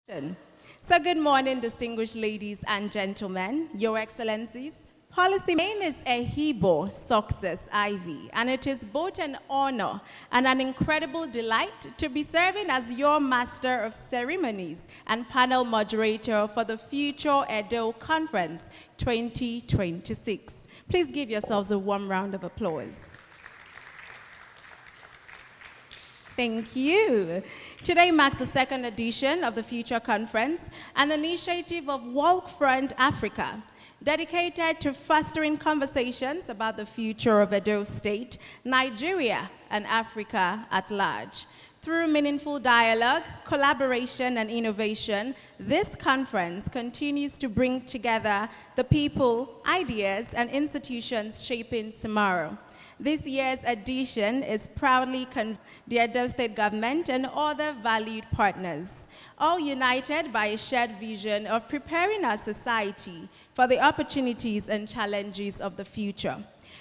So good morning, distinguished ladies and gentlemen, Your Excellencies. Policy name is Ehibo Success Ivy, and it is both an honor and an incredible delight to be serving as your Master of Ceremonies and panel moderator for the Future Edo Conference 2026. Please give yourselves a warm round of applause. Thank you. Today marks the second edition of the Future Conference, an initiative of Walkfront Africa, dedicated to fostering conversations about the future of Edo State, Nigeria, and Africa at large. Through meaningful dialogue, collaboration, and innovation, this conference continues to bring together the people, ideas, and institutions shaping tomorrow. This year's edition is proudly the Edo State government and other valued partners, all united by a shared vision of preparing our society for the opportunities and challenges of the future.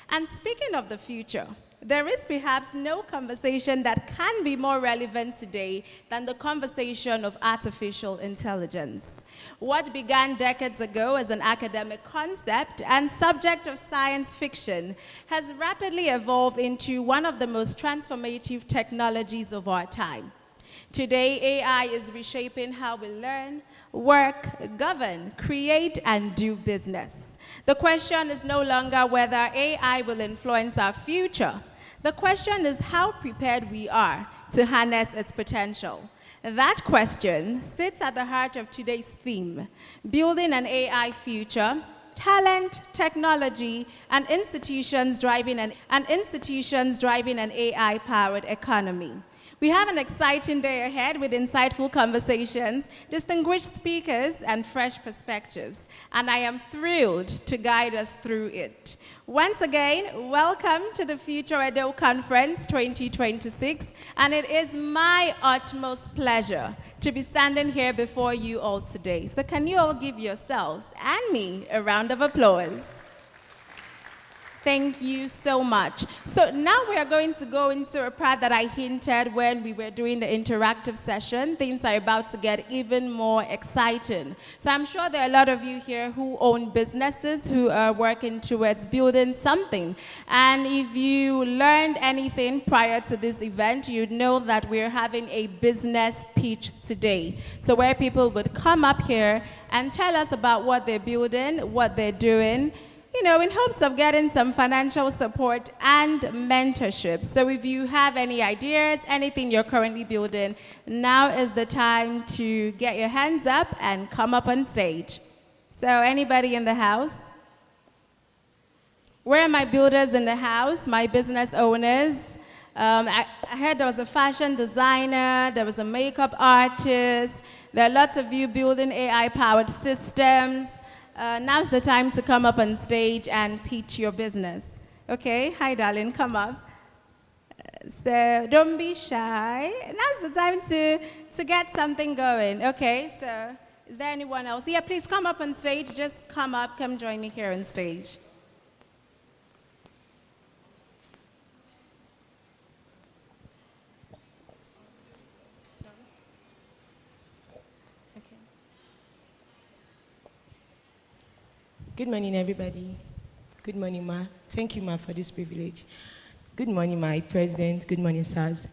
And speaking of the future, there is perhaps no conversation that can be more relevant today than the conversation of artificial intelligence. What began decades ago as an academic concept and subject of science fiction has rapidly evolved into one of the most transformative technologies of our time. Today, AI is reshaping how we learn, work, govern, create, and do business. The question is no longer whether AI will influence our future. The question is how prepared we are to harness its potential. That question sits at the heart of today's theme, building an AI future, talent, technology, and institutions driving an AI-powered economy. We have an exciting day ahead with insightful conversations, distinguished speakers, and fresh perspectives. And I am thrilled to guide us through it. Once again, welcome to the Future Edo Conference 2026. And it is my utmost pleasure to be standing here before you all today. So can you all give yourselves and me a round of applause? Thank you so much. So now we are going to go into a part that I hinted when we were doing the interactive session. Things are about to get even more exciting. So I'm sure there are a lot of you here who own businesses, who are working towards building something. And if you learned anything prior to this event, you'd know that we're having a business pitch today. So where people would come up here and tell us about what they're building, what they're doing, in hopes of getting some financial support and mentorship. So if you have any ideas, anything you're currently building, now is the time to get your hands up and come up on stage. So anybody in the house? Where are my builders in the house, my business owners? I heard there was a fashion designer, there was a makeup artist, there are lots of you building AI-powered systems. Now's the time to come up on stage and pitch your business. Okay, hi darling, come up. So don't be shy. Now's the time to get something going. Okay, so is there anyone else? Yeah, please come up on stage. Just come up, come join me here on stage. Good morning, everybody. Good morning, Ma. Thank you, Ma, for this privilege. Good morning, my president. Good morning, sirs.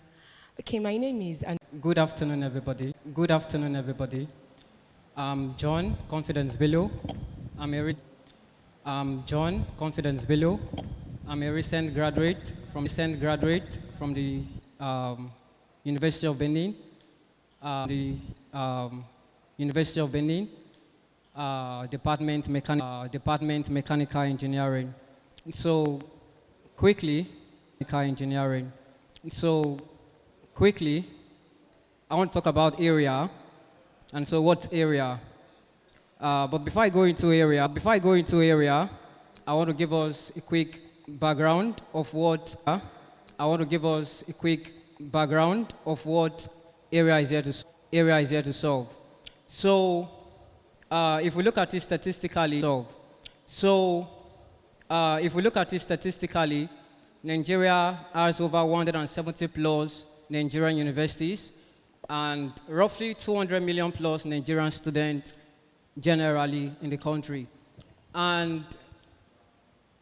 Okay, my name is... Good afternoon, everybody. Good afternoon, everybody. I'm John Confidence Bello. I'm John Confidence Bello. I'm a recent graduate from the University of Benin. University of Benin. Department Mechanical Engineering. So quickly, I want to talk about area. And so what area? But before I go into area, I want to give us a quick background of what area is here to solve. So if we look at it statistically, Nigeria has over 170 plus Nigerian universities, and roughly 200 million plus Nigerian students generally in the country. And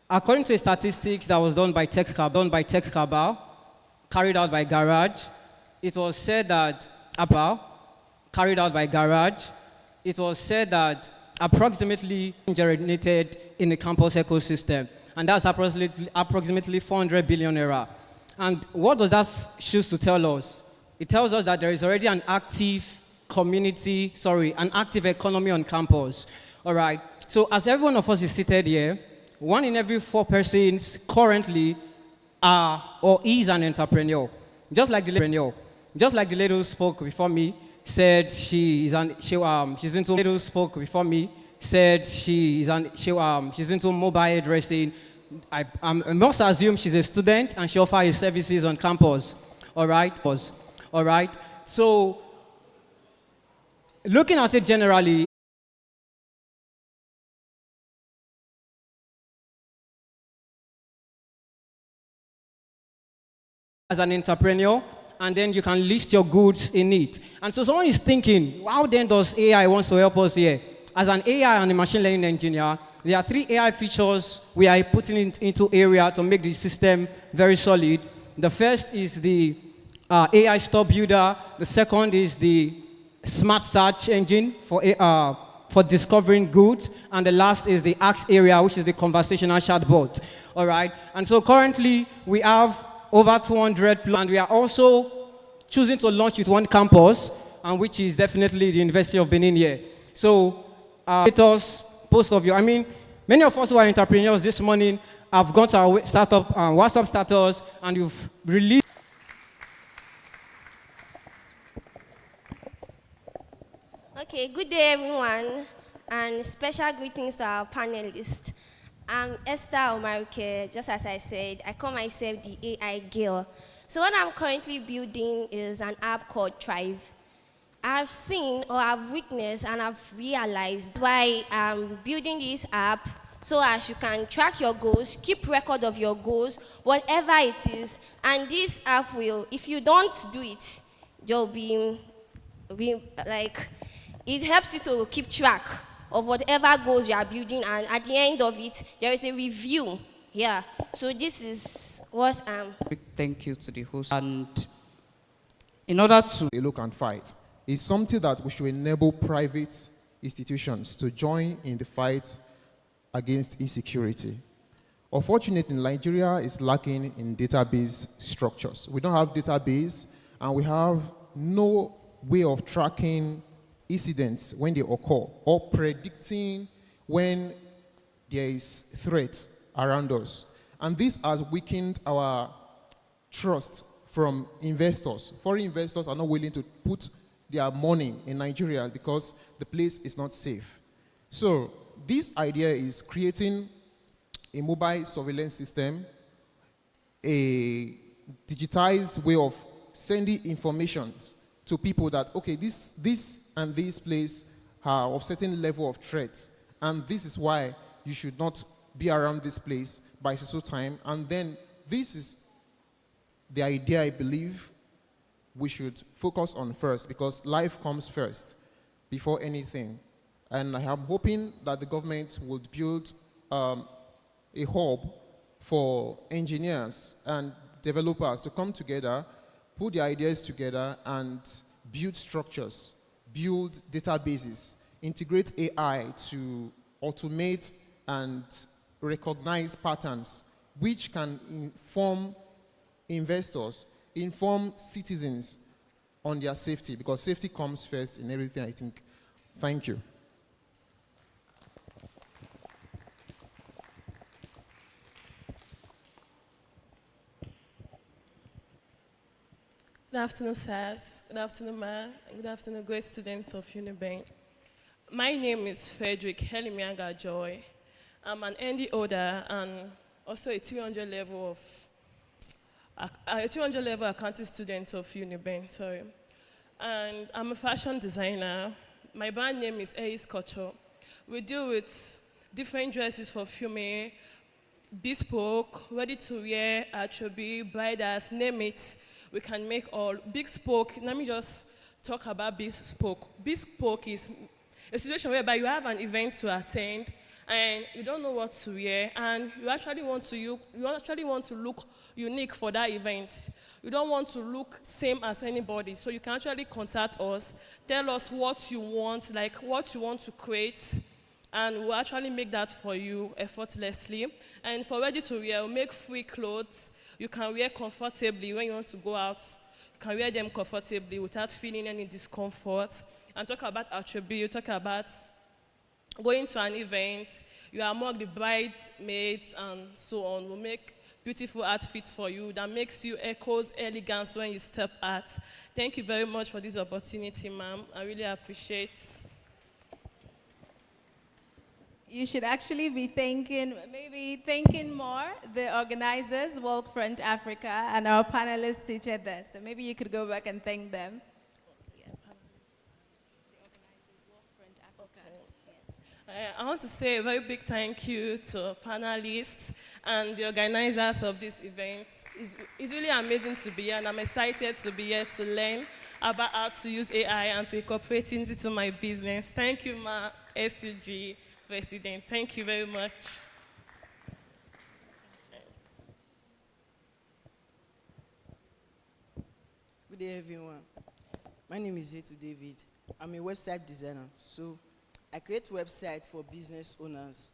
according to the statistics that was done by Tech Cabal, carried out by Garage, it was said that approximately generated in the campus ecosystem, and that's approximately 400 billion naira. And what does that choose to tell us? It tells us that there is already an active economy on campus. All right. So as every one of us is seated here, 1 in every 4 persons currently are or is an entrepreneur. Just like the lady who spoke before me said she's into mobile hairdressing. I must assume she's a student and she offers services on campus. All right. So looking at it generally, as an entrepreneur, and then you can list your goods in it. And so someone is thinking, how then does AI wants to help us here? As an AI and a machine learning engineer, there are 3 AI features we are putting into area to make the system very solid. The first is the AI store builder. The second is the smart search engine for discovering goods. And the last is the Ask area, which is the conversational chatbot. All right. And so currently we have over 200, and we are also choosing to launch with 1 campus, and which is definitely the University of Benin here. So, post of you. I mean, many of us who are entrepreneurs this morning have gone to our startup WhatsApp status, and you've released. Okay, good day everyone, and special greetings to our panelists. I'm Esther Omaruke. Just as I said, I call myself the AI girl. So what I'm currently building is an app called Thrive. I've seen or I've witnessed and I've realized why I'm building this app so as you can track your goals, keep record of your goals, whatever it is, and this app will, if you don't do it, you'll be like, it helps you to keep track of whatever goals you are building, and at the end of it, there is a review. Yeah. So this is what Big thank you to the host. And in order to look and fight is something that we should enable private institutions to join in the fight against insecurity. Unfortunately, Nigeria is lacking in database structures. We don't have database, and we have no way of tracking incidents when they occur or predicting when there is threat around us. And this has weakened our trust from investors. Foreign investors are not willing to put their money in Nigeria because the place is not safe. So this idea is creating a mobile surveillance system, a digitized way of sending information to people that, okay, this and this place are of certain level of threat, and this is why you should not be around this place by so time. And then this is the idea I believe we should focus on first, because life comes first before anything. And I am hoping that the government would build a hub for engineers and developers to come together, put their ideas together, and build structures, build databases, integrate AI to automate and recognize patterns which can inform investors, inform citizens on their safety, because safety comes first in everything, I think. Thank you. Good afternoon, sirs. Good afternoon, ma. And good afternoon, great students of Unibank. My name is Frederick Helimianga Joy. I'm an ND holder and also a 300 level accounting student of Unibank. Sorry. And I'm a fashion designer. My brand name is Ace Culture. We deal with different dresses for female, bespoke, ready to wear, attribute, bridals, name it. We can make all bespoke. Let me just talk about bespoke. Bespoke is a situation whereby you have an event to attend and you don't know what to wear, and you actually want to look unique for that event. You don't want to look same as anybody, so you can actually contact us, tell us what you want, like what you want to create, and we'll actually make that for you effortlessly. And for ready to wear, we'll make free clothes. You can wear comfortably when you want to go out. You can wear them comfortably without feeling any discomfort. And talk about attribute, talk about going to an event, you are among the bridesmaids and so on. We'll make beautiful outfits for you that makes you echoes elegance when you step out. Thank you very much for this opportunity, ma'am. I really appreciate. You should actually be thanking more the organizers, Walkfront Africa, and our panelists each other. So maybe you could go back and thank them. I want to say a very big thank you to panelists and the organizers of this event. It's really amazing to be here, and I'm excited to be here to learn about how to use AI and to incorporate it into my business. Thank you, Ma, SUG President. Thank you very much. Good day, everyone. My name is Etu David. I'm a website designer, so I create websites for business owners.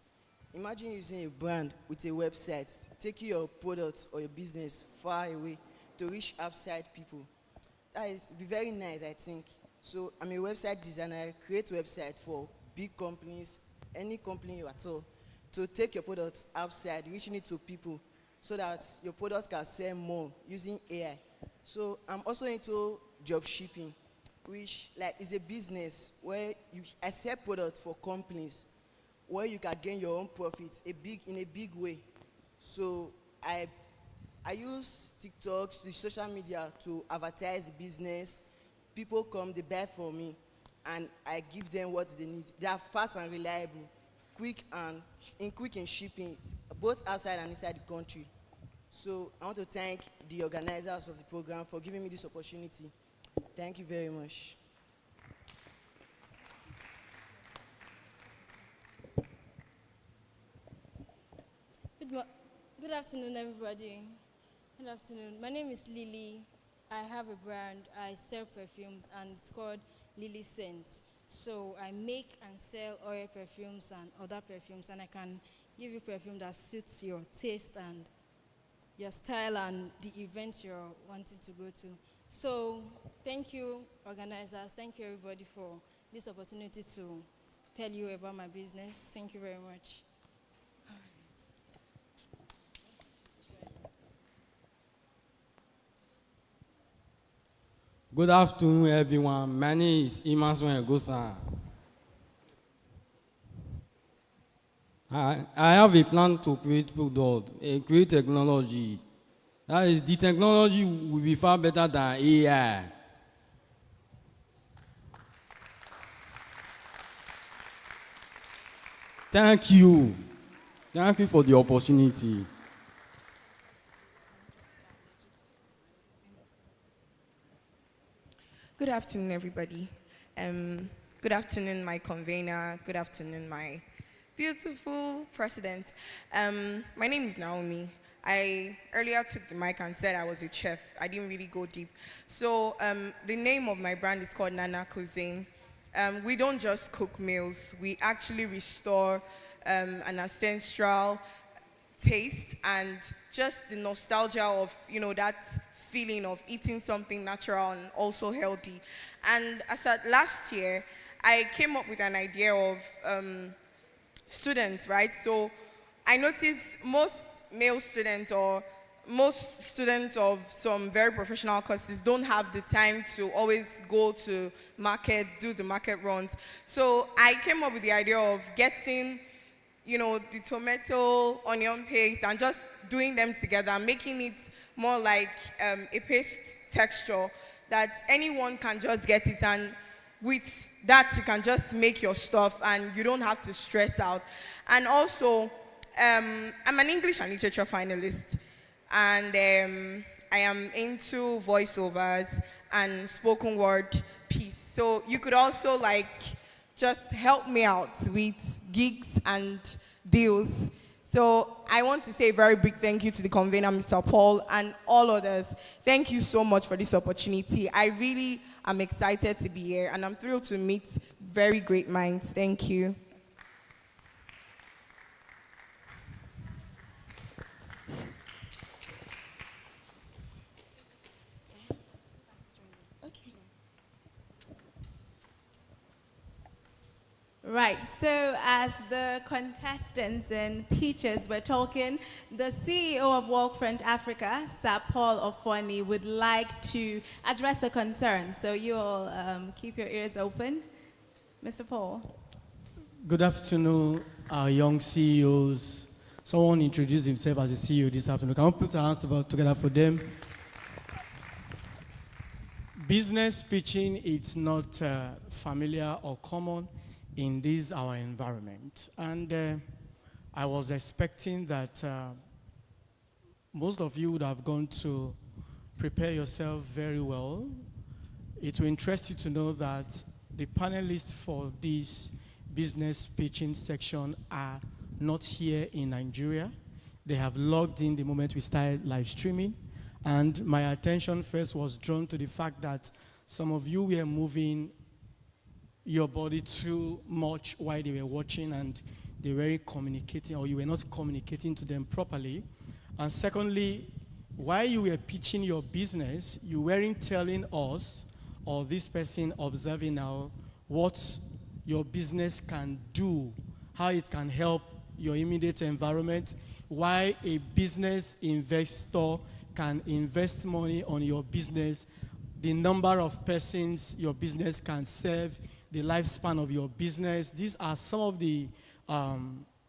Imagine using a brand with a website, taking your products or your business far away to reach outside people. That is be very nice, I think. So I'm a website designer. I create websites for big companies, any company at all, to take your products outside, reaching it to people so that your products can sell more using AI. So I'm also into job shipping, which is a business where I sell products for companies where you can gain your own profits in a big way. So I use TikToks, the social media to advertise business. People come, they buy from me, and I give them what they need. They are fast and reliable, quick in shipping, both outside and inside the country. So I want to thank the organizers of the program for giving me this opportunity. Thank you very much. Good afternoon, everybody. Good afternoon. My name is Lily. I have a brand. I sell perfumes, and it's called Lily Scents. So I make and sell oil perfumes and other perfumes, and I can give you perfume that suits your taste and your style and the event you're wanting to go to. So thank you, organizers. Thank you, everybody, for this opportunity to tell you about my business. Thank you very much. Good afternoon, everyone. My name is Imaswan Gosan. I have a plan to create product, create technology. That is, the technology will be far better than AI. Thank you. Thank you for the opportunity. Good afternoon, everybody. Good afternoon, my convener. Good afternoon, my beautiful president. My name is Naomi. I earlier took the mic and said I was a chef. I didn't really go deep. So the name of my brand is called Nana Cuisine. We don't just cook meals. We actually restore an ancestral taste and just the nostalgia of, that feeling of eating something natural and also healthy. And as at last year, I came up with an idea of students, right? So I noticed most male students or most students of some very professional courses don't have the time to always go to market, do the market runs. So I came up with the idea of getting, the tomato, onion paste, and just doing them together, making it more like a paste texture that anyone can just get it, and with that you can just make your stuff and you don't have to stress out. And also, I'm an English and literature finalist, and I am into voiceovers and spoken word piece. So you could also like just help me out with gigs and deals. So I want to say a very big thank you to the convener, Mr. Paul, and all others. Thank you so much for this opportunity. I really am excited to be here, and I'm thrilled to meet very great minds. Thank you. Right, so as the contestants and pitchers were talking, the CEO of Walkfront Africa, Sir Paul Ofoni, would like to address a concern. So you all keep your ears open. Mr. Paul. Good afternoon, our young CEOs. Someone introduced himself as a CEO this afternoon. Can we put our hands together for them? Business pitching, it's not familiar or common in this our environment. And I was expecting that most of you would have gone to prepare yourself very well. It will interest you to know that the panelists for this business pitching section are not here in Nigeria. They have logged in the moment we started live streaming. And my attention first was drawn to the fact that some of you were moving your body too much while they were watching, and they weren't communicating, or you were not communicating to them properly. And secondly, while you were pitching your business, you weren't telling us, or this person observing now, what your business can do, how it can help your immediate environment, why a business investor can invest money on your business, the number of persons your business can serve, the lifespan of your business. These are some of the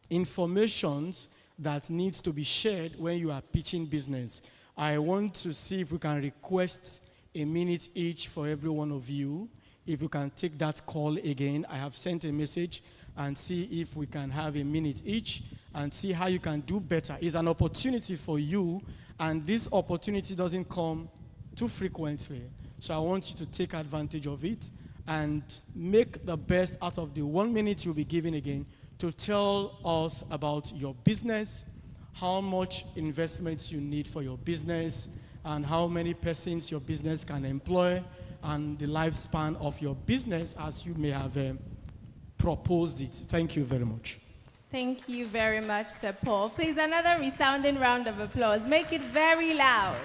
informations that needs to be shared when you are pitching business. I want to see if we can request a minute each for every one of you. If you can take that call again, I have sent a message, and see if we can have a minute each and see how you can do better. It's an opportunity for you, and this opportunity doesn't come too frequently. So I want you to take advantage of it and make the best out of the 1 minute you'll be given again to tell us about your business, how much investments you need for your business, and how many persons your business can employ, and the lifespan of your business as you may have proposed it. Thank you very much. Thank you very much, Sir Paul. Please, another resounding round of applause. Make it very loud.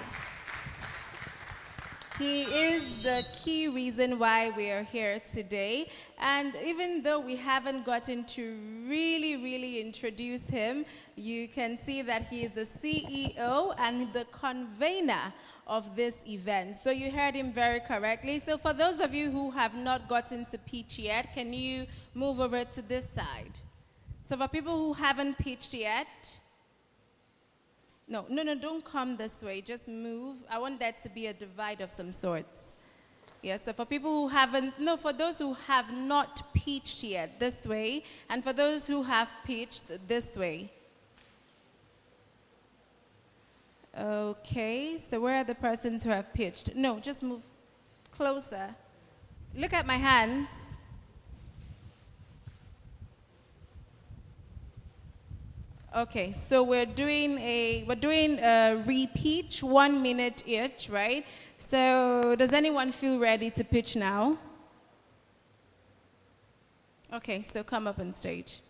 He is the key reason why we are here today. And even though we haven't gotten to really introduce him, you can see that he is the CEO and the convener of this event. So you heard him very correctly. So for those of you who have not gotten to pitch yet, can you move over to this side? So for people who haven't pitched yet, no, don't come this way. Just move. I want that to be a divide of some sorts. Yeah, so for people who haven't, no, for those who have not pitched yet, this way. And for those who have pitched, this way. Okay, so where are the persons who have pitched? No, just move closer. Look at my hands. Okay, so we're doing a repeat, 1 minute each, right? So does anyone feel ready to pitch now? Okay, so come up on stage.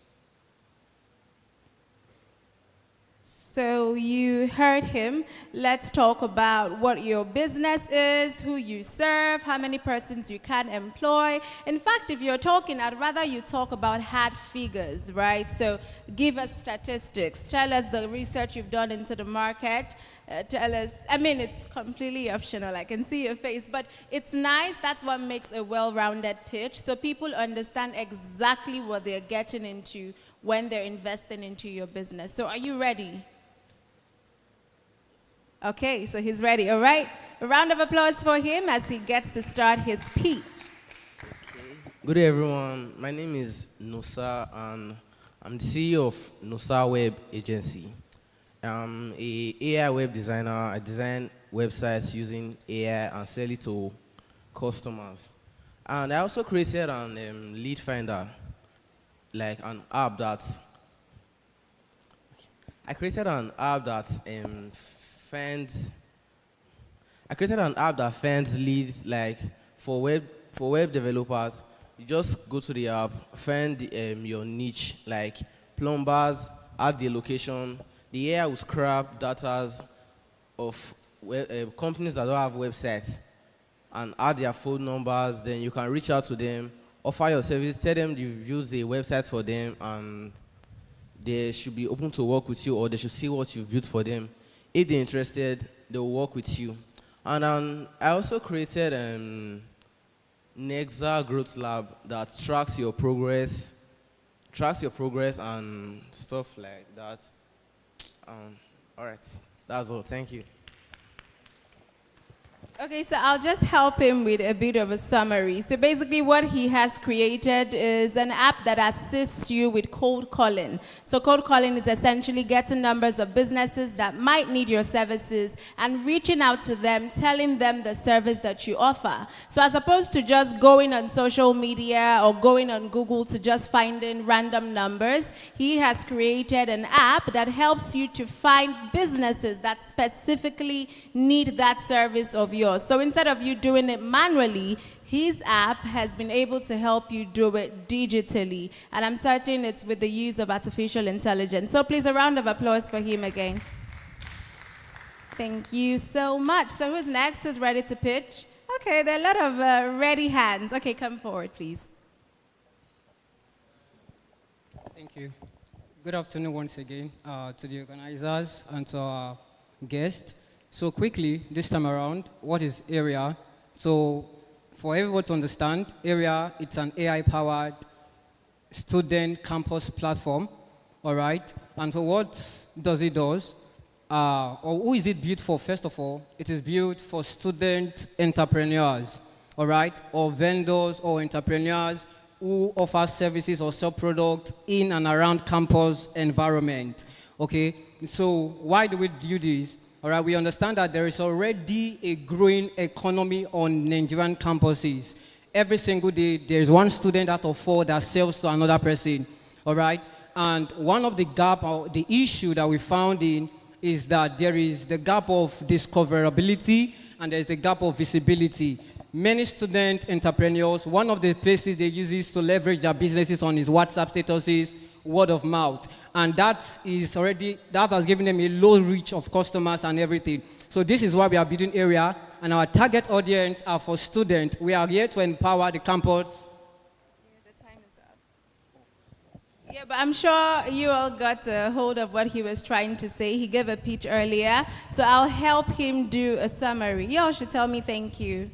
So you heard him. Let's talk about what your business is, who you serve, how many persons you can employ. In fact, if you're talking, I'd rather you talk about hard figures, right? So give us statistics. Tell us the research you've done into the market. Tell us, I mean, it's completely optional. I can see your face, but it's nice. That's what makes a well-rounded pitch. So people understand exactly what they're getting into when they're investing into your business. So are you ready? Okay, so he's ready. All right. A round of applause for him as he gets to start his speech. Good day, everyone. My name is Nusa, and I'm the CEO of Nusa Web Agency. I'm an AI web designer. I design websites using AI and sell it to customers. And I also created an lead finder, like an app that I created an app that finds. I created an app that finds leads, like for web developers. You just go to the app, find your niche, like plumbers, add the location. The AI will scrap data of companies that don't have websites and add their phone numbers. Then you can reach out to them, offer your service, tell them you've used a website for them, and they should be open to work with you, or they should see what you've built for them. If they're interested, they'll work with you. And I also created Nexa Growth Lab that tracks your progress and stuff like that. All right, that's all. Thank you. Okay, so I'll just help him with a bit of a summary. So basically what he has created is an app that assists you with cold calling. So cold calling is essentially getting numbers of businesses that might need your services and reaching out to them, telling them the service that you offer. So as opposed to just going on social media or going on Google to just finding random numbers, he has created an app that helps you to find businesses that specifically need that service of yours. So instead of you doing it manually, his app has been able to help you do it digitally. And I'm certain it's with the use of artificial intelligence. So please, a round of applause for him again. Thank you so much. So who's next? Who's ready to pitch? Okay, there are a lot of ready hands. Okay, come forward, please. Thank you. Good afternoon once again to the organizers and to our guests. So quickly, this time around, what is AREA? So for everyone to understand, AREA, it's an AI-powered student campus platform, all right? And so what does it do? Or who is it built for? First of all, it is built for student entrepreneurs, all right? Or vendors or entrepreneurs who offer services or sell products in and around campus environment, okay? So why do we do this? All right, we understand that there is already a growing economy on Nigerian campuses. Every single day, there's one student out of 4 that sells to another person, all right? And one of the gap, or the issue that we found in is that there is the gap of discoverability and there's the gap of visibility. Many student entrepreneurs, one of the places they use is to leverage their businesses on his WhatsApp statuses, word of mouth, and that has given them a low reach of customers and everything. So this is why we are building AREA, and our target audience are for students. We are here to empower the campus. Yeah, the time is up. Yeah, but I'm sure you all got a hold of what he was trying to say. He gave a pitch earlier, so I'll help him do a summary. You all should tell me thank you.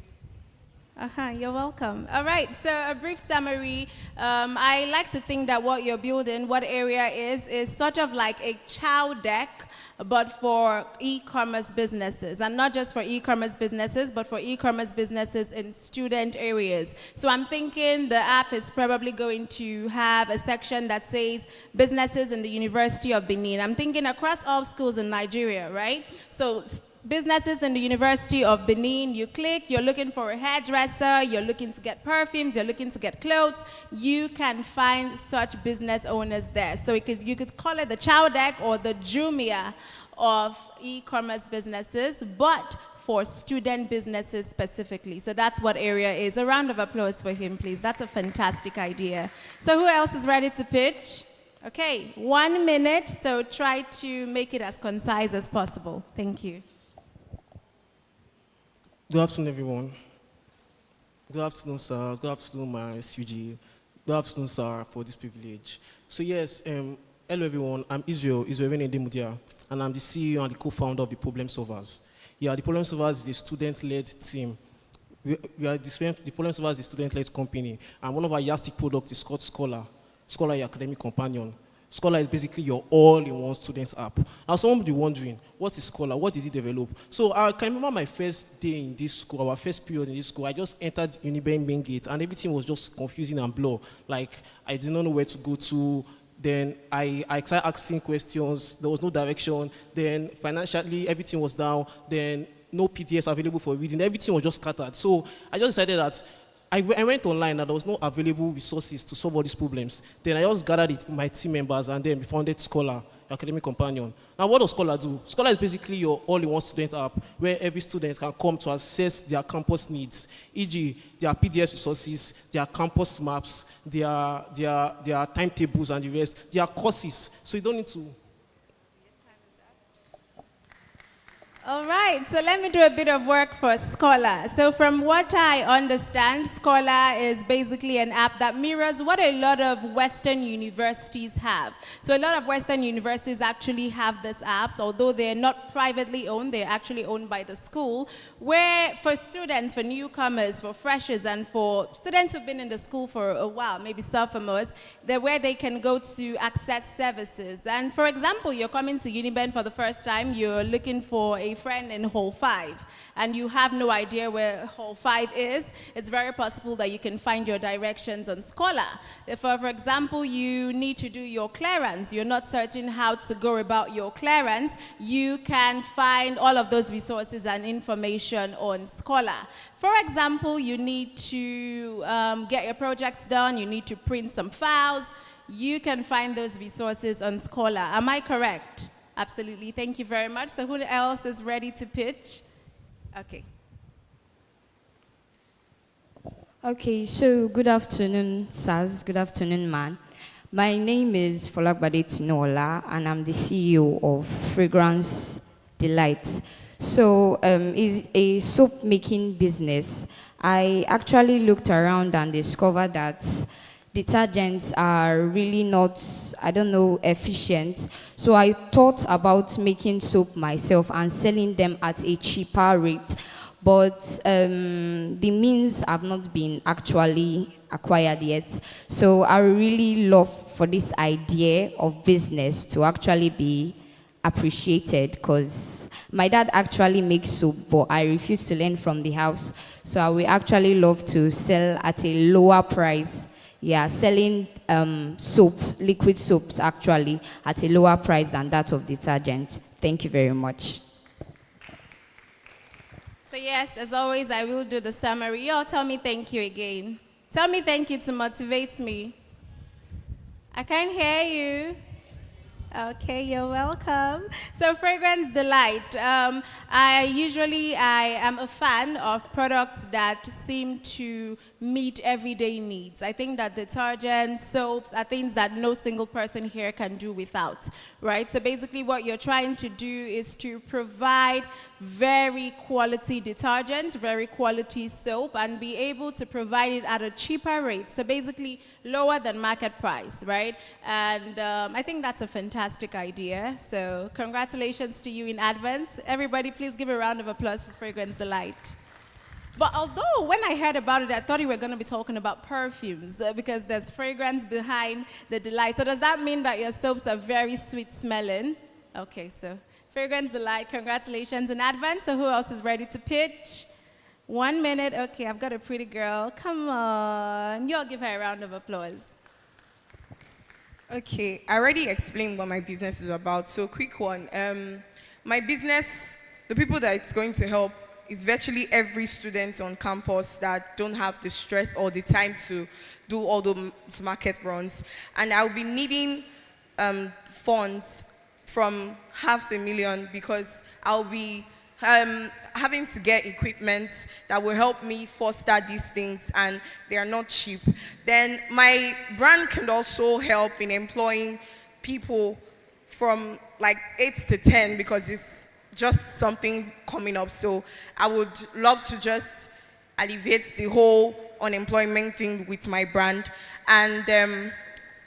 You're welcome. All right, so a brief summary. I like to think that what you're building, what AREA is sort of like a chow deck, but for e-commerce businesses. And not just for e-commerce businesses, but for e-commerce businesses in student areas. So I'm thinking the app is probably going to have a section that says businesses in the University of Benin. I'm thinking across all schools in Nigeria, right? So businesses in the University of Benin, you click, you're looking for a hairdresser, you're looking to get perfumes, you're looking to get clothes, you can find such business owners there. So you could call it the chow deck or the Jumia of e-commerce businesses, but for student businesses specifically. So that's what AREA is. A round of applause for him, please. That's a fantastic idea. So who else is ready to pitch? Okay, 1 minute, so try to make it as concise as possible. Thank you. Good afternoon, everyone. Good afternoon, sir. Good afternoon, my SUG. Good afternoon, sir, for this privilege. So yes, hello, everyone. I'm Israel Demudia, and I'm the CEO and the co-founder of the Problem Solvers. Yeah, the Problem Solvers is a student-led team. The Problem Solvers is a student-led company, and one of our yardstick products is called Scholar. Scholar, your academic companion. Scholar is basically your all-in-one student app. Now, someone will be wondering, what is Scholar? What did it develop? So I can remember my first day in this school, our first period in this school. I just entered Uniben main gate, and everything was just confusing and blur. Like, I did not know where to go to. Then I started asking questions. There was no direction. Then financially, everything was down. Then no PDFs available for reading. Everything was just scattered. So I just decided that I went online and there was no available resources to solve all these problems. Then I just gathered my team members and then we founded Scholar, Academic Companion. Now what does Scholar do? Scholar is basically your all-in-one student app where every student can come to assess their campus needs, e.g. their PDF resources, their campus maps, their timetables and the rest, their courses. So you don't need to. All right, so let me do a bit of work for Scholar. So from what I understand, Scholar is basically an app that mirrors what a lot of Western universities have. So a lot of Western universities actually have this app, although they're not privately owned, they're actually owned by the school, where for students, for newcomers, for freshers, and for students who've been in the school for a while, maybe sophomores, they're where they can go to access services. And for example, you're coming to Uniben for the first time, you're looking for a friend in Hall 5, and you have no idea where Hall 5 is, it's very possible that you can find your directions on Scholar. If, for example, you need to do your clearance, you're not certain how to go about your clearance, you can find all of those resources and information on Scholar. For example, you need to get your projects done, you need to print some files, you can find those resources on Scholar. Am I correct? Absolutely, thank you very much. So who else is ready to pitch? Okay. Okay, so good afternoon, Saz. Good afternoon, man. My name is Folagbade Tinola, and I'm the CEO of Fragrance Delight. So it's a soap making business. I actually looked around and discovered that detergents are really not, efficient. So I thought about making soap myself and selling them at a cheaper rate. But the means have not been actually acquired yet. So I really love for this idea of business to actually be appreciated, because my dad actually makes soap, but I refuse to learn from the house. So I will actually love to sell at a lower price. Yeah, selling soap, liquid soaps actually, at a lower price than that of detergent. Thank you very much. So yes, as always, I will do the summary. You all tell me thank you again. Tell me thank you to motivate me. I can't hear you. Okay, you're welcome. So Fragrance Delight. I am a fan of products that seem to meet everyday needs. I think that detergents, soaps are things that no single person here can do without, right? So basically what you're trying to do is to provide very quality detergent, very quality soap, and be able to provide it at a cheaper rate. So basically lower than market price, right? And I think that's a fantastic idea. So congratulations to you in advance. Everybody, please give a round of applause for Fragrance Delight. But although when I heard about it, I thought we were going to be talking about perfumes because there's fragrance behind the Delight. So does that mean that your soaps are very sweet smelling? Okay, so Fragrance Delight, congratulations in advance. So who else is ready to pitch? 1 minute. Okay, I've got a pretty girl. Come on. You all give her a round of applause. Okay, I already explained what my business is about, so quick one. My business, the people that it's going to help is virtually every student on campus that don't have the stress or the time to do all the market runs. And I'll be needing funds from $500,000 because I'll be having to get equipment that will help me foster these things, and they are not cheap. Then my brand can also help in employing people from like 8 to 10 because it's just something coming up. So I would love to just alleviate the whole unemployment thing with my brand. And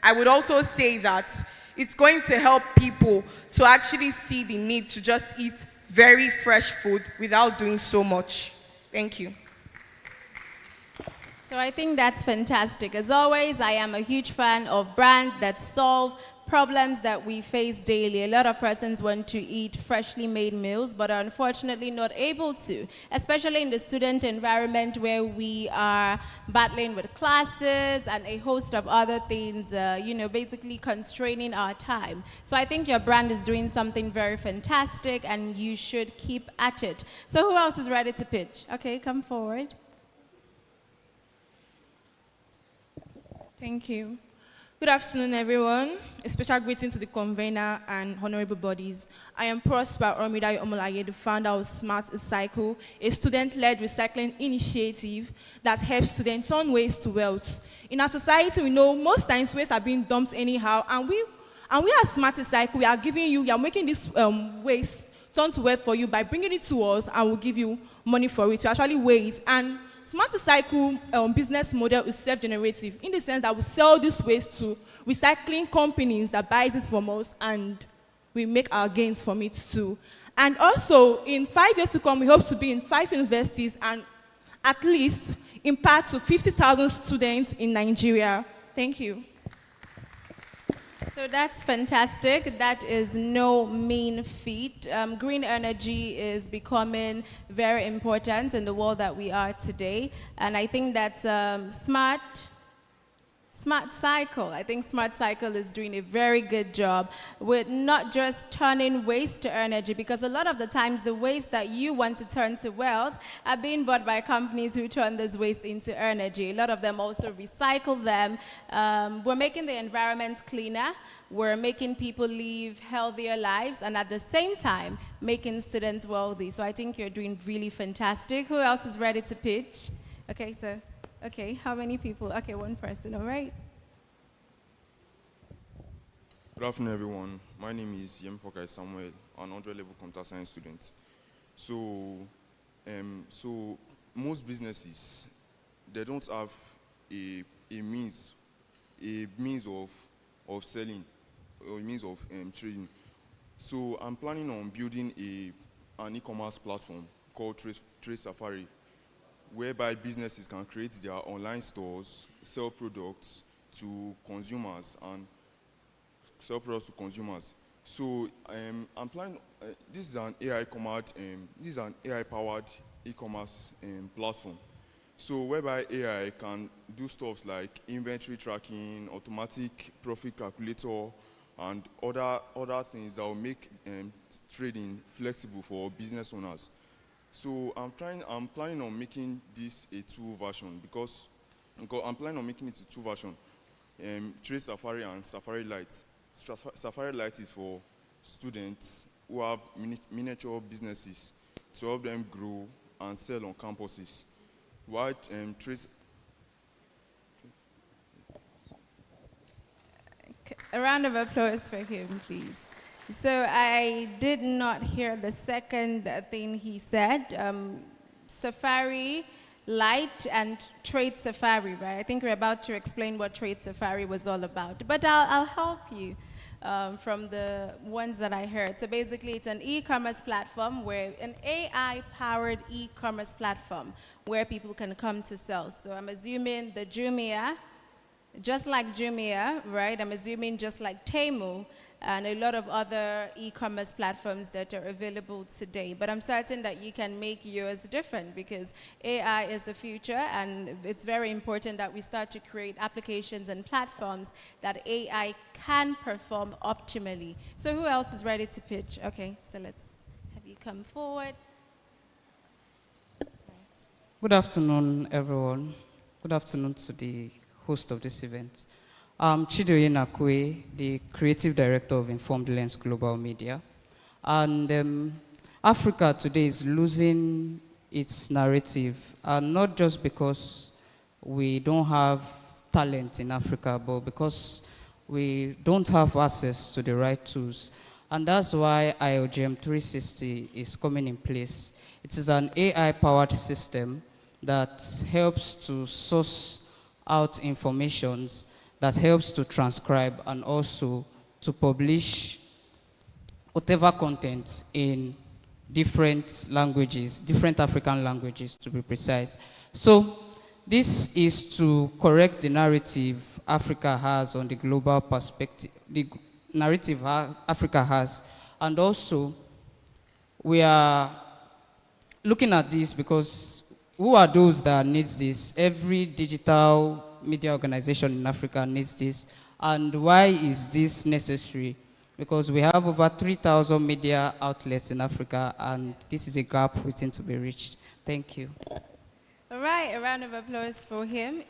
I would also say that it's going to help people to actually see the need to just eat very fresh food without doing so much. Thank you. So I think that's fantastic. As always, I am a huge fan of brands that solve problems that we face daily. A lot of persons want to eat freshly made meals, but are unfortunately not able to, especially in the student environment where we are battling with classes and a host of other things, basically constraining our time. So I think your brand is doing something very fantastic and you should keep at it. So who else is ready to pitch? Okay, come forward. Thank you. Good afternoon, everyone. A special greeting to the convener and honorable bodies. I am Prosper Omidayo Omolaye, the founder of Smart Cycle, a student-led recycling initiative that helps students turn waste to wealth. In our society, we know most times waste are being dumped anyhow, and we at Smart Cycle, we are making this waste turn to wealth for you by bringing it to us, and we'll give you money for it to actually weigh it. And Smart Cycle business model is self-generative in the sense that we sell this waste to recycling companies that buys it from us, and we make our gains from it too. And also, in 5 years to come, we hope to be in 5 universities and at least impact to 50,000 students in Nigeria. Thank you. So that's fantastic. That is no mean feat. Green energy is becoming very important in the world that we are today. And I think that Smart Cycle, I think Smart Cycle is doing a very good job with not just turning waste to energy, because a lot of the times the waste that you want to turn to wealth are being bought by companies who turn this waste into energy. A lot of them also recycle them. We're making the environment cleaner. We're making people live healthier lives, and at the same time, making students wealthy. So I think you're doing really fantastic. Who else is ready to pitch? Okay, so. Okay, how many people? Okay, one person, all right. Good afternoon, everyone. My name is Yemfokai Samuel, an 100-level computer science student. So most businesses, they don't have a means of selling or a means of trading. So I'm planning on building an e-commerce platform called Trade Safari, whereby businesses can create their online stores, sell products to consumers, So I'm planning. This is an AI-powered e-commerce platform. So whereby AI can do stuff like inventory tracking, automatic profit calculator, and other things that will make trading flexible for business owners. So I'm planning on making this a 2 version because I'm planning on making it a 2 version. Trade Safari and Safari Lite. Safari Lite is for students who have miniature businesses to help them grow and sell on campuses. While A round of applause for him, please. So I did not hear the second thing he said. Safari Lite and Trade Safari, right? I think we're about to explain what Trade Safari was all about. But I'll help you from the ones that I heard. So basically, it's an e-commerce platform an AI-powered e-commerce platform where people can come to sell. So I'm assuming the Jumia, just like Jumia, right? I'm assuming just like Temu, and a lot of other e-commerce platforms that are available today. But I'm certain that you can make yours different because AI is the future, and it's very important that we start to create applications and platforms that AI can perform optimally. So who else is ready to pitch? Okay, so let's have you come forward. Good afternoon, everyone. Good afternoon to the host of this event. I'm Chidoye Nakwe, the Creative Director of Informed Lens Global Media. And Africa today is losing its narrative, and not just because we don't have talent in Africa, but because we don't have access to the right tools. And that's why IOGM 360 is coming in place. It is an AI-powered system that helps to source out informations, that helps to transcribe and also to publish whatever content in different languages, different African languages to be precise. So this is to correct the narrative Africa has on the global perspective, the narrative Africa has. And also we are looking at this because who are those that needs this? Every digital media organization in Africa needs this. And why is this necessary? Because we have over 3,000 media outlets in Africa, and this is a gap waiting to be reached. Thank you. All right, a round of applause for him.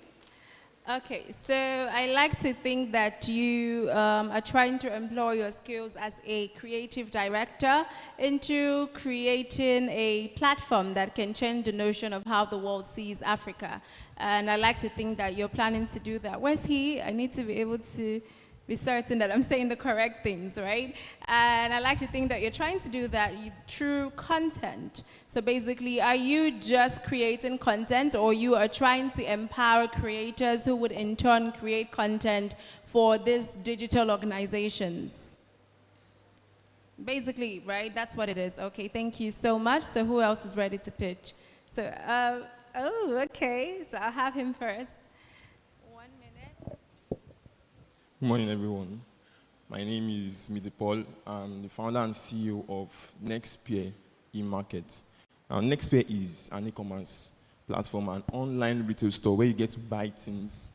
Okay, so I like to think that you are trying to employ your skills as a creative director into creating a platform that can change the notion of how the world sees Africa. And I like to think that you're planning to do that. Where's he? I need to be able to be certain that I'm saying the correct things, right? And I like to think that you're trying to do that through content. So basically, are you just creating content, or you are trying to empower creators who would in turn create content for these digital organizations? Basically, right? That's what it is. Okay, thank you so much. So who else is ready to pitch? So, oh, okay. So I'll have him first. Good morning, everyone. My name is Midi Paul. I'm the founder and CEO of Nextpeer e-market. Now, Nextpeer is an e-commerce platform, an online retail store where you get to buy things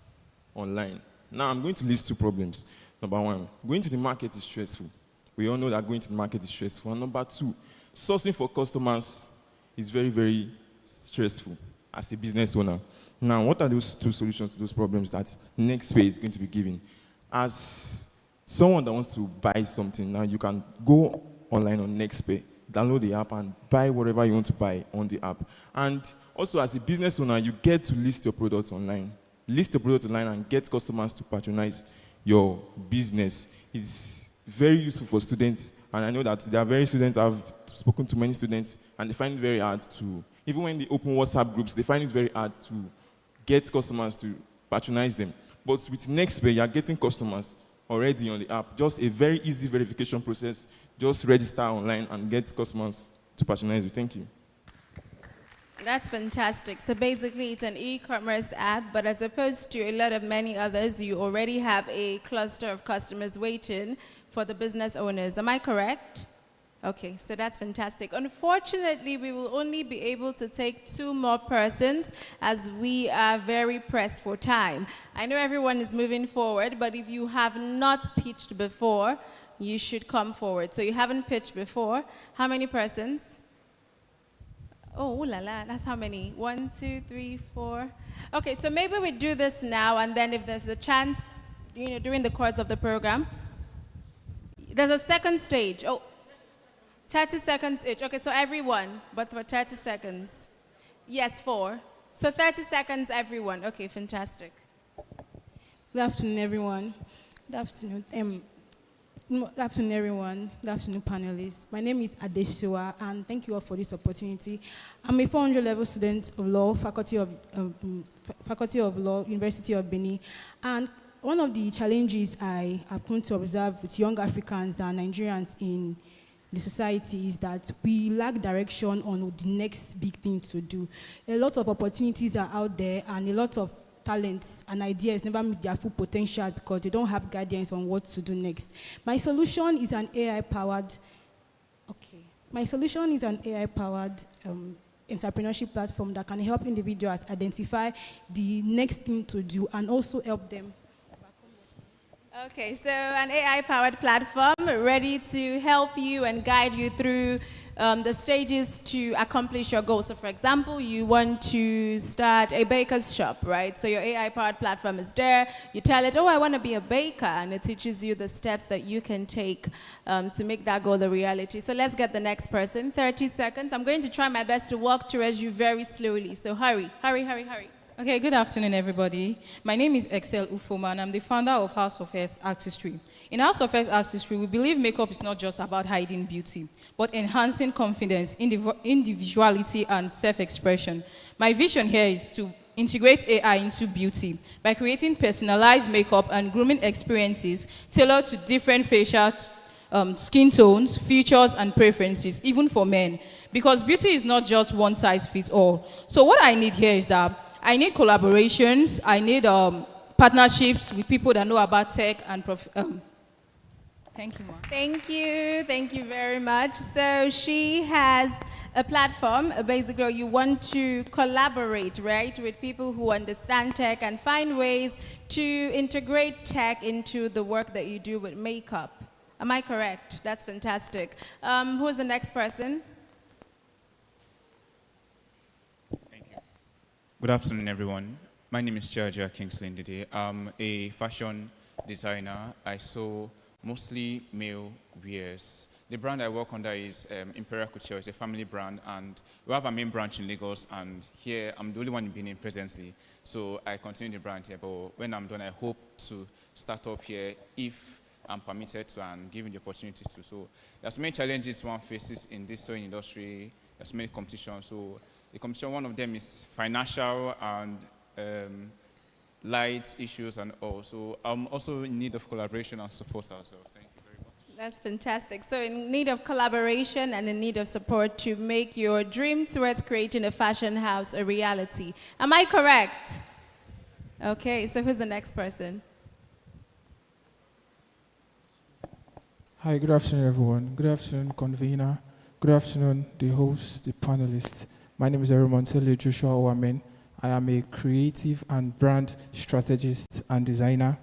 online. Now, I'm going to list two problems. Number one, going to the market is stressful. We all know that going to the market is stressful. And number two, sourcing for customers is very, very stressful as a business owner. Now, what are those two solutions to those problems that Nextpeer is going to be giving? As someone that wants to buy something, now you can go online on Nextpeer, download the app and buy whatever you want to buy on the app. And also as a business owner, you get to list your products online. List your products online and get customers to patronize your business. It's very useful for students, and I know that there are very students, I've spoken to many students, and they find it very hard to, even when they open WhatsApp groups, they find it very hard to get customers to patronize them. But with Nextpeer, you're getting customers already on the app. Just a very easy verification process. Just register online and get customers to patronize you. Thank you. That's fantastic. So basically, it's an e-commerce app, but as opposed to a lot of many others, you already have a cluster of customers waiting for the business owners. Am I correct? Okay, so that's fantastic. Unfortunately, we will only be able to take 2 more persons as we are very pressed for time. I know everyone is moving forward, but if you have not pitched before, you should come forward. So you haven't pitched before. How many persons? Oh, ooh la la, that's how many? 1, 2, 3, 4. Okay, so maybe we do this now, and then if there's a chance, during the course of the program. There's a second stage. Oh. 30 seconds each. Okay, so everyone, but for 30 seconds. Yes, 4. So 30 seconds, everyone. Okay, fantastic. Good afternoon, everyone. Good afternoon. Good afternoon, everyone. Good afternoon, panelists. My name is Adesua, and thank you all for this opportunity. I'm a 400-level student of law, Faculty of Law, University of Benin, and one of the challenges I have come to observe with young Africans and Nigerians in the society is that we lack direction on the next big thing to do. A lot of opportunities are out there, and a lot of talents and ideas never meet their full potential because they don't have guidance on what to do next. My solution is an AI-powered entrepreneurship platform that can help individuals identify the next thing to do and also help them. Okay, so an AI-powered platform ready to help you and guide you through the stages to accomplish your goals. So for example, you want to start a baker's shop, right? So your AI-powered platform is there. You tell it, oh, I want to be a baker, and it teaches you the steps that you can take to make that goal a reality. So let's get the next person. 30 seconds. I'm going to try my best to walk towards you very slowly. So hurry, hurry, hurry, hurry. Okay, good afternoon, everybody. My name is Excel Ufoma, and I'm the founder of House of Hair Artistry. In House of Hair Artistry, we believe makeup is not just about hiding beauty, but enhancing confidence, individuality, and self-expression. My vision here is to integrate AI into beauty by creating personalized makeup and grooming experiences tailored to different facial skin tones, features, and preferences, even for men. Because beauty is not just one size fits all. So what I need here is that I need collaborations, I need partnerships with people that know about tech and thank you, Ma. Thank you very much. So she has a platform, basically you want to collaborate, right, with people who understand tech and find ways to integrate tech into the work that you do with makeup. Am I correct? That's fantastic. Who is the next person? Good afternoon, everyone. My name is Georgia Kingsley Ndidi. I'm a fashion designer. I sew mostly male wears. The brand I work under is Imperial Couture. It's a family brand, and we have a main branch in Lagos, and here I'm the only one in Benin presently. So I continue the brand here, but when I'm done, I hope to start up here if I'm permitted to and given the opportunity to. So there's many challenges one faces in this sewing industry. There's many competitions. So the competition, one of them is financial and light issues and all. So I'm also in need of collaboration and support as well. Thank you very much. That's fantastic. So in need of collaboration and in need of support to make your dream towards creating a fashion house a reality. Am I correct? Okay, so who's the next person? Hi, good afternoon, everyone. Good afternoon, convener. Good afternoon, the host, the panelists. My name is Eromontele Joshua Owamen. I am a creative and brand strategist and designer,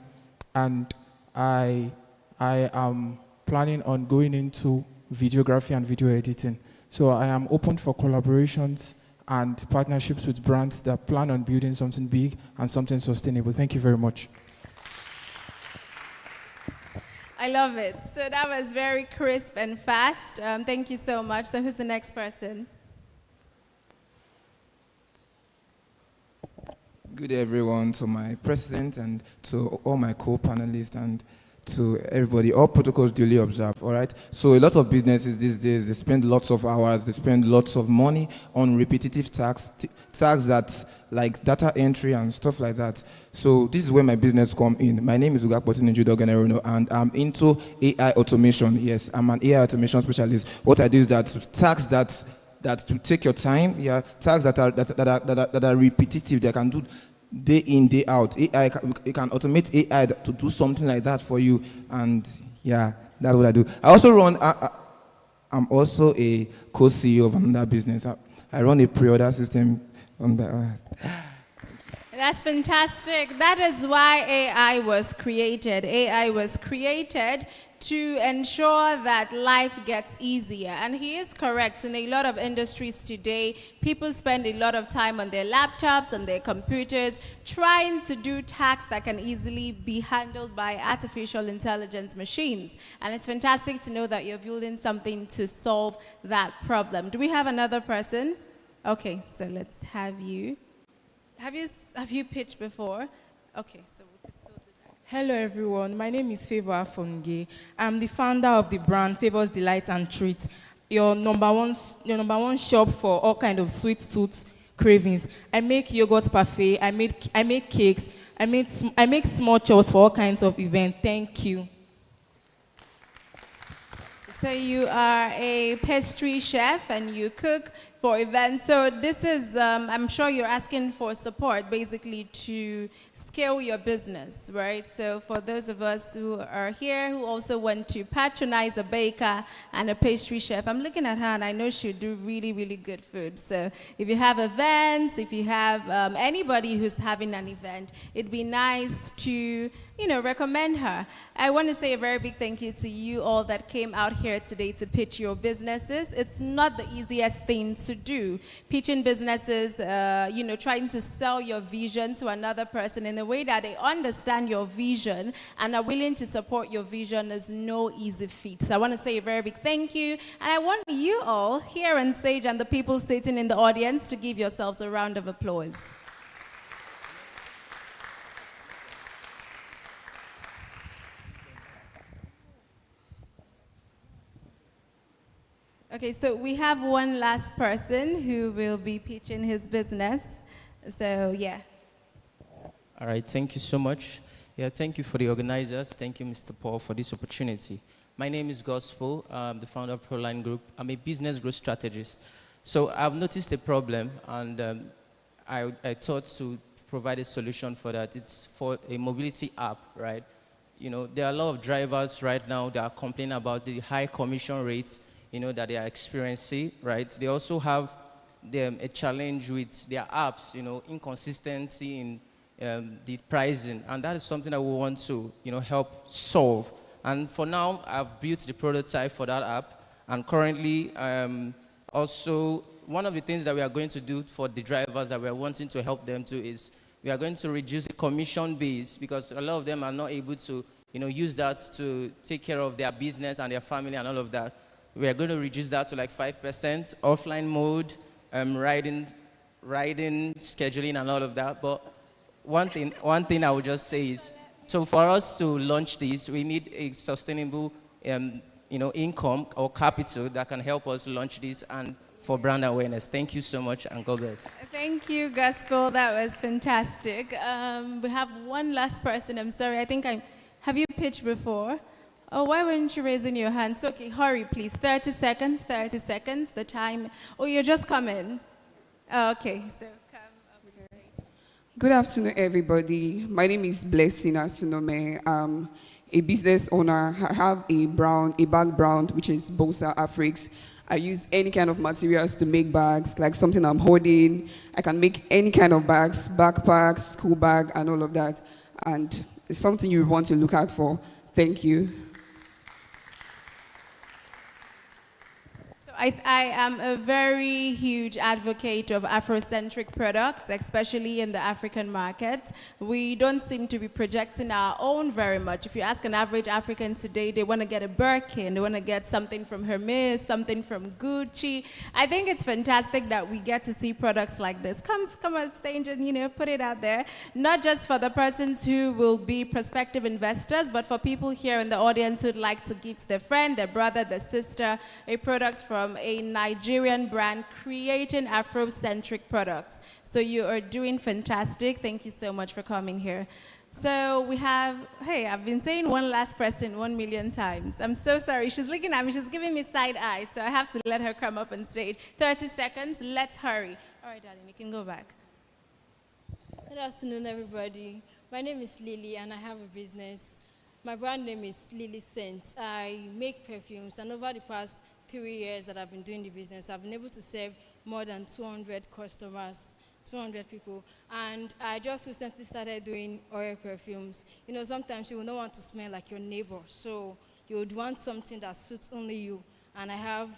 and I am planning on going into videography and video editing. So I am open for collaborations and partnerships with brands that plan on building something big and something sustainable. Thank you very much. I love it. So that was very crisp and fast. Thank you so much. So who's the next person? Good day, everyone, to my president and to all my co-panelists and to everybody. All protocols duly observed, all right? So a lot of businesses these days, they spend lots of hours, they spend lots of money on repetitive tasks that like data entry and stuff like that. So this is where my business come in. My name is Ugakpoti Njudoganerono, and I'm into AI automation. Yes, I'm an AI automation specialist. What I do is that tasks that to take your time, yeah, tasks that are repetitive, they can do day in, day out. AI, you can automate AI to do something like that for you, and yeah, that's what I do. I also run. I'm also a co-CEO of another business. I run a pre-order system. That's fantastic. That is why AI was created. AI was created to ensure that life gets easier. And he is correct. In a lot of industries today, people spend a lot of time on their laptops and their computers trying to do tasks that can easily be handled by artificial intelligence machines. And it's fantastic to know that you're building something to solve that problem. Do we have another person? Okay, so let's have you. Have you pitched before? Okay, so we could still do that. Hello everyone, my name is Favor Afonge. I'm the founder of the brand Favor's Delight and Treats, your number one shop for all kind of sweet tooth cravings. I make yogurt parfait, I make cakes, I make small chops for all kinds of events. Thank you. So you are a pastry chef and you cook for events. So this is, I'm sure you're asking for support basically to scale your business, right? So for those of us who are here who also want to patronize a baker and a pastry chef, I'm looking at her and I know she'll do really, really good food. So if you have events, if you have anybody who's having an event, it'd be nice to, recommend her. I want to say a very big thank you to you all that came out here today to pitch your businesses. It's not the easiest thing to do. Pitching businesses, trying to sell your vision to another person in a way that they understand your vision and are willing to support your vision is no easy feat. So I want to say a very big thank you. And I want you all here on stage and the people sitting in the audience to give yourselves a round of applause. Okay, so we have one last person who will be pitching his business. So, yeah. All right, thank you so much. Yeah, thank you for the organizers. Thank you, Mr. Paul, for this opportunity. My name is Gospel. I'm the founder of Proline Group. I'm a business growth strategist. So I've noticed a problem, and I thought to provide a solution for that. It's for a mobility app, right? There are a lot of drivers right now that are complaining about the high commission rates that they are experiencing, right? They also have a challenge with their apps, inconsistency in the pricing, and that is something that we want to, help solve. And for now, I've built the prototype for that app, and currently, also, one of the things that we are going to do for the drivers that we are wanting to help them to is We are going to reduce the commission base because a lot of them are not able to, use that to take care of their business and their family and all of that. We are going to reduce that to like 5%, offline mode, riding, scheduling and all of that. But one thing I would just say is, so for us to launch this, we need a sustainable, income or capital that can help us launch this and for brand awareness. Thank you so much, and God bless. Thank you, Gospel. That was fantastic. We have one last person. I'm sorry. Have you pitched before? Oh, why weren't you raising your hands? Okay, hurry, please. 30 seconds, 30 seconds. The time. Oh, you're just coming. Oh, okay, so come up with the stage. Good afternoon, everybody. My name is Blessing Asunome. I'm a business owner. I have a background, which is Bosa Africs. I use any kind of materials to make bags, like something I'm holding. I can make any kind of bags, backpacks, school bag, and all of that. And it's something you want to look out for. Thank you. I am a very huge advocate of Afrocentric products, especially in the African market. We don't seem to be projecting our own very much. If you ask an average African today, they want to get a Birkin, they want to get something from Hermes, something from Gucci. I think it's fantastic that we get to see products like this. Come on stage and, put it out there. Not just for the persons who will be prospective investors, but for people here in the audience who'd like to give their friend, their brother, their sister, a product from a Nigerian brand creating Afrocentric products. So you are doing fantastic. Thank you so much for coming here. So we have, hey, I've been saying one last person 1 million times. I'm so sorry. She's looking at me. She's giving me side eye. So I have to let her come up on stage. 30 seconds. Let's hurry. All right, darling, you can go back. Good afternoon, everybody. My name is Lily, and I have a business. My brand name is Lily Scents. I make perfumes, and over the past 3 years that I've been doing the business, I've been able to serve more than 200 customers, 200 people. And I just recently started doing oil perfumes. Sometimes you will not want to smell like your neighbor, so you would want something that suits only you. And I have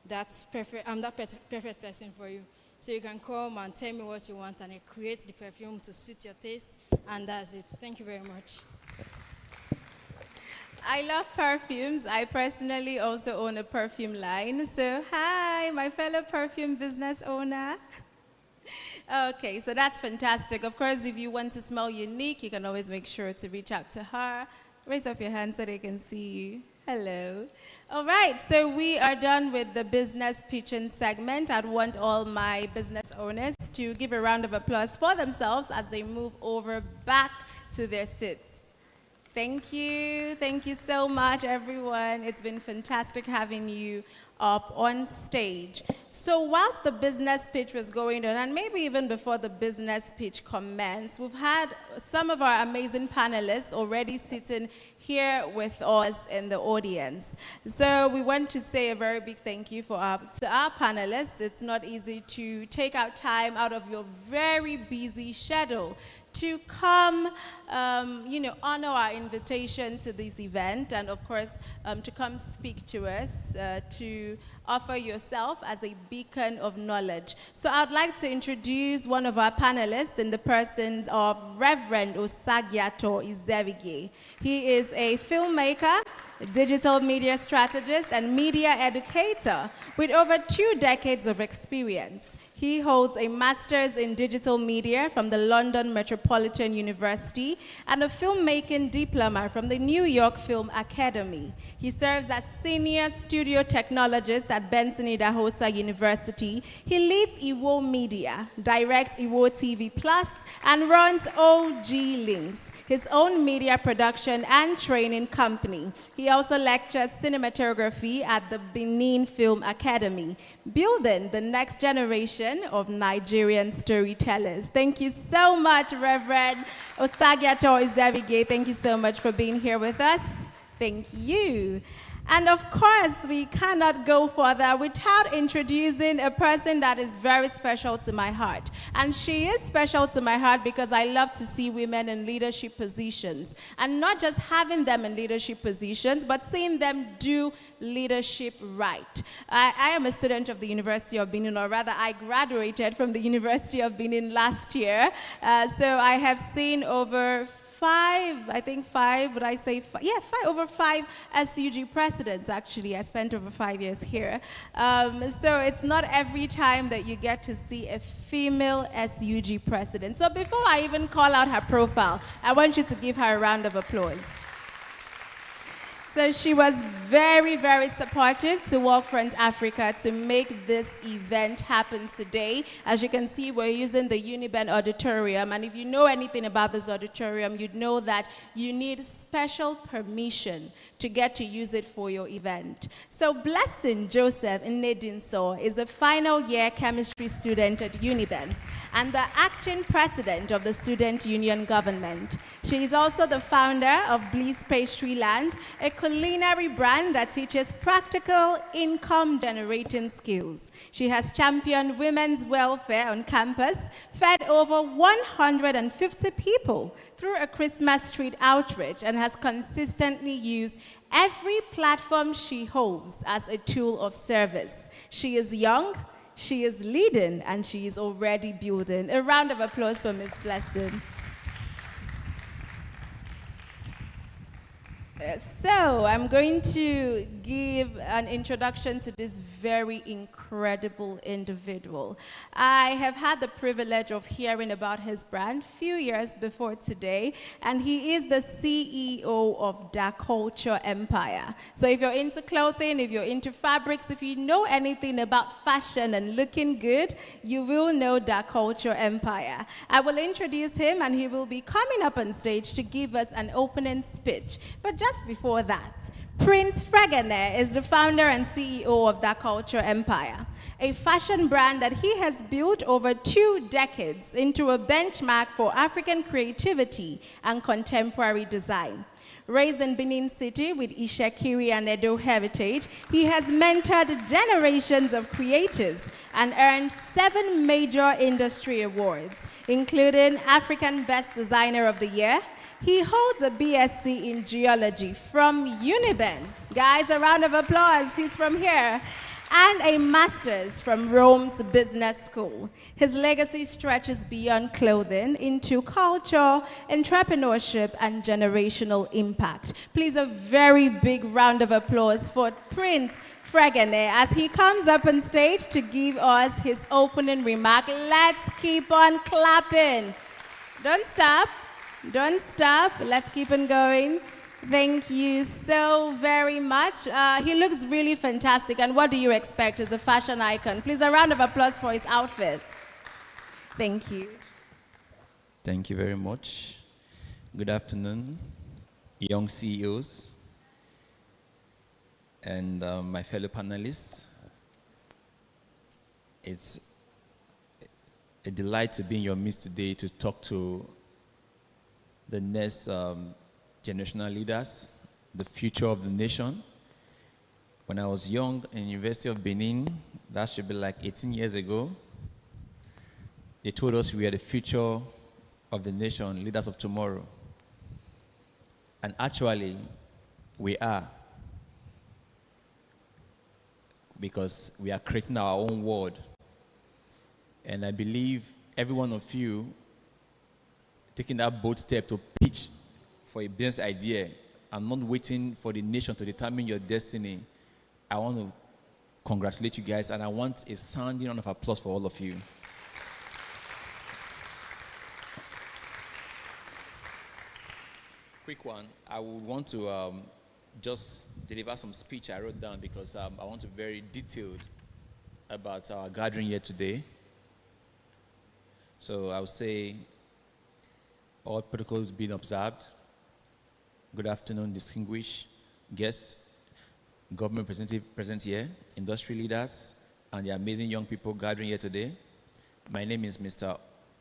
that perfect, I'm that perfect person for you. So you can come and tell me what you want, and I create the perfume to suit your taste, and that's it. Thank you very much. I love perfumes. I personally also own a perfume line. So hi, my fellow perfume business owner. Okay, so that's fantastic. Of course, if you want to smell unique, you can always make sure to reach out to her. Raise up your hand so they can see you. Hello. All right, so we are done with the business pitching segment. I'd want all my business owners to give a round of applause for themselves as they move over back to their seats. Thank you. Thank you so much, everyone. It's been fantastic having you up on stage. So whilst the business pitch was going on, and maybe even before the business pitch commenced, we've had some of our amazing panelists already sitting here with us in the audience. So we want to say a very big thank you to our panelists. It's not easy to take out time out of your very busy schedule to come, honor our invitation to this event, and of course, to come speak to us, to offer yourself as a beacon of knowledge. So I'd like to introduce one of our panelists in the persons of Reverend Osagiato Izevige. He is a filmmaker, digital media strategist, and media educator with over 2 decades of experience. He holds a master's in digital media from the London Metropolitan University and a filmmaking diploma from the New York Film Academy. He serves as senior studio technologist at Benson Idahosa University. He leads Iwo Media, directs Iwo TV Plus, and runs OgeeLinks, his own media production and training company. He also lectures cinematography at the Benin Film Academy, building the next generation of Nigerian storytellers. Thank you so much, Reverend Osagiato Izevige. Thank you so much for being here with us. Thank you. And of course, we cannot go further without introducing a person that is very special to my heart. And she is special to my heart because I love to see women in leadership positions. And not just having them in leadership positions, but seeing them do leadership right. I am a student of the University of Benin, or rather, I graduated from the University of Benin last year. So I have seen over over five SUG presidents, actually. I spent over 5 years here. So it's not every time that you get to see a female SUG president. So before I even call out her profile, I want you to give her a round of applause. So she was very, very supportive to Walkfront Africa to make this event happen today. As you can see, we're using the Uniben Auditorium, and if you know anything about this auditorium, you'd know that you need special permission to get to use it for your event. So Blessing Joseph Nnedinso is a final year chemistry student at Uniben and the acting president of the Student Union Government. She is also the founder of Bliss Pastryland, a culinary brand that teaches practical income-generating skills. She has championed women's welfare on campus, fed over 150 people through a Christmas street outreach, and has consistently used every platform she holds as a tool of service. She is young, she is leading, and she is already building. A round of applause for Ms. Blessing. So I'm going to give an introduction to this very incredible individual. I have had the privilege of hearing about his brand a few years before today, and he is the CEO of Da Culture Empire. So if you're into clothing, if you're into fabrics, if you know anything about fashion and looking good, you will know Da Culture Empire. I will introduce him, and he will be coming up on stage to give us an opening speech. But just before that, Prince Fregene is the founder and CEO of Da Culture Empire, a fashion brand that he has built over 2 decades into a benchmark for African creativity and contemporary design. Raised in Benin City with Ishekiri and Edo heritage, he has mentored generations of creatives and earned 7 major industry awards, including African Best Designer of the Year. He holds a BSc in geology from Uniben. Guys, a round of applause, he's from here. And a master's from Rome's Business School. His legacy stretches beyond clothing into culture, entrepreneurship, and generational impact. Please, a very big round of applause for Prince Fregene as he comes up on stage to give us his opening remark. Let's keep on clapping. Don't stop. Don't stop. Let's keep on going. Thank you so very much. He looks really fantastic. And what do you expect? He's a fashion icon. Please, a round of applause for his outfit. Thank you. Thank you very much. Good afternoon, young CEOs and my fellow panelists. It's a delight to be in your midst today to talk to the next generational leaders, the future of the nation. When I was young in the University of Benin, that should be like 18 years ago, they told us we are the future of the nation, leaders of tomorrow. And actually, we are. Because we are creating our own world. And I believe every one of you taking that bold step to pitch for a business idea and not waiting for the nation to determine your destiny. I want to congratulate you guys, and I want a sounding round of applause for all of you. Quick one, I would want to just deliver some speech I wrote down because I want to be very detailed about our gathering here today. So I would say, all protocols being observed. Good afternoon, distinguished guests, government representatives present here, industry leaders, and the amazing young people gathering here today. My name is Mr.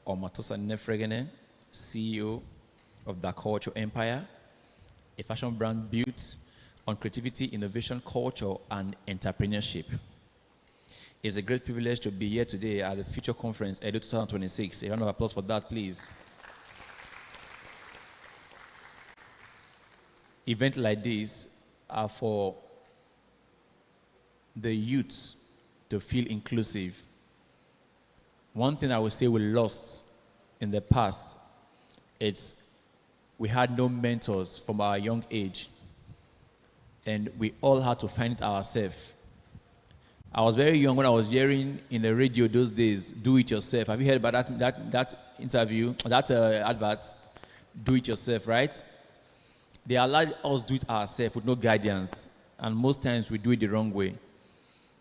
Omatosa Nefregene, CEO of Da Culture Empire, a fashion brand built on creativity, innovation, culture, and entrepreneurship. It's a great privilege to be here today at the Future Conference, Edo 2026. A round of applause for that, please. Events like this are for the youths to feel inclusive. One thing I would say we lost in the past, it's we had no mentors from our young age, and we all had to find it ourselves. I was very young when I was hearing in the radio those days, do it yourself. Have you heard about that interview, that advert, do it yourself, right? They allowed us do it ourselves with no guidance, and most times we do it the wrong way.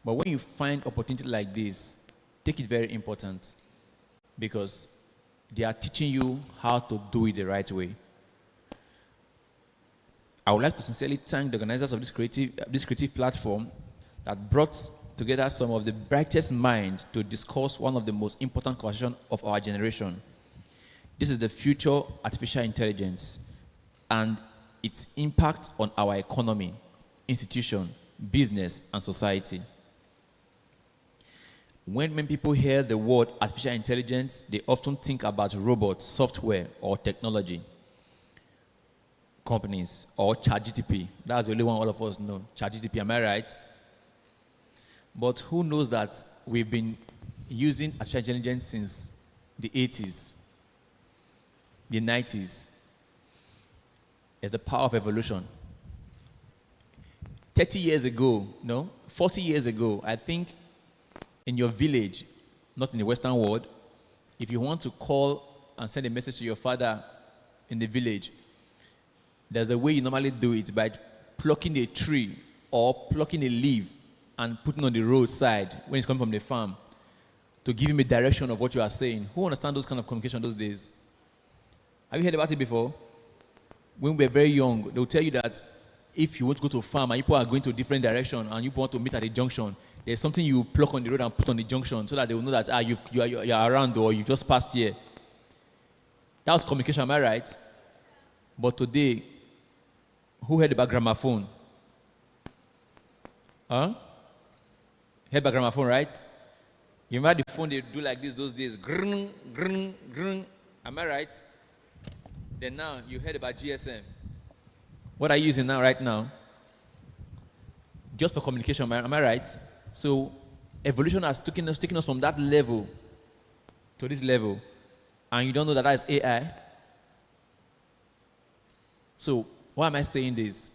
But when you find opportunity like this, take it very important, because they are teaching you how to do it the right way. I would like to sincerely thank the organizers of this creative platform that brought together some of the brightest minds to discuss one of the most important questions of our generation. This is the future artificial intelligence and its impact on our economy, institution, business, and society. When many people hear the word artificial intelligence, they often think about robots, software, or technology companies, or ChatGPT. That's the only one all of us know, ChatGPT, am I right? But who knows that we've been using artificial intelligence since the 80s, the 90s. It's the power of evolution. 30 years ago, 40 years ago, I think in your village, not in the Western world, if you want to call and send a message to your father in the village, there's a way you normally do it by plucking a tree or plucking a leaf and putting on the roadside when it's coming from the farm to give him a direction of what you are saying. Who understands those kind of communication those days? Have you heard about it before? When we were very young, they'll tell you that if you want to go to a farm and people are going to a different direction and you want to meet at a junction, there's something you pluck on the road and put on the junction so that they will know that you are around or you just passed here. That was communication, am I right? But today, who heard about gramophone? Huh? Heard about gramophone, right? You remember the phone they do like this those days? Grrn, grrn, grrn. Am I right? Then now you heard about GSM. What are you using now, right now? Just for communication, am I right? So evolution has taken us from that level to this level. And you don't know that is AI. So why am I saying this?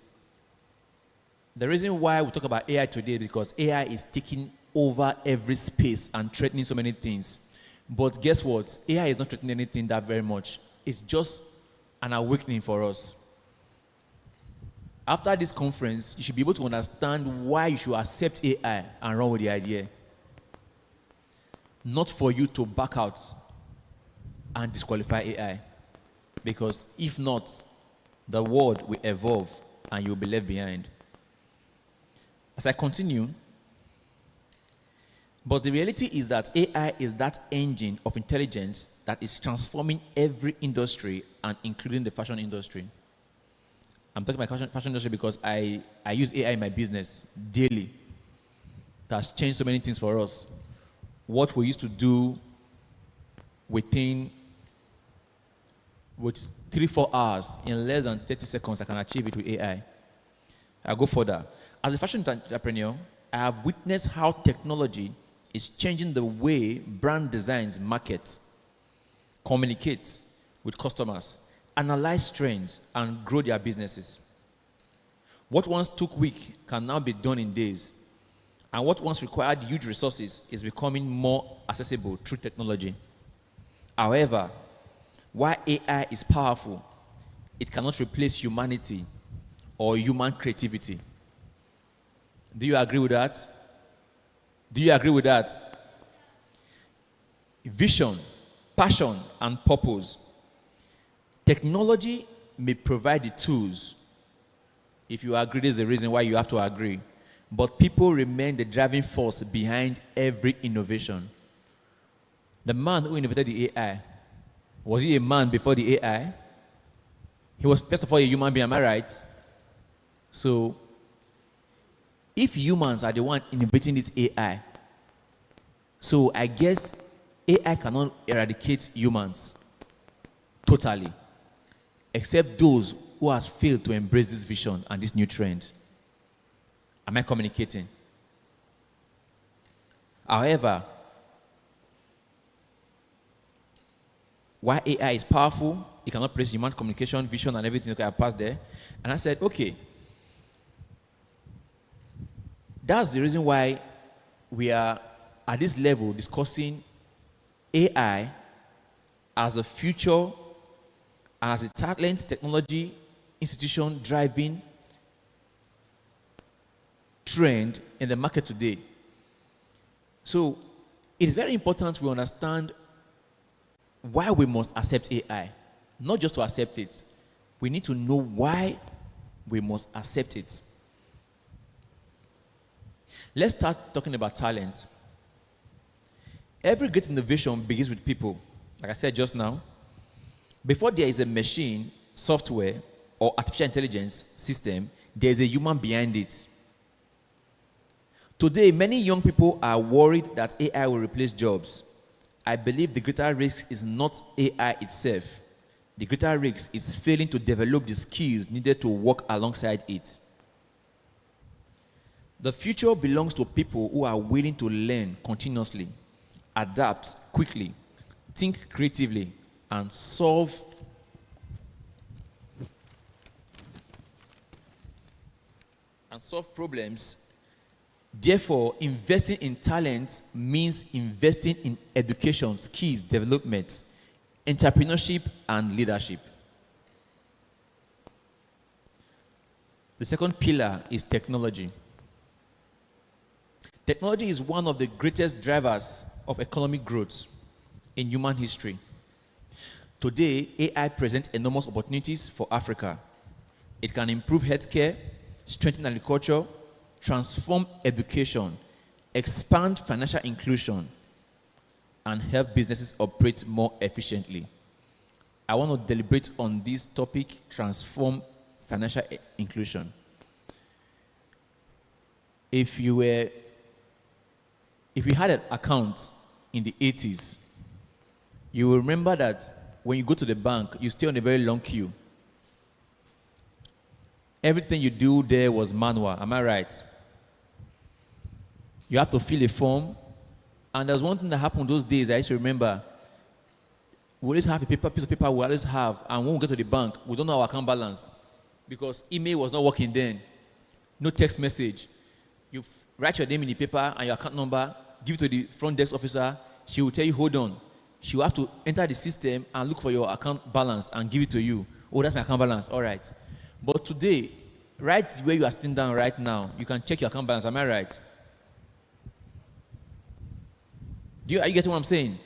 The reason why we talk about AI today is because AI is taking over every space and threatening so many things. But guess what? AI is not threatening anything that very much. It's just an awakening for us. After this conference, you should be able to understand why you should accept AI and run with the idea. Not for you to back out and disqualify AI. Because if not, the world will evolve and you'll be left behind. As I continue, but the reality is that AI is that engine of intelligence that is transforming every industry and including the fashion industry. I'm talking about fashion industry because I use AI in my business daily. It has changed so many things for us. What we used to do with 3-4 hours, in less than 30 seconds, I can achieve it with AI. I'll go further. As a fashion entrepreneur, I have witnessed how technology is changing the way brand designs market, communicate with customers, analyze trends, and grow their businesses. What once took weeks can now be done in days. And what once required huge resources is becoming more accessible through technology. However, while AI is powerful, it cannot replace humanity or human creativity. Do you agree with that? Do you agree with that? Vision, passion, and purpose. Technology may provide the tools. If you agree, there's a reason why you have to agree. But people remain the driving force behind every innovation. The man who invented the AI, was he a man before the AI? He was, first of all, a human being, am I right? So if humans are the one innovating this AI, so I guess AI cannot eradicate humans totally, except those who have failed to embrace this vision and this new trend. Am I communicating? However, while AI is powerful, it cannot replace human communication, vision, and everything that I passed there. And I said, okay, that's the reason why we are at this level discussing AI as the future and as a talent technology institution driving trend in the market today. So it is very important we understand why we must accept AI. Not just to accept it. We need to know why we must accept it. Let's start talking about talent. Every great innovation begins with people. Like I said just now, before there is a machine, software, or artificial intelligence system, there is a human behind it. Today, many young people are worried that AI will replace jobs. I believe the greater risk is not AI itself. The greater risk is failing to develop the skills needed to work alongside it. The future belongs to people who are willing to learn continuously, adapt quickly, think creatively, and solve problems. Therefore, investing in talent means investing in education, skills, development, entrepreneurship, and leadership. The second pillar is technology. Technology is one of the greatest drivers of economic growth in human history. Today, AI presents enormous opportunities for Africa. It can improve healthcare, strengthen agriculture, transform education, expand financial inclusion, and help businesses operate more efficiently. I want to deliberate on this topic, transform financial inclusion. If you had an account in the 80s, you will remember that when you go to the bank, you stay on a very long queue. Everything you do there was manual, am I right? You have to fill a form. And there's one thing that happened those days, I used to remember. We always have a piece of paper we always have, and when we go to the bank, we don't know our account balance because email was not working then. No text message. You write your name in the paper and your account number, give it to the front desk officer. She will tell you, hold on. She will have to enter the system and look for your account balance and give it to you. Oh, that's my account balance. All right. But today, right where you are sitting down right now, you can check your account balance. Am I right? Are you getting what I'm saying?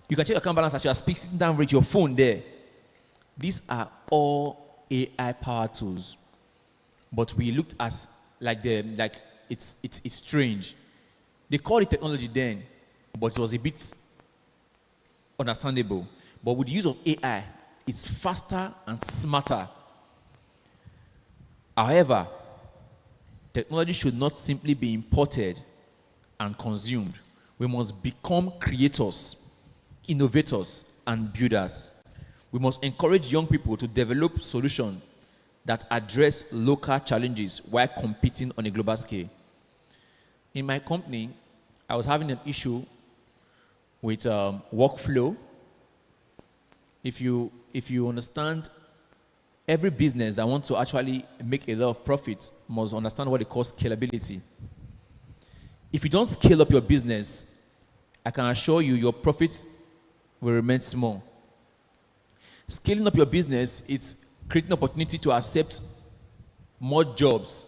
You can check your account balance as you are sitting down with your phone there. These are all AI power tools. But we looked at it's strange. They called it technology then, but it was a bit understandable. But with the use of AI, it's faster and smarter. However, technology should not simply be imported and consumed. We must become creators, innovators, and builders. We must encourage young people to develop solutions that address local challenges while competing on a global scale. In my company, I was having an issue with workflow. If you understand, every business that wants to actually make a lot of profits must understand what they call scalability. If you don't scale up your business, I can assure you your profits will remain small. Scaling up your business, it's creating opportunity to accept more jobs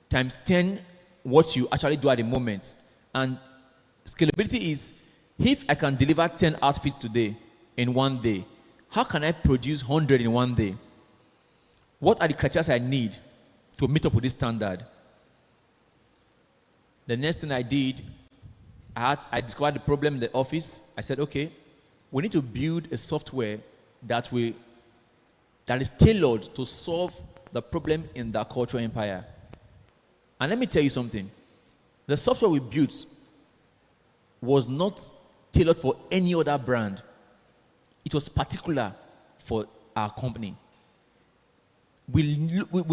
times 10 what you actually do at the moment. And scalability is, if I can deliver 10 outfits today in one day, how can I produce 100 in one day? What are the criteria I need to meet up with this standard? The next thing I did, I discovered the problem in the office. I said, okay, we need to build a software that is tailored to solve the problem in the cultural empire. And let me tell you something. The software we built was not tailored for any other brand. It was particular for our company. We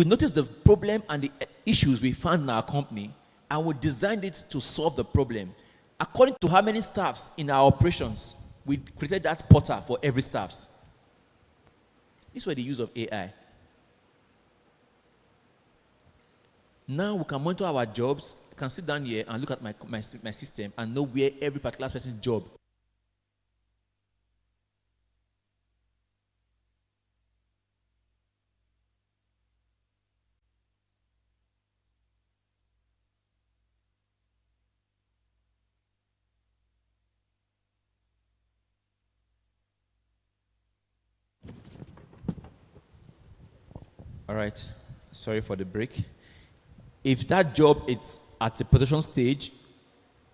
noticed the problem and the issues we found in our company, and we designed it to solve the problem. According to how many staffs in our operations, we created that portal for every staff. This was the use of AI. Now we can monitor our jobs, can sit down here and look at my system and know where every particular person's job. All right, sorry for the break. If that job is at the production stage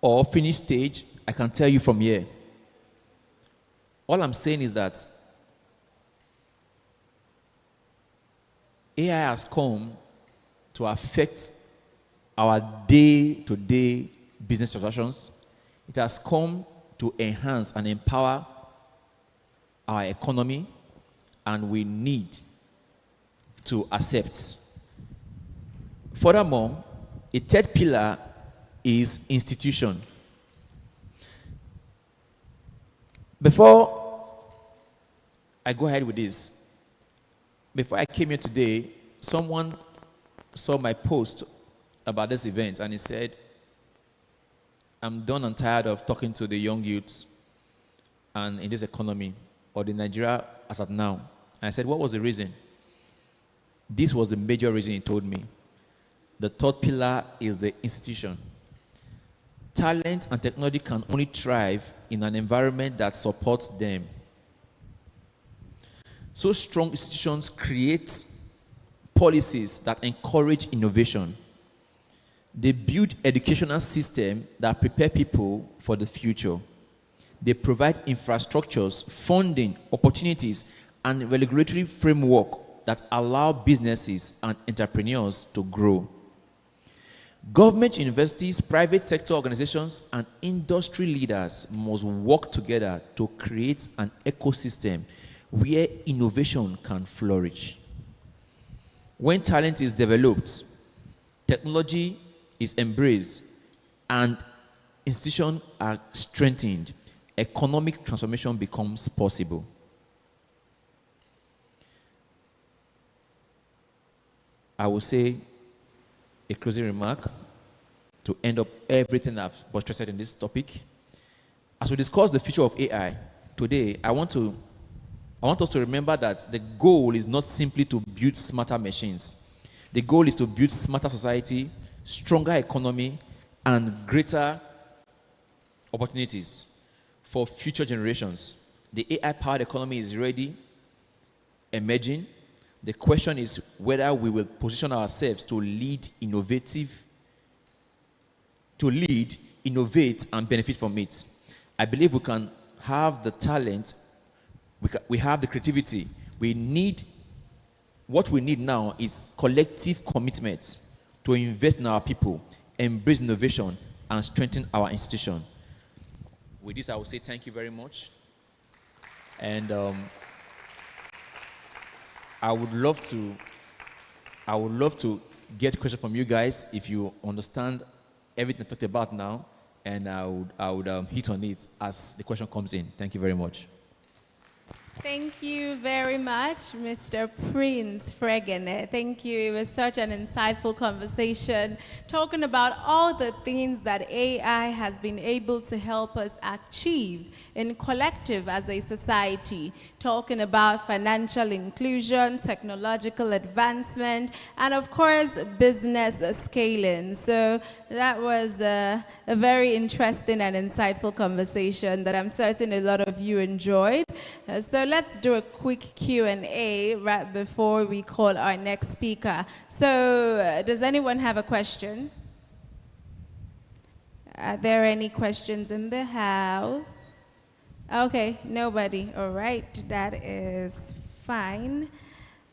or finished stage, I can tell you from here. All I'm saying is that AI has come to affect our day-to-day business transactions. It has come to enhance and empower our economy, and we need to accept. Furthermore, a third pillar is institution. Before I go ahead with this, before I came here today, someone saw my post about this event and he said, I'm done and tired of talking to the young youths and in this economy or the Nigeria as of now. And I said, what was the reason? This was the major reason he told me. The third pillar is the institution. Talent and technology can only thrive in an environment that supports them. So strong institutions create policies that encourage innovation. They build educational systems that prepare people for the future. They provide infrastructures, funding, opportunities, and regulatory framework that allow businesses and entrepreneurs to grow. Government, universities, private sector organizations, and industry leaders must work together to create an ecosystem where innovation can flourish. When talent is developed, technology is embraced, and institutions are strengthened, economic transformation becomes possible. I will say a closing remark to end up everything I've stressed in this topic. As we discuss the future of AI, today I want us to remember that the goal is not simply to build smarter machines. The goal is to build smarter society, stronger economy, and greater opportunities for future generations. The AI-powered economy is ready, emerging. The question is whether we will position ourselves to lead, innovate, and benefit from it. I believe we can have the talent, we have the creativity. What we need now is collective commitment to invest in our people, embrace innovation, and strengthen our institution. With this, I will say thank you very much. And I would love to get questions from you guys if you understand everything I talked about now, and I would hit on it as the question comes in. Thank you very much. Thank you very much, Mr. Prince Fregene. Thank you. It was such an insightful conversation, talking about all the things that AI has been able to help us achieve in collective as a society, talking about financial inclusion, technological advancement, and of course, business scaling. So that was a very interesting and insightful conversation that I'm certain a lot of you enjoyed. So let's do a quick Q&A right before we call our next speaker. So does anyone have a question? Are there any questions in the house? Okay, nobody. All right, that is fine.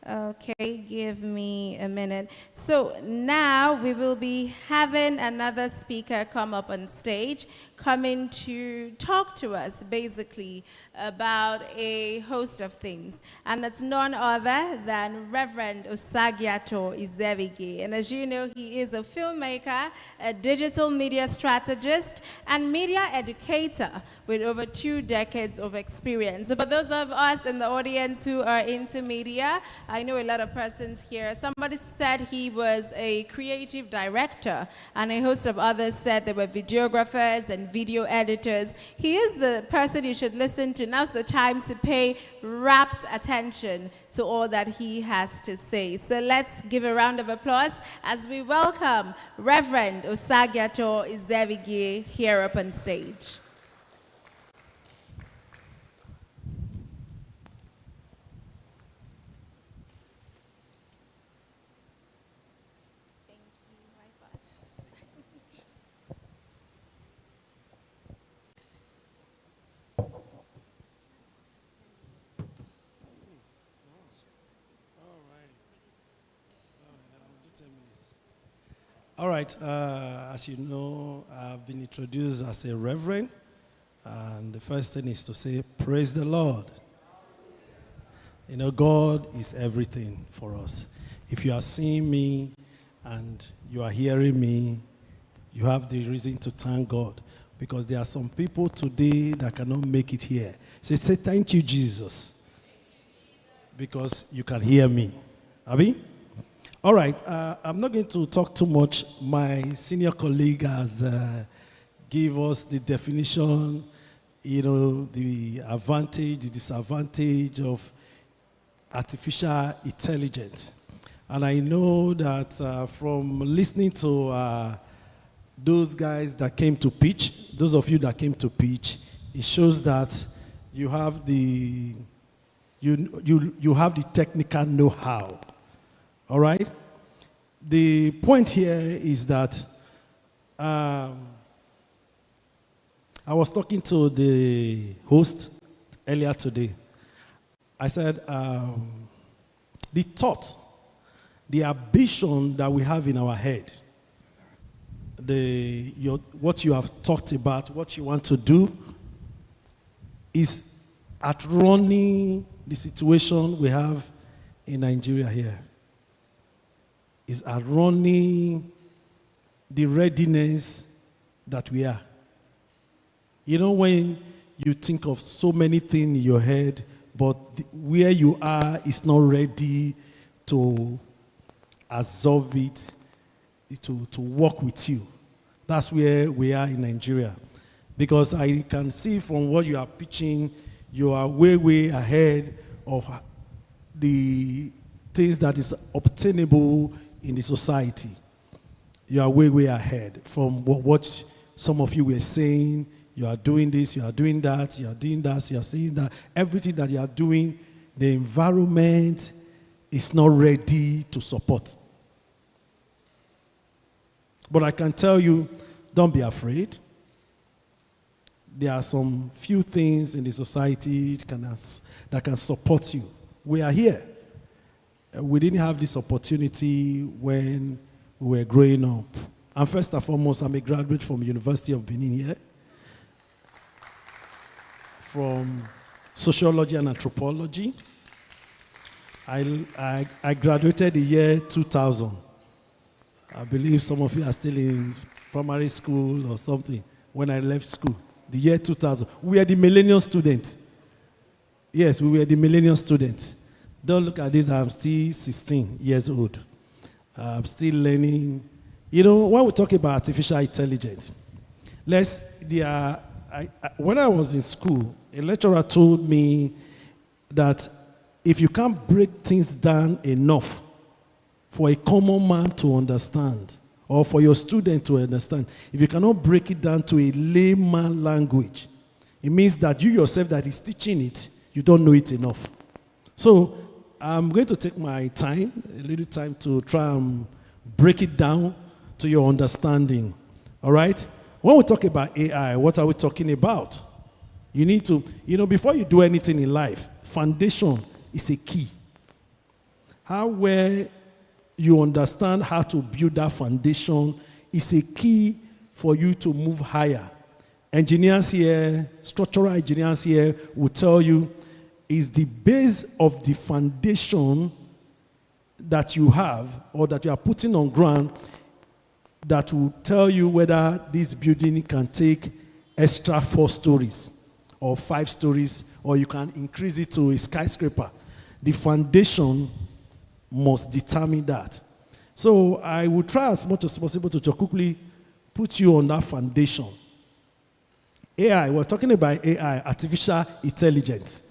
Okay, give me a minute. So now we will be having another speaker come up on stage, coming to talk to us basically about a host of things. And it's none other than Reverend Osagiato Izebigi. And as you know, he is a filmmaker, a digital media strategist, and media educator with over 2 decades of experience. So for those of us in the audience who are into media, I know a lot of persons here. Somebody said he was a creative director, and a host of others said they were videographers and video editors. He is the person you should listen to. Now's the time to pay rapt attention to all that he has to say. So let's give a round of applause as we welcome Reverend Osagiato Izebigi here up on stage. All right, as you know, I've been introduced as a reverend, and the first thing is to say, praise the Lord. You know, God is everything for us. If you are seeing me and you are hearing me, you have the reason to thank God, because there are some people today that cannot make it here. So say, thank you, Jesus, because you can hear me. Abi? All right, I'm not going to talk too much. My senior colleague has give us the definition, you know, the advantage, the disadvantage of artificial intelligence. And I know that from listening to those guys that came to pitch, those of you that came to pitch, it shows that you have the you have the technical know-how. All right? The point here is that I was talking to the host earlier today. I said, the thought, the ambition that we have in our head, what you have talked about, what you want to do, is at running the situation we have in Nigeria here. Is at running the readiness that we are. You know, when you think of so many things in your head, but where you are is not ready to absorb it, to work with you. That's where we are in Nigeria. Because I can see from what you are pitching, you are way, way ahead of the things that is obtainable in the society. You are way, way ahead from what some of you were saying. You are doing this, you are doing that, you are doing that, you are seeing that. Everything that you are doing, the environment is not ready to support. But I can tell you, don't be afraid. There are some few things in the society that can support you. We are here. We didn't have this opportunity when we were growing up. And first and foremost, I'm a graduate from University of Benin here, from sociology and anthropology. I graduated the year 2000. I believe some of you are still in primary school or something when I left school. The year 2000. We were the millennium students. Yes, we were the millennium students. Don't look at this, I'm still 16 years old. I'm still learning. You know, when we talk about artificial intelligence, when I was in school, a lecturer told me that if you can't break things down enough for a common man to understand, or for your student to understand, if you cannot break it down to a layman language, it means that you yourself that is teaching it, you don't know it enough. So I'm going to take my time, a little time, to try and break it down to your understanding. All right? When we talk about AI, what are we talking about? You need to, before you do anything in life, foundation is a key. how well you understand how to build that foundation is a key for you to move higher. Engineers here, structural engineers here will tell you is the base of the foundation that you have or that you are putting on ground that will tell you whether this building can take extra 4 stories or 5 stories, or you can increase it to a skyscraper. The foundation must determine that. So I will try as much as possible to quickly put you on that foundation. AI, we're talking about AI, artificial intelligence.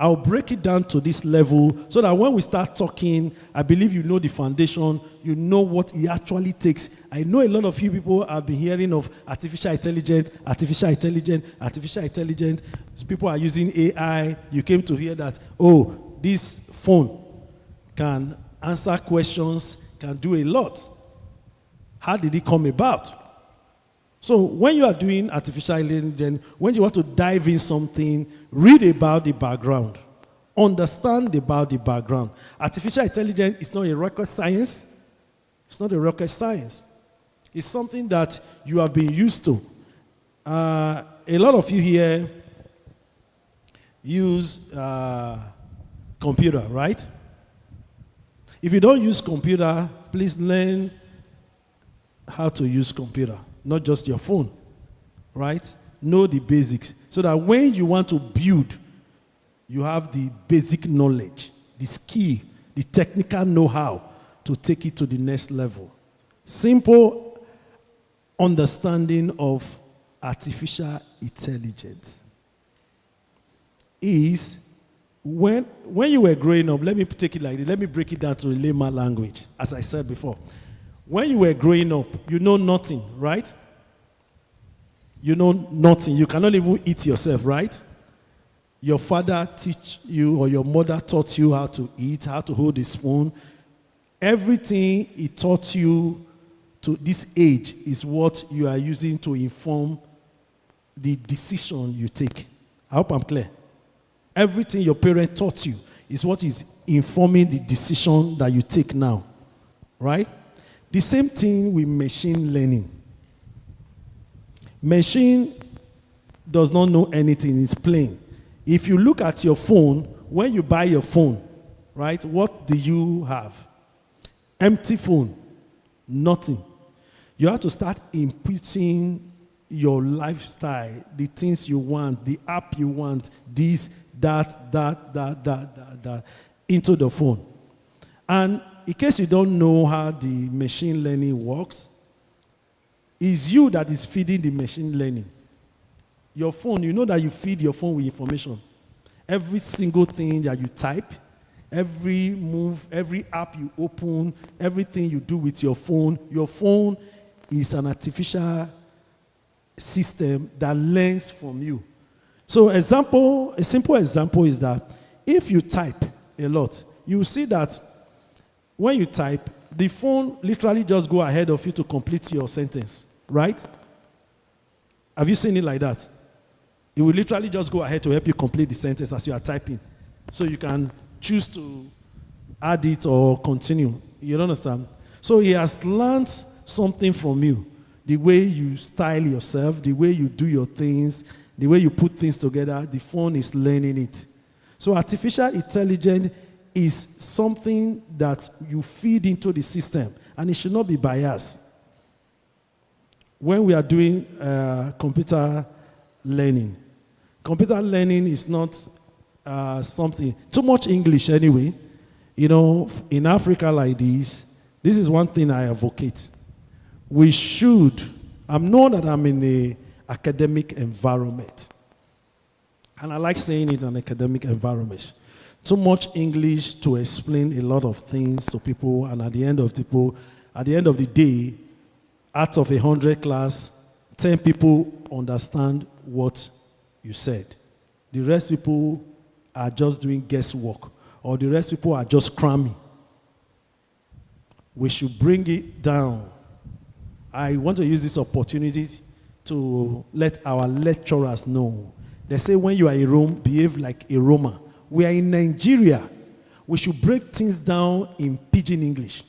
I'll break it down to this level so that when we start talking, I believe you know the foundation, you know what it actually takes. I know a lot of you people have been hearing of artificial intelligence, artificial intelligence, artificial intelligence. People are using AI. You came to hear that, oh, this phone can answer questions, can do a lot. How did it come about? So when you are doing artificial intelligence, when you want to dive in something, read about the background. Understand about the background. Artificial intelligence is not a rocket science. It's not a rocket science. It's something that you have been used to. A lot of you here use computer, right? If you don't use computer, please learn how to use computer. Not just your phone, right? Know the basics so that when you want to build, you have the basic knowledge, the skill, the technical know-how to take it to the next level. Simple understanding of artificial intelligence is when you were growing up, let me take it like this, let me break it down to a layman language, as I said before. When you were growing up, you know nothing, right? You know nothing. You cannot even eat yourself, right? Your father teach you or your mother taught you how to eat, how to hold a spoon. Everything he taught you to this age is what you are using to inform the decision you take. I hope I'm clear. Everything your parent taught you is what is informing the decision that you take now, right? The same thing with machine learning. Machine does not know anything, it's plain. If you look at your phone, when you buy your phone, right, what do you have? Empty phone, nothing. You have to start inputting your lifestyle, the things you want, the app you want, this, that, into the phone. And in case you don't know how the machine learning works, it's you that is feeding the machine learning. Your phone, you know that you feed your phone with information. Every single thing that you type, every move, every app you open, everything you do with your phone is an artificial system that learns from you. So a simple example is that if you type a lot, you will see that when you type, the phone literally just go ahead of you to complete your sentence, right? Have you seen it like that? It will literally just go ahead to help you complete the sentence as you are typing. So you can choose to add it or continue. You understand? So he has learned something from you. The way you style yourself, the way you do your things, the way you put things together, the phone is learning it. So artificial intelligence is something that you feed into the system, and it should not be biased. When we are doing computer learning is not something, too much English anyway. You know, in Africa like this is one thing I advocate. We should, I know that I'm in an academic environment, and I like saying it, an academic environment. Too much English to explain a lot of things to people, and at the end of the day, out of 100 class, 10 people understand what you said. The rest people are just doing guesswork, or the rest people are just cramming. We should bring it down. I want to use this opportunity to let our lecturers know. They say when you are in Rome, behave like a Roman. We are in Nigeria. we should break things down in pidgin English.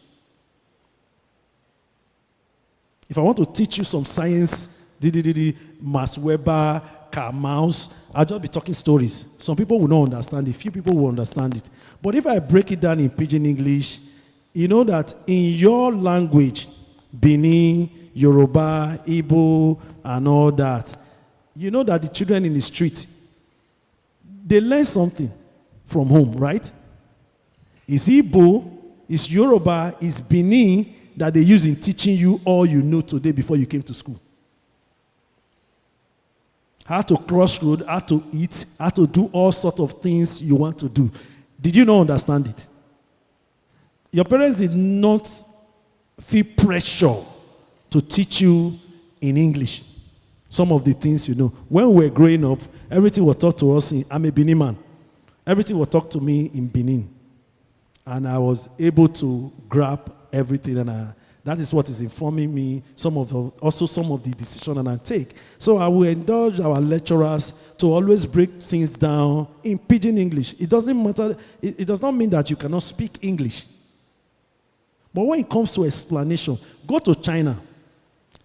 If I want to teach you some science, Max Weber, Karl Maus, I'll just be talking stories. Some people will not understand it. Few people will understand it. But if I break it down in pidgin English, you know that in your language, Benin, Yoruba, Igbo, and all that, you know that the children in the street, they learn something from home, right? It's Igbo, it's Yoruba, it's Benin that they use in teaching you all you know today before you came to school. How to cross road, how to eat, how to do all sorts of things you want to do. Did you not understand it? Your parents did not feel pressure to teach you in English some of the things you know. When we were growing up, everything was taught to us I'm a Benin man. Everything was taught to me in Benin. And I was able to grab everything, and that is what is informing me also some of the decisions that I take. So I will indulge our lecturers to always break things down in pidgin English. It doesn't matter. It does not mean that you cannot speak English. But when it comes to explanation, go to China.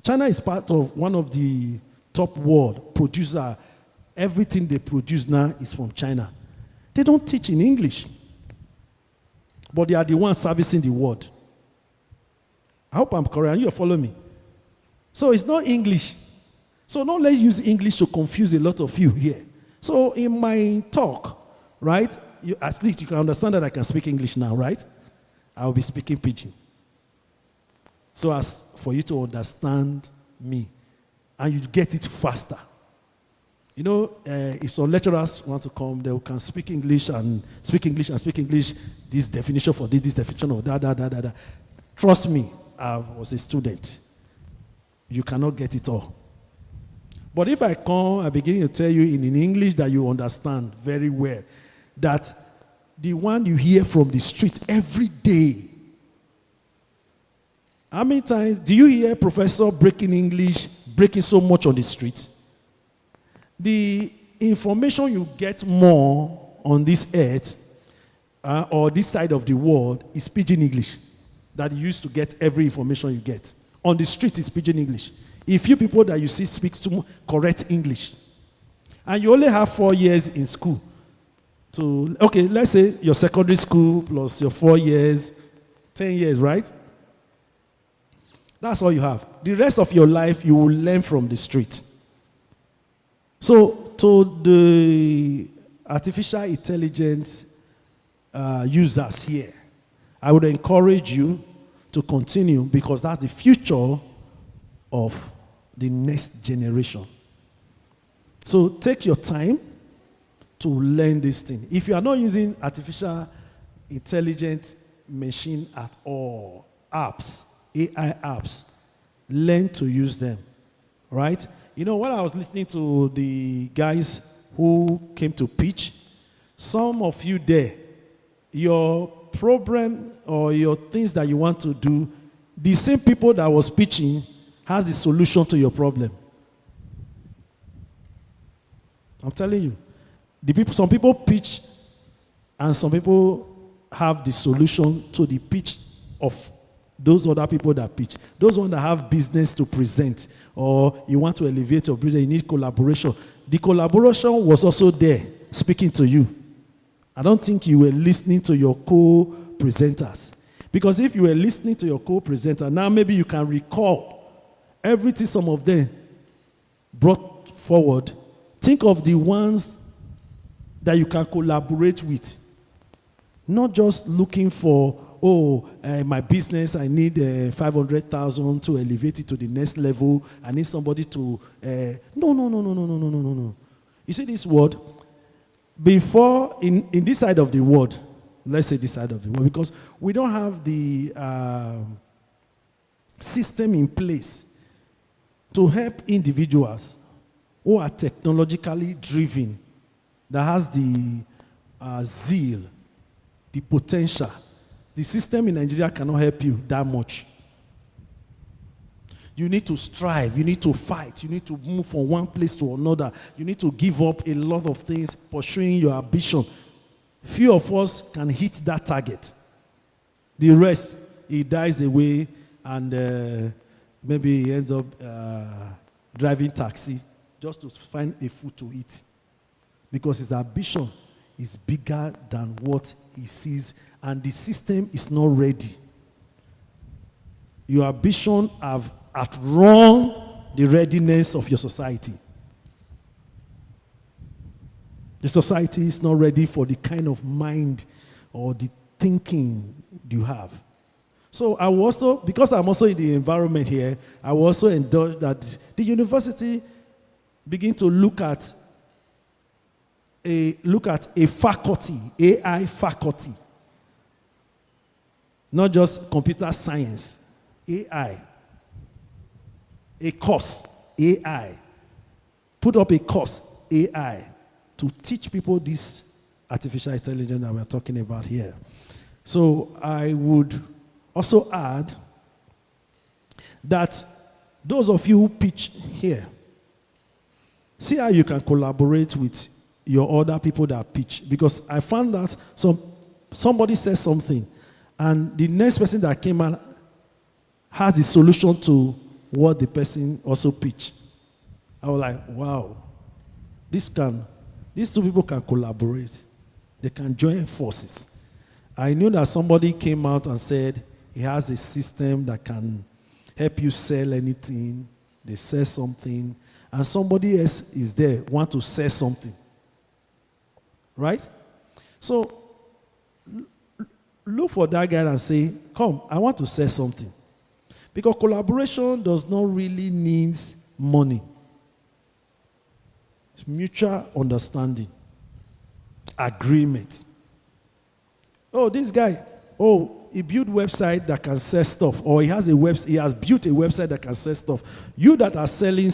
China is part of one of the top world producer. Everything they produce now is from China. They don't teach in English, but they are the ones servicing the world. I hope I'm correct. You follow me. So it's not English. So don't let's use English to confuse a lot of you here. So in my talk, right, at least you can understand that I can speak English now, right? I'll be speaking pidgin. So as for you to understand me, and you get it faster. You know, if some lecturers want to come, they can speak English and speak English and speak English. This definition for this definition of that. Trust me, I was a student. You cannot get it all. But if I come, I begin to tell you in English that you understand very well, that the one you hear from the street every day. How many times do you hear professor breaking English, breaking so much on the street? The information you get more on this earth or this side of the world is pidgin English that you used to get every information you get. On the street is pidgin English. If you people that you see speak to correct English, and you only have 4 years in school, so, okay, let's say your secondary school plus your 4 years, 10 years, right? That's all you have. The rest of your life, you will learn from the street. So, to the artificial intelligence users here, I would encourage you to continue because that's the future of the next generation. So, take your time to learn this thing. If you are not using artificial intelligence machine at all, apps, AI apps, learn to use them, right? You know, when I was listening to the guys who came to pitch, some of you there, your problem or your things that you want to do, the same people that was pitching has the solution to your problem. I'm telling you. Some people pitch and some people have the solution to the pitch of those other people that pitch. Those ones that have business to present or you want to elevate your business, you need collaboration. The collaboration was also there speaking to you. I don't think you were listening to your co-presenters. Because if you were listening to your co-presenter, now maybe you can recall everything some of them brought forward. Think of the ones that you can collaborate with. Not just looking for, my business, I need 500,000 to elevate it to the next level. I need somebody to, no. You see this word? Before, in this side of the world, let's say this side of the world, because we don't have the system in place to help individuals who are technologically driven, that has the zeal, the potential. The system in Nigeria cannot help you that much. You need to strive, you need to fight, you need to move from one place to another. You need to give up a lot of things, pursuing your ambition. few of us can hit that target. The rest, he dies away and maybe he ends up driving taxi just to find a food to eat. Because his ambition is bigger than what he sees, and the system is not ready. Your ambition have outrun the readiness of your society. The society is not ready for the kind of mind or the thinking you have. So I will also, because I'm also in the environment here, I will also indulge that the university begin to look at a faculty, AI faculty. Not just computer science, AI. A course, AI. Put up a course, AI, to teach people this artificial intelligence that we're talking about here. So I would also add that those of you who pitch here, see how you can collaborate with your other people that pitch. Because I found that somebody says something, and the next person that came out has the solution to what the person also pitched. I was like, wow, these two people can collaborate. They can join forces. I knew that somebody came out and said he has a system that can help you sell anything. They sell something, and somebody else is there, want to sell something. Right? So look for that guy and say, come, I want to sell something. Because collaboration does not really need money. It's mutual understanding, agreement. Oh, this guy, he built a website that can sell stuff, or he has built a website that can sell stuff. You that are selling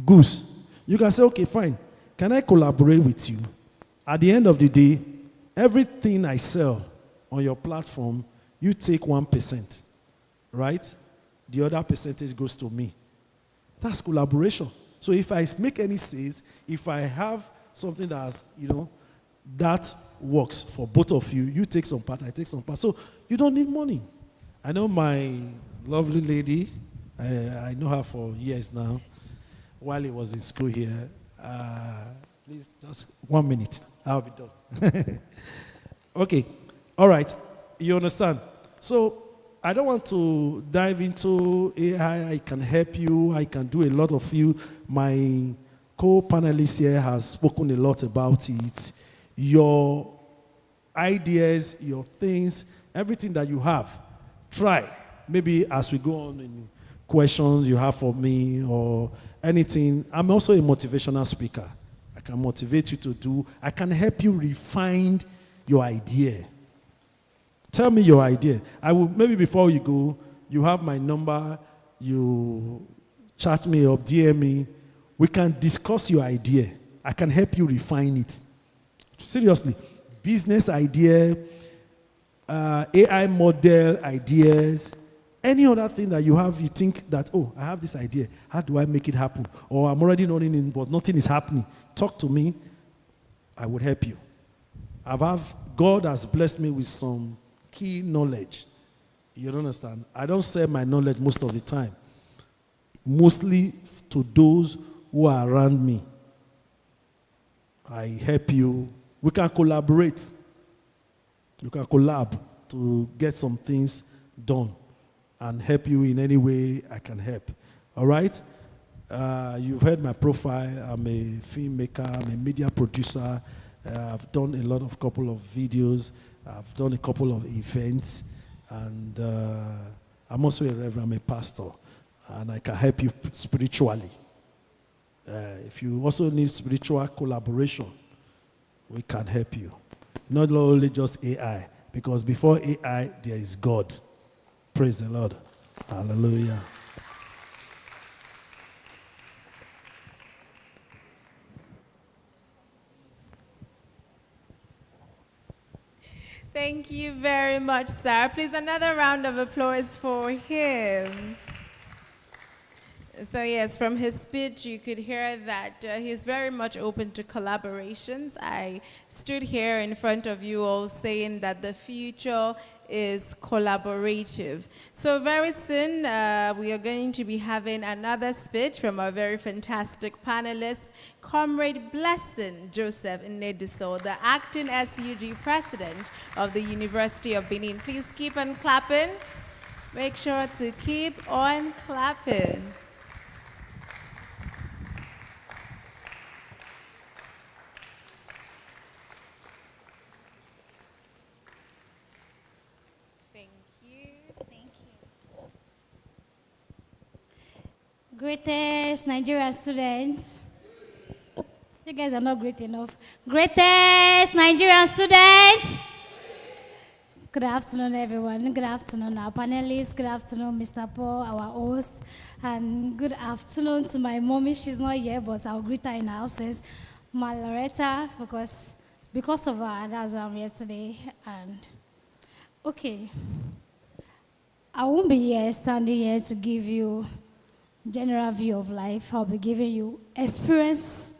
goods, you can say, okay, fine. Can I collaborate with you? At the end of the day, everything I sell on your platform, you take 1%, right? The other percentage goes to me. That's collaboration. So if I make any sales, if I have something that's, that works for both of you, you take some part, I take some part. So you don't need money. I know my lovely lady, I know her for years now, while he was in school here. Please, just 1 minute. I'll be done. Okay. All right. You understand? So I don't want to dive into AI. I can help you. I can do a lot of you. My co-panelist here has spoken a lot about it. Your ideas, your things, everything that you have, try. Maybe as we go on in questions you have for me or anything. I'm also a motivational speaker. I can motivate you to do. I can help you refine your idea. Tell me your idea. I will, maybe before you go, you have my number, you chat me up, DM me. We can discuss your idea. I can help you refine it. Seriously. Business idea, AI model ideas, any other thing that you have, you think that, oh, I have this idea. How do I make it happen? Or I'm already running in, but nothing is happening. Talk to me. I would help you. God has blessed me with some key knowledge. You don't understand? I don't share my knowledge most of the time. Mostly to those who are around me. I help you. We can collaborate. You can collab to get some things done and help you in any way I can help. All right? You've heard my profile. I'm a filmmaker. I'm a media producer. I've done a couple of videos. I've done a couple of events. And I'm also a reverend. I'm a pastor. And I can help you spiritually. If you also need spiritual collaboration, we can help you. Not only just AI. Because before AI, there is God. Praise the Lord. Hallelujah. Thank you very much, sir. Please, another round of applause for him. So yes, from his speech, you could hear that he's very much open to collaborations. I stood here in front of you all saying that the future is collaborative. So very soon, we are going to be having another speech from our very fantastic panelist, Comrade Blessing Joseph Nnediso, the acting SUG president of the University of Benin. Please keep on clapping. Make sure to keep on clapping. Greatest Nigerian students. You guys are not great enough. Greatest Nigerian students. Good afternoon, everyone. Good afternoon, our panelists. Good afternoon, Mr. Paul, our host. And good afternoon to my mommy. She's not here, but I'll greet her in her absence. My Loretta, because of her, that's why I'm here today. And okay, I won't be here standing here to give you general view of life. I'll be giving you experience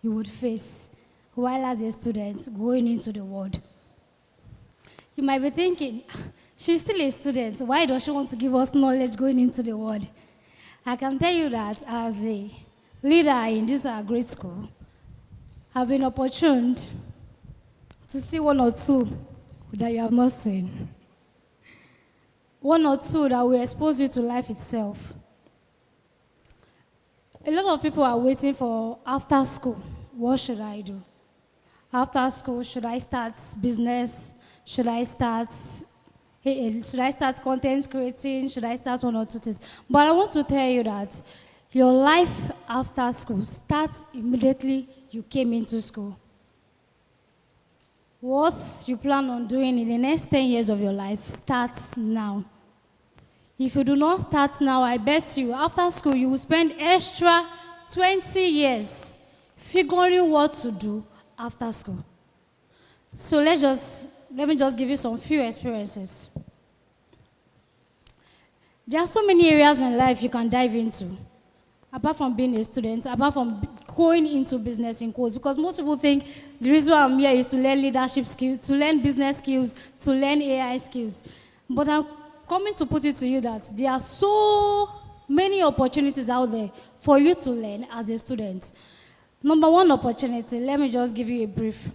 you would face while as a student going into the world. You might be thinking, she's still a student. Why does she want to give us knowledge going into the world? I can tell you that as a leader in this great school, I've been opportuned to see one or two that you have not seen. One or two that will expose you to life itself. A lot of people are waiting for after school. What should I do? After school, should I start business? Should I start content creating? Should I start one or two things? But I want to tell you that your life after school starts immediately you came into school. What you plan on doing in the next 10 years of your life starts now. If you do not start now, I bet you, after school, you will spend extra 20 years figuring what to do after school. So let me just give you some few experiences. There are so many areas in life you can dive into, apart from being a student, apart from going into business in quotes, because most people think the reason why I'm here is to learn leadership skills, to learn business skills, to learn AI skills. But I'm coming to put it to you that there are so many opportunities out there for you to learn as a student. Number one opportunity, let me just give you a brief.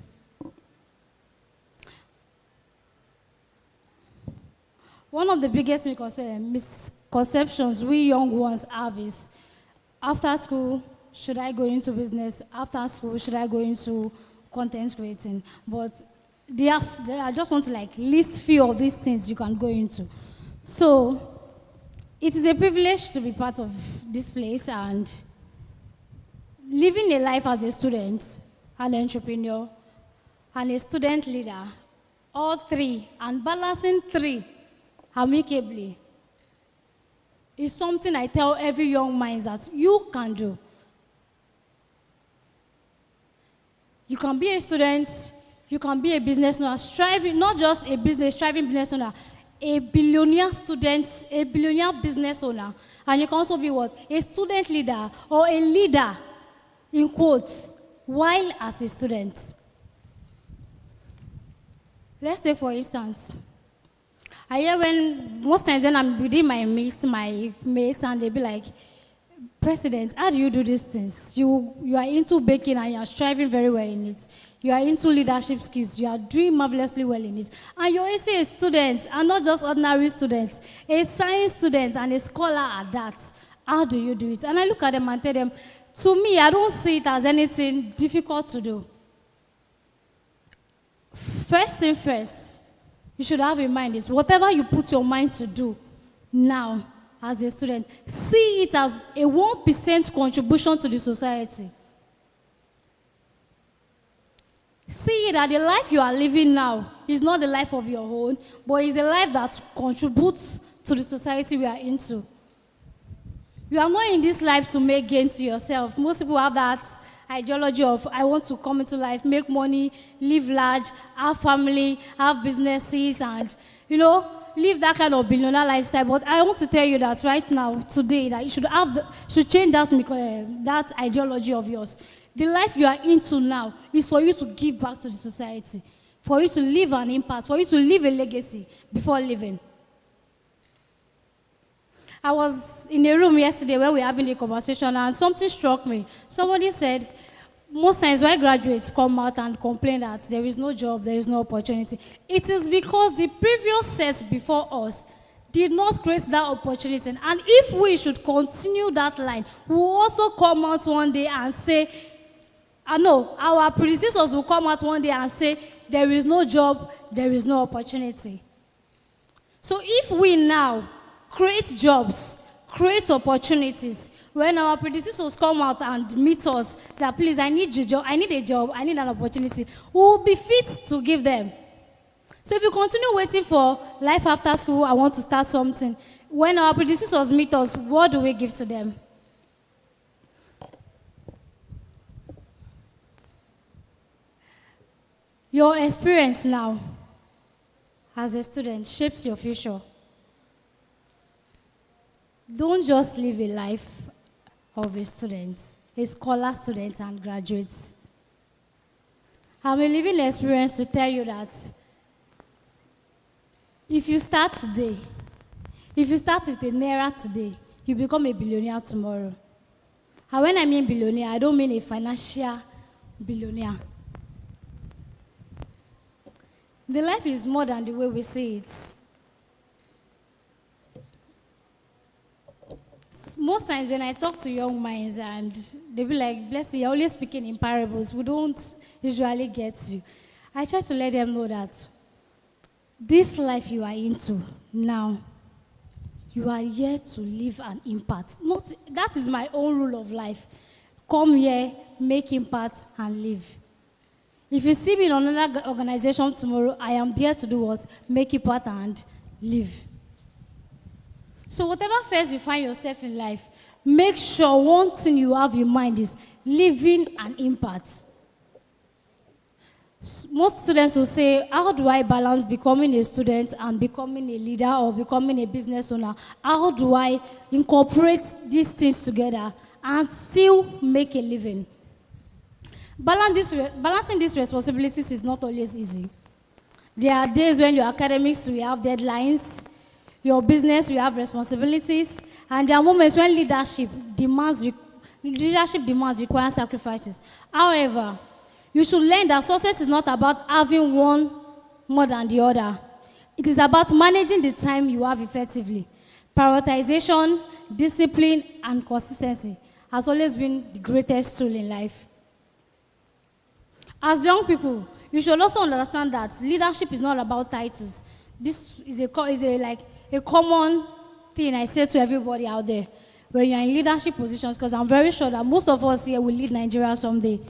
One of the biggest misconceptions we young ones have is, after school, should I go into business? After school, should I go into content creating? But I just want to list few of these things you can go into. So, it is a privilege to be part of this place and living a life as a student, an entrepreneur, and a student leader, all three, and balancing three amicably is something I tell every young mind that you can do. You can be a student, you can be a business owner, striving, not just a business, striving business owner, a billionaire student, a billionaire business owner, and you can also be what? A student leader or a leader, in quotes, while as a student. Let's take for instance, I hear most times when I'm within my mates, and they be like, President, how do you do these things? You are into baking and you are striving very well in it. You are into leadership skills. You are doing marvelously well in it. And you're also a student, and not just ordinary students, a science student and a scholar at that. How do you do it? And I look at them and tell them, to me, I don't see it as anything difficult to do. First thing first, you should have in mind is whatever you put your mind to do now as a student, see it as a 1% contribution to the society. See that the life you are living now is not the life of your own, but is a life that contributes to the society we are into. You are not in this life to make gain to yourself. Most people have that ideology of, I want to come into life, make money, live large, have family, have businesses, and, live that kind of billionaire lifestyle. But I want to tell you that right now, today, that you should change that ideology of yours. The life you are into now is for you to give back to the society, for you to leave an impact, for you to leave a legacy before living. I was in a room yesterday when we were having a conversation, and something struck me. Somebody said, most times when graduates come out and complain that there is no job, there is no opportunity, it is because the previous sets before us did not create that opportunity. And if we should continue that line, we will also come out one day and say, our predecessors will come out one day and say, there is no job, there is no opportunity. So if we now create jobs, create opportunities, when our predecessors come out and meet us, say, please, I need a job, I need an opportunity, we will be fit to give them. So if you continue waiting for life after school, I want to start something, when our predecessors meet us, what do we give to them? Your experience now as a student shapes your future. Don't just live a life of a student, a scholar student and graduates. I'm a living experience to tell you that if you start today, if you start with a naira today, you become a billionaire tomorrow. And when I mean billionaire, I don't mean a financial billionaire. The life is more than the way we see it. Most times when I talk to young minds and they be like, bless you, you're always speaking in parables, we don't usually get you. I try to let them know that this life you are into now, you are here to leave an impact. That is my own rule of life. Come here, make impact, and leave. If you see me in another organization tomorrow, I am there to do what? Make impact and leave. So whatever phase you find yourself in life, make sure one thing you have in mind is leaving an impact. Most students will say, how do I balance becoming a student and becoming a leader or becoming a business owner? How do I incorporate these things together and still make a living? Balancing these responsibilities is not always easy. There are days when your academics will have deadlines, your business will have responsibilities, and there are moments when leadership demands require sacrifices. However, you should learn that success is not about having one more than the other. It is about managing the time you have effectively. Prioritization, discipline, and consistency has always been the greatest tool in life. As young people, you should also understand that leadership is not about titles. This is a common thing I say to everybody out there. When you're in leadership positions, because I'm very sure that most of us here will lead Nigeria someday.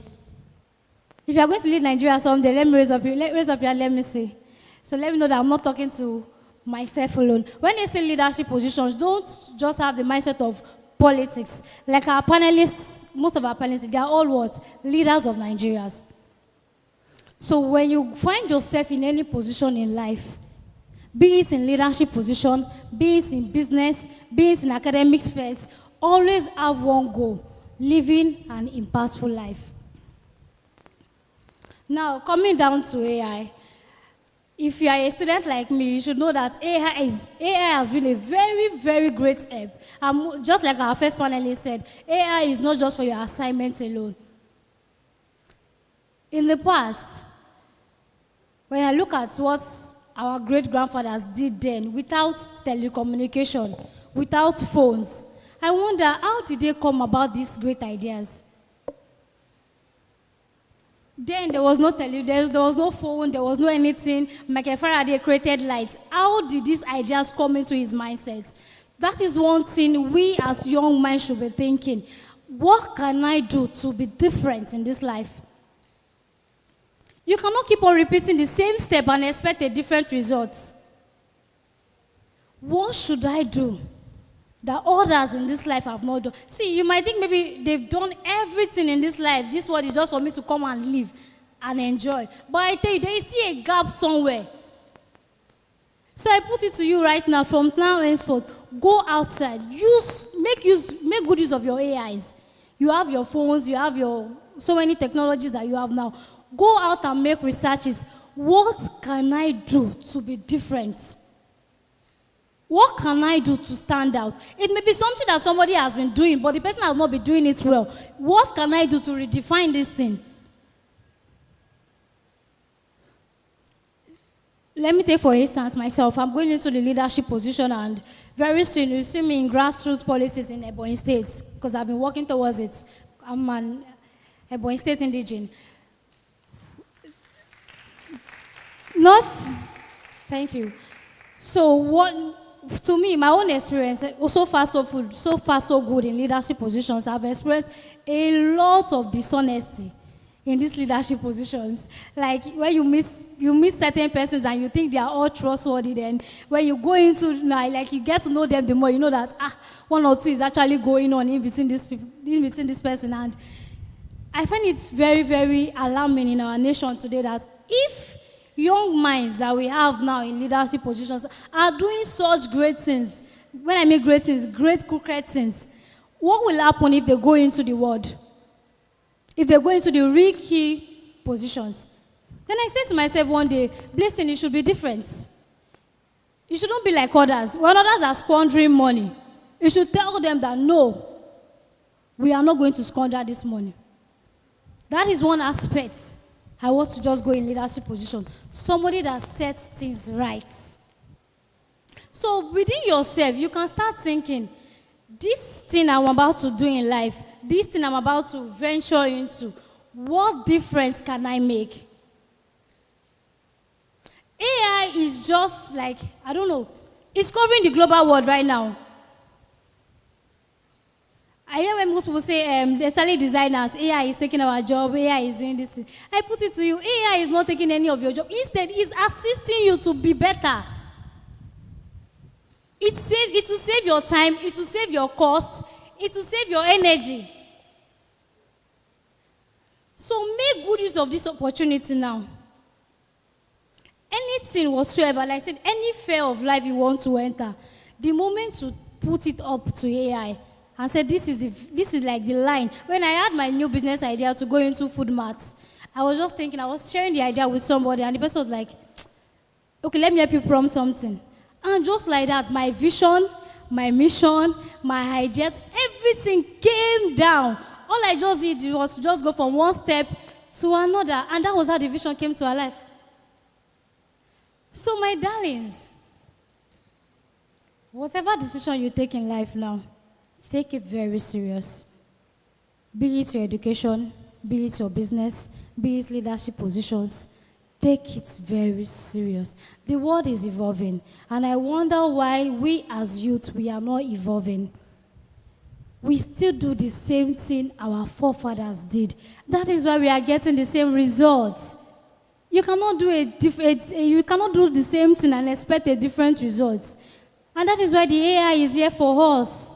If you're going to lead Nigeria someday, let me raise up your hand, let me see. So let me know that I'm not talking to myself alone. When you say leadership positions, don't just have the mindset of politics. Like our panelists, most of our panelists, they are all what? Leaders of Nigerians. So when you find yourself in any position in life, be it in leadership position, be it in business, be it in academic spheres, always have one goal, living an impactful life. Now, coming down to AI, if you are a student like me, you should know that AI has been a very, very great help. Just like our first panelist said, AI is not just for your assignments alone. In the past, when I look at what our great-grandfathers did then, without telecommunication, without phones, I wonder, how did they come about these great ideas? Then there was no there was no phone, there was no anything. Michael Faraday created lights. How did these ideas come into his mindset? That is one thing we as young minds should be thinking. What can I do to be different in this life? You cannot keep on repeating the same step and expect a different result. What should I do that others in this life have not done? See, you might think maybe they've done everything in this life. This world is just for me to come and live and enjoy. But I tell you, there is still a gap somewhere. So I put it to you right now, from now henceforth, go outside, make good use of your AIs. You have your phones, you have your so many technologies that you have now. Go out and make researches. What can I do to be different? What can I do to stand out? It may be something that somebody has been doing, but the person has not been doing it well. What can I do to redefine this thing? Let me take, for instance, myself. I'm going into the leadership position, and very soon you see me in grassroots politics in Ebonyi State, because I've been working towards it. I'm an Ebonyi State indigene. Thank you. So to me, my own experience, so far so good in leadership positions. I've experienced a lot of dishonesty in these leadership positions. Like when you meet certain persons and you think they are all trustworthy, then when you go into, like you get to know them the more, you know that one or two is actually going on in between this person. And I find it very, very alarming in our nation today that if young minds that we have now in leadership positions are doing such great things, when I mean great things, great crooked things, what will happen if they go into the world? If they go into the real key positions? Then I said to myself one day, Blessing, it should be different. You shouldn't be like others. When others are squandering money, you should tell them that no, we are not going to squander this money. That is one aspect I want to just go in leadership position. Somebody that sets things right. So within yourself, you can start thinking, this thing I'm about to do in life, this thing I'm about to venture into, what difference can I make? AI is just like, I don't know, it's covering the global world right now. I hear when most people say, especially designers, AI is taking our job, AI is doing this. I put it to you, AI is not taking any of your job. Instead, it's assisting you to be better. It will save your time, it will save your costs, it will save your energy. So make good use of this opportunity now. Anything whatsoever, like I said, any fair of life you want to enter, the moment you put it up to AI, and said, this is like the line. When I had my new business idea to go into food mats, I was just thinking, I was sharing the idea with somebody, and the person was like, okay, let me help you prompt something. And just like that, my vision, my mission, my ideas, everything came down. All I just did was to just go from one step to another, and that was how the vision came to our life. So my darlings, whatever decision you take in life now, take it very serious. Be it your education, be it your business, be it leadership positions. Take it very serious. The world is evolving, and I wonder why we as youth, we are not evolving. We still do the same thing our forefathers did. That is why we are getting the same results. You cannot do you cannot do the same thing and expect a different result. And that is why the AI is here for us.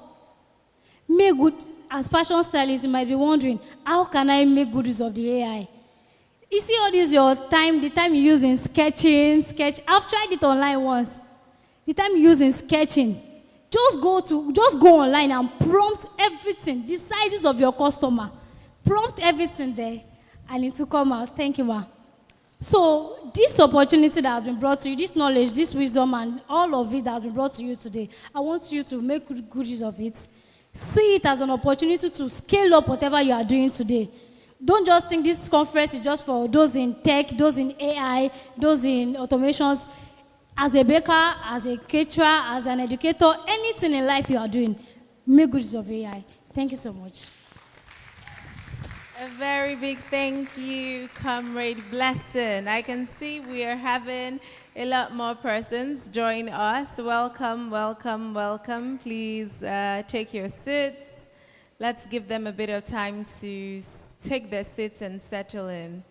Make good, as fashion stylists, you might be wondering, how can I make good use of the AI? You see all this, the time you use in sketching, I've tried it online once. The time you use in sketching, just go online and prompt everything, the sizes of your customer. Prompt everything there, and it will come out. Thank you, ma. So this opportunity that has been brought to you, this knowledge, this wisdom, and all of it that has been brought to you today, I want you to make good use of it. See it as an opportunity to scale up whatever you are doing today. Don't just think this conference is just for those in tech, those in AI, those in automations. As a baker, as a caterer, as an educator, anything in life you are doing, make good use of AI. Thank you so much. A very big thank you, Comrade Blessing. I can see we are having a lot more persons join us. Welcome, welcome, welcome. Please take your seats. Let's give them a bit of time to take their seats and settle in.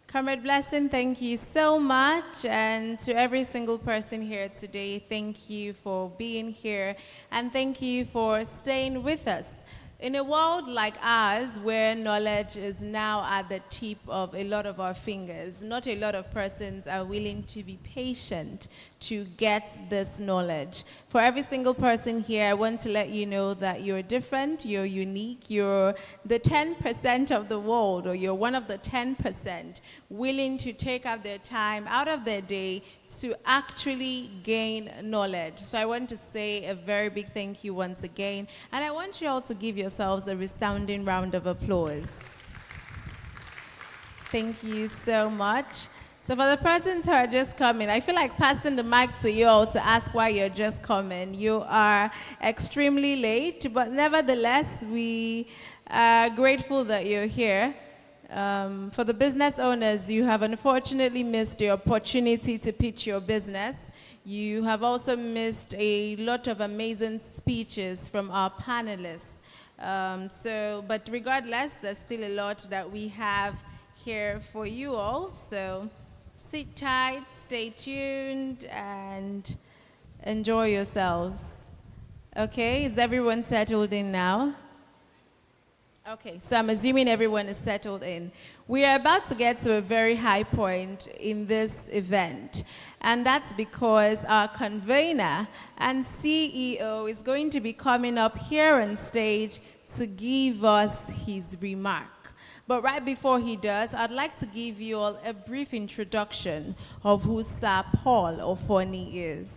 Comrade Blessing, thank you so much. And to every single person here today, thank you for being here. And thank you for staying with us In a world like ours, where knowledge is now at the tip of a lot of our fingers, not a lot of persons are willing to be patient to get this knowledge. For every single person here, I want to let you know that you're different, you're unique, you're the 10% of the world, or you're one of the 10% willing to take out their time out of their day to actually gain knowledge. So I want to say a very big thank you once again, and I want you all to give yourselves a resounding round of applause. Thank you so much. So for the persons who are just coming, I feel like passing the mic to you all to ask why you're just coming. You are extremely late, but nevertheless, we are grateful that you're here. For the business owners, you have unfortunately missed the opportunity to pitch your business. You have also missed a lot of amazing speeches from our panelists. But regardless, there's still a lot that we have here for you all. So sit tight, stay tuned, and enjoy yourselves. Okay, is everyone settled in now? Okay, so I'm assuming everyone is settled in. We are about to get to a very high point in this event, and that's because our convener and CEO is going to be coming up here on stage to give us his remark. But right before he does, I'd like to give you all a brief introduction of who Sir Paul Ofoni is.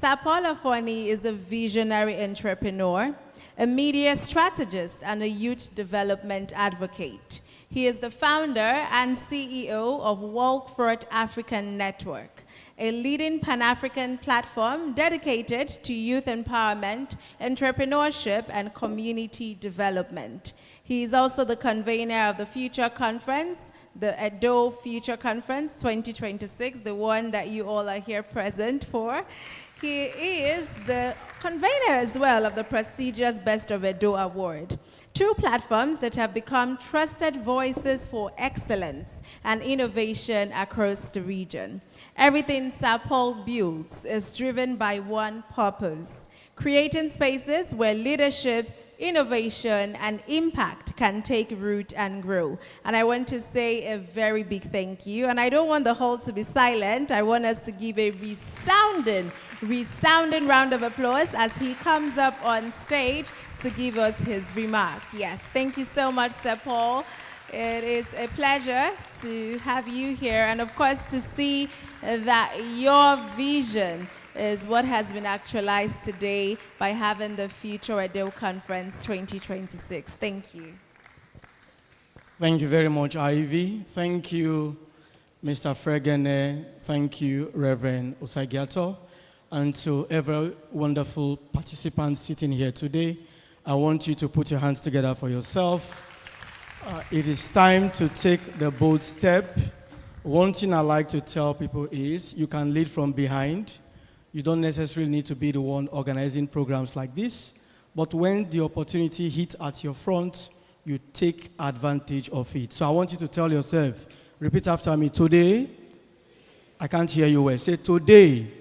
Sir Paul Ofoni is a visionary entrepreneur, a media strategist, and a youth development advocate. He is the founder and CEO of Walkford African Network, a leading Pan-African platform dedicated to youth empowerment, entrepreneurship, and community development. He is also the convener of the Future Conference, the Edo Future Conference 2026, the one that you all are here present for. He is the convener as well of the prestigious Best of Edo Award, two platforms that have become trusted voices for excellence and innovation across the region. Everything Sir Paul builds is driven by one purpose: creating spaces where leadership, innovation, and impact can take root and grow. And I want to say a very big thank you. And I don't want the hall to be silent. I want us to give a resounding round of applause as he comes up on stage to give us his remark. Yes, thank you so much, Sir Paul. It is a pleasure to have you here, and of course to see that your vision is what has been actualized today by having the Future Edo Conference 2026. Thank you. Thank you very much, Ivy. Thank you, Mr. Fregene. Thank you, Reverend Osagiato. And to every wonderful participant sitting here today, I want you to put your hands together for yourself. It is time to take the bold step. One thing I like to tell people is you can lead from behind. You don't necessarily need to be the one organizing programs like this, but when the opportunity hits at your front, you take advantage of it. So I want you to tell yourself, repeat after me, today, I can't hear you well. Say today.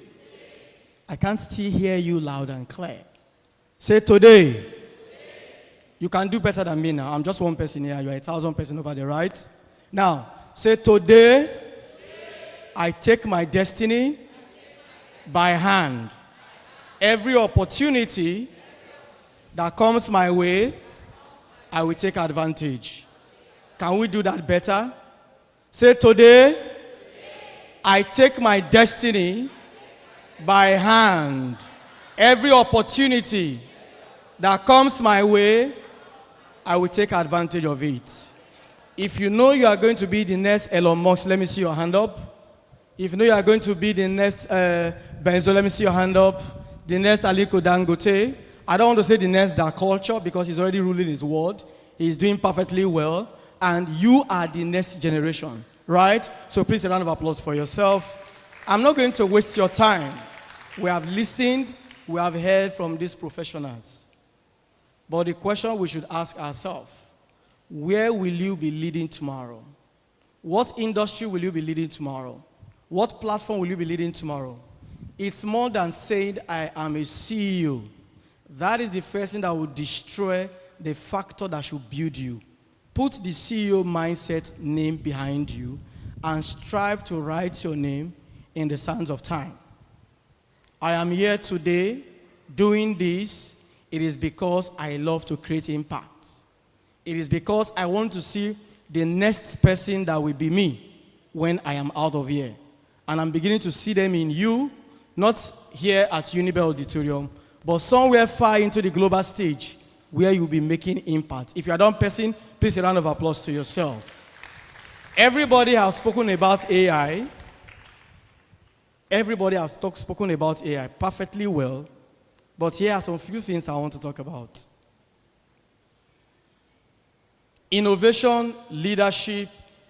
I can't still hear you loud and clear. Say today. You can do better than me now. I'm just one person here. You're 1,000 person over there, right? Now, say today, I take my destiny by hand. Every opportunity that comes my way, I will take advantage. Can we do that better? Say today, I take my destiny by hand. Every opportunity that comes my way, I will take advantage of it. If you know you are going to be the next Elon Musk, let me see your hand up. If you know you are going to be the next Benzo, let me see your hand up. The next Aliko Dangote. I don't want to say the next Da Culture because he's already ruling his world. He's doing perfectly well. And you are the next generation, right? So please a round of applause for yourself. I'm not going to waste your time. We have listened, we have heard from these professionals. But the question we should ask ourselves, where will you be leading tomorrow? What industry will you be leading tomorrow? What platform will you be leading tomorrow? It's more than saying, I am a CEO. That is the first thing that will destroy the factor that should build you. Put the CEO mindset name behind you and strive to write your name in the sands of time. I am here today doing this. It is because I love to create impact. It is because I want to see the next person that will be me when I am out of here. And I'm beginning to see them in you, not here at Unibel Auditorium, but somewhere far into the global stage where you'll be making impact. If you're a done person, please a round of applause to yourself. Everybody has spoken about AI. Everybody has spoken about AI perfectly well, but here are some few things I want to talk about. Innovation, leadership,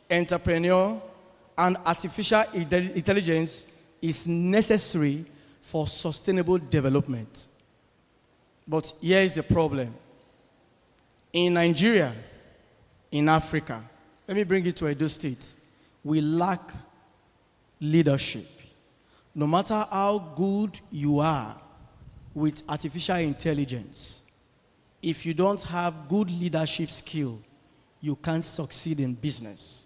entrepreneur, and artificial intelligence is necessary for sustainable development. But here is the problem. In Nigeria, in Africa, let me bring it to Edo State, we lack leadership. No matter how good you are with artificial intelligence, if you don't have good leadership skill, you can't succeed in business.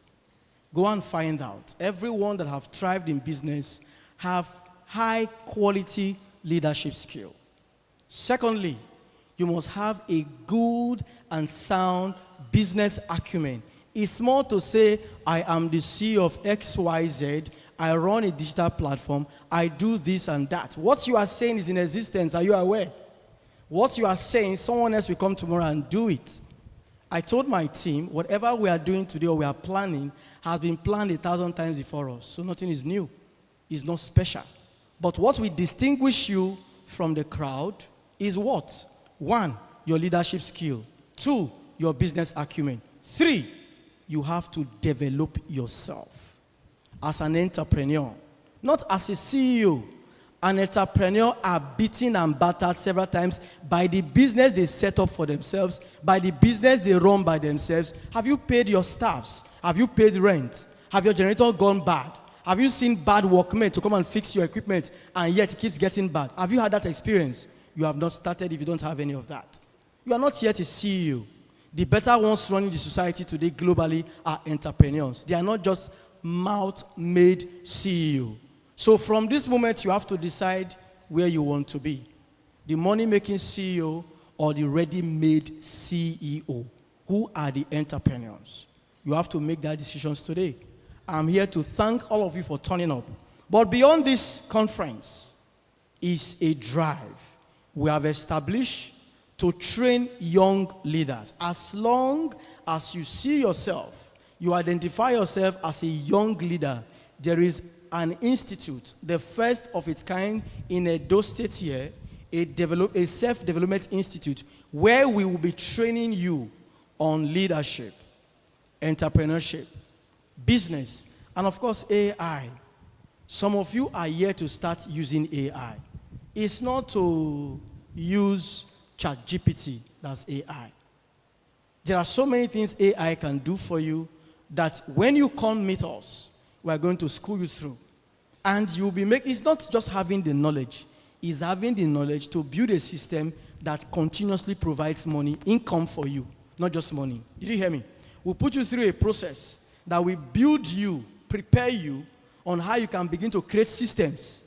Go and find out. Everyone that have thrived in business have high quality leadership skill. Secondly, you must have a good and sound business acumen. It's more to say, I am the CEO of XYZ, I run a digital platform, I do this and that. What you are saying is in existence, are you aware? What you are saying, someone else will come tomorrow and do it. I told my team, whatever we are doing today or we are planning has been planned 1,000 times before us. So nothing is new. It's not special. But what will distinguish you from the crowd is what? 1, your leadership skill. 2, your business acumen. 3, you have to develop yourself as an entrepreneur, not as a CEO. An entrepreneur are beaten and battered several times by the business they set up for themselves, by the business they run by themselves. Have you paid your staffs? Have you paid rent? Have your generator gone bad? Have you seen bad workmen to come and fix your equipment and yet it keeps getting bad? Have you had that experience? You have not started if you don't have any of that. You are not yet a CEO. The better ones running the society today globally are entrepreneurs. They are not just mouth-made CEO. So from this moment, you have to decide where you want to be. The money-making CEO or the ready-made CEO. Who are the entrepreneurs? You have to make that decisions today. I'm here to thank all of you for turning up. But beyond this conference is a drive we have established to train young leaders. As long as you see yourself, you identify yourself as a young leader, there is an institute, the first of its kind in Edo State here, a self-development institute, where we will be training you on leadership, entrepreneurship, business, and of course AI. Some of you are here to start using AI. It's not to use ChatGPT, that's AI. There are so many things AI can do for you that when you come meet us, we are going to school you through. And you'll be it's not just having the knowledge, it's having the knowledge to build a system that continuously provides money, income for you, not just money. Did you hear me? We'll put you through a process that will build you, prepare you on how you can begin to create systems.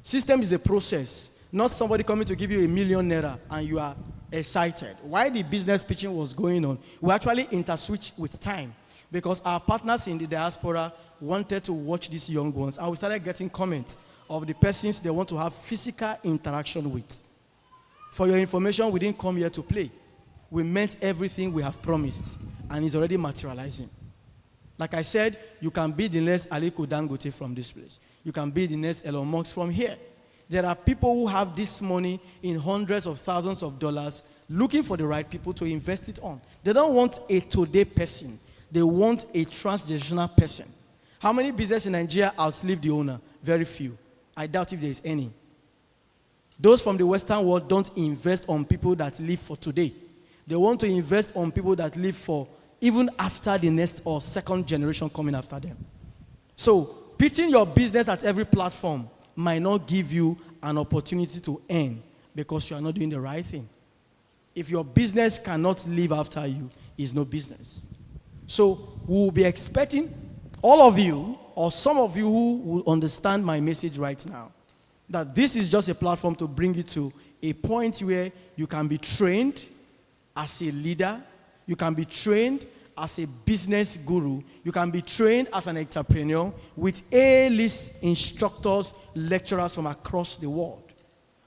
System is a process, not somebody coming to give you ₦1,000,000 and you are excited. While the business pitching was going on, we actually interswitch with time because our partners in the diaspora wanted to watch these young ones, and we started getting comments of the persons they want to have physical interaction with. For your information, we didn't come here to play. We meant everything we have promised, and it's already materializing. Like I said, you can be the next Aliko Dangote from this place. You can be the next Elon Musk from here. There are people who have this money in hundreds of thousands of dollars looking for the right people to invest it on. They don't want a today person. They want a transgenerational person. How many businesses in Nigeria outlive the owner? Very few. I doubt if there is any. Those from the Western world don't invest on people that live for today. They want to invest on people that live for even after the next or second generation coming after them. So, pitching your business at every platform might not give you an opportunity to earn because you are not doing the right thing. If your business cannot live after you, it's no business. So we'll be expecting all of you, or some of you who will understand my message right now, that this is just a platform to bring you to a point where you can be trained as a leader, you can be trained as a business guru, you can be trained as an entrepreneur with A-list instructors, lecturers from across the world.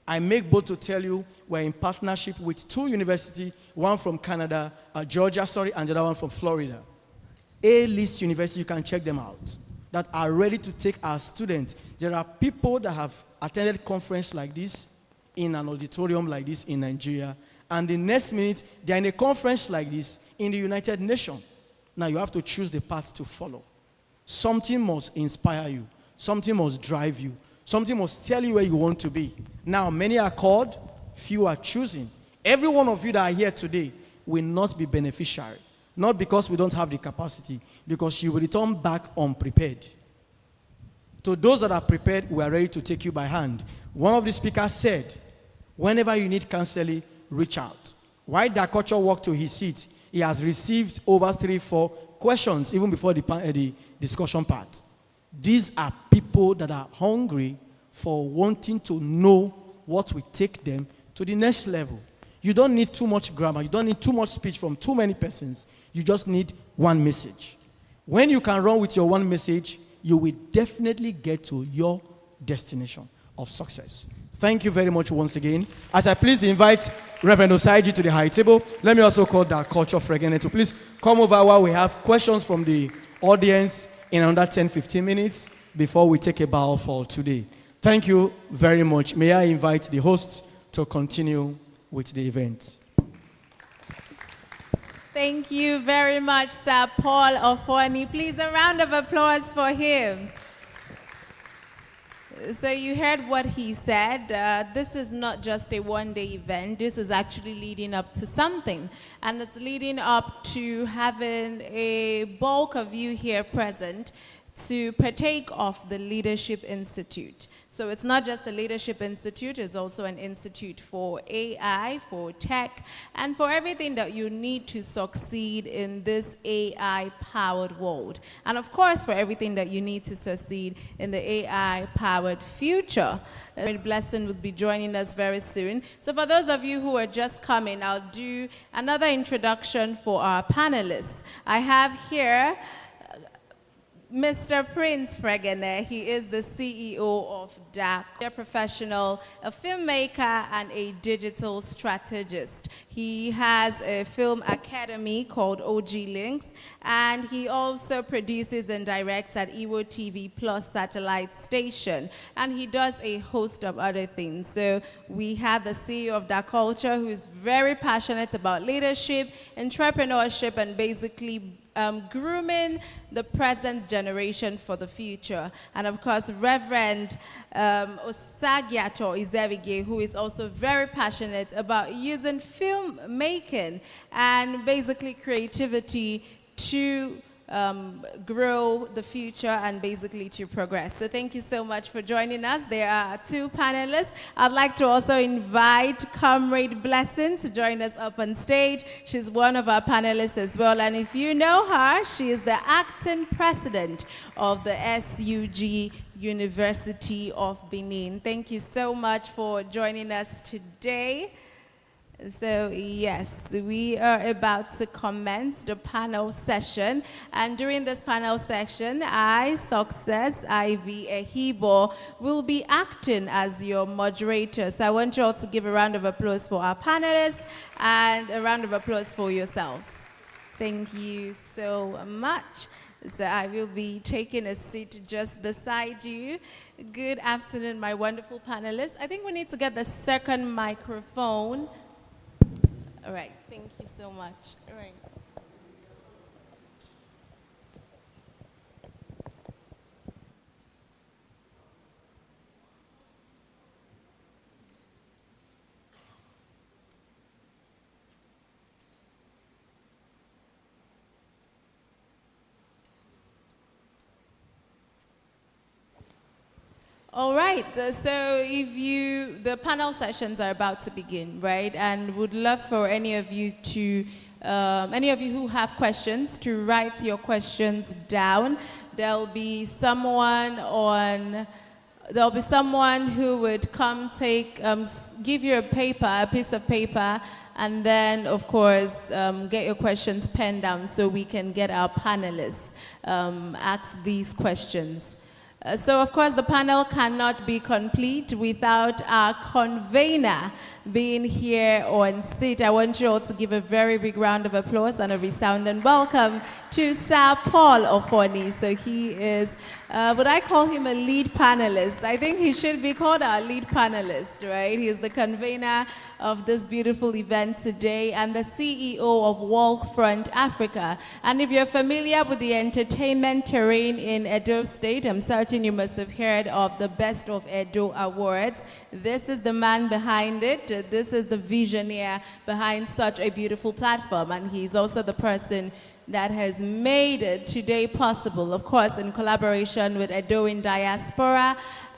I make bold to tell you we're in partnership with 2 universities, one from Canada, Georgia, and the other one from Florida. A-list university, you can check them out, that are ready to take our students. There are people that have attended conference like this in an auditorium like this in Nigeria, and the next minute, they're in a conference like this in the United Nations. Now you have to choose the path to follow. Something must inspire you. Something must drive you. Something must tell you where you want to be. Now, many are called, few are choosing. Every one of you that are here today will not be beneficiary. Not because we don't have the capacity, because you will return back unprepared. To those that are prepared, we are ready to take you by hand. One of the speakers said, whenever you need counseling, reach out. While Dakocho walked to his seat, he has received over 3-4 questions, even before the discussion part. These are people that are hungry for wanting to know what will take them to the next level. You don't need too much grammar. You don't need too much speech from too many persons. You just need one message. When you can run with your one message, you will definitely get to your destination of success. Thank you very much once again. As I please invite Reverend Osaigi to the high table, let me also call that culture Fregene to please come over while we have questions from the audience in another 10-15 minutes before we take a bow for today. Thank you very much. May I invite the hosts to continue with the event. Thank you very much, Sir Paul Ofoni. Please, a round of applause for him. So you heard what he said. This is not just a one-day event. This is actually leading up to something. And it's leading up to having a bulk of you here present to partake of the Leadership Institute. So it's not just a Leadership Institute, it's also an institute for AI, for tech, and for everything that you need to succeed in this AI-powered world. And of course, for everything that you need to succeed in the AI-powered future. Blessing will be joining us very soon. So for those of you who are just coming, I'll do another introduction for our panelists. I have here Mr. Prince Fregene. He is the CEO of DAC, a professional, a filmmaker, and a digital strategist. He has a film academy called OgeeLinks, and he also produces and directs at Ewo TV Plus satellite station, and he does a host of other things. So we have the CEO of DAC Culture, who is very passionate about leadership, entrepreneurship, and basically grooming the present generation for the future. And of course, Reverend Osagiato Izevige, who is also very passionate about using filmmaking and basically creativity to grow the future and basically to progress. So thank you so much for joining us. There are 2 panelists. I'd like to also invite Comrade Blessing to join us up on stage. She's one of our panelists as well. And if you know her, she is the acting president of the SUG University of Benin. Thank you so much for joining us today. So yes, we are about to commence the panel session, and during this panel session, Success Ivy Ehibo, will be acting as your moderator. So I want you all to give a round of applause for our panelists and a round of applause for yourselves. Thank you so much. So I will be taking a seat just beside you. Good afternoon, my wonderful panelists. I think we need to get the second microphone. All right, thank you so much. All right. All right, so the panel sessions are about to begin, right? And would love for any of you who have questions to write your questions down. There'll be someone who would come give you a piece of paper, and then, of course, get your questions penned down so we can get our panelists ask these questions. So, of course, the panel cannot be complete without our convener being here on seat. I want you all to give a very big round of applause and a resounding welcome to Sir Paul Ofoni. So he is, would I call him a lead panelist? I think he should be called our lead panelist, right? He is the convener of this beautiful event today and the CEO of Walkfront Africa. And if you're familiar with the entertainment terrain in Edo State, I'm certain you must have heard of the Best of Edo Awards. This is the man behind it. This is the visionary behind such a beautiful platform, and he's also the person that has made today possible, of course, in collaboration with Edoin Diaspora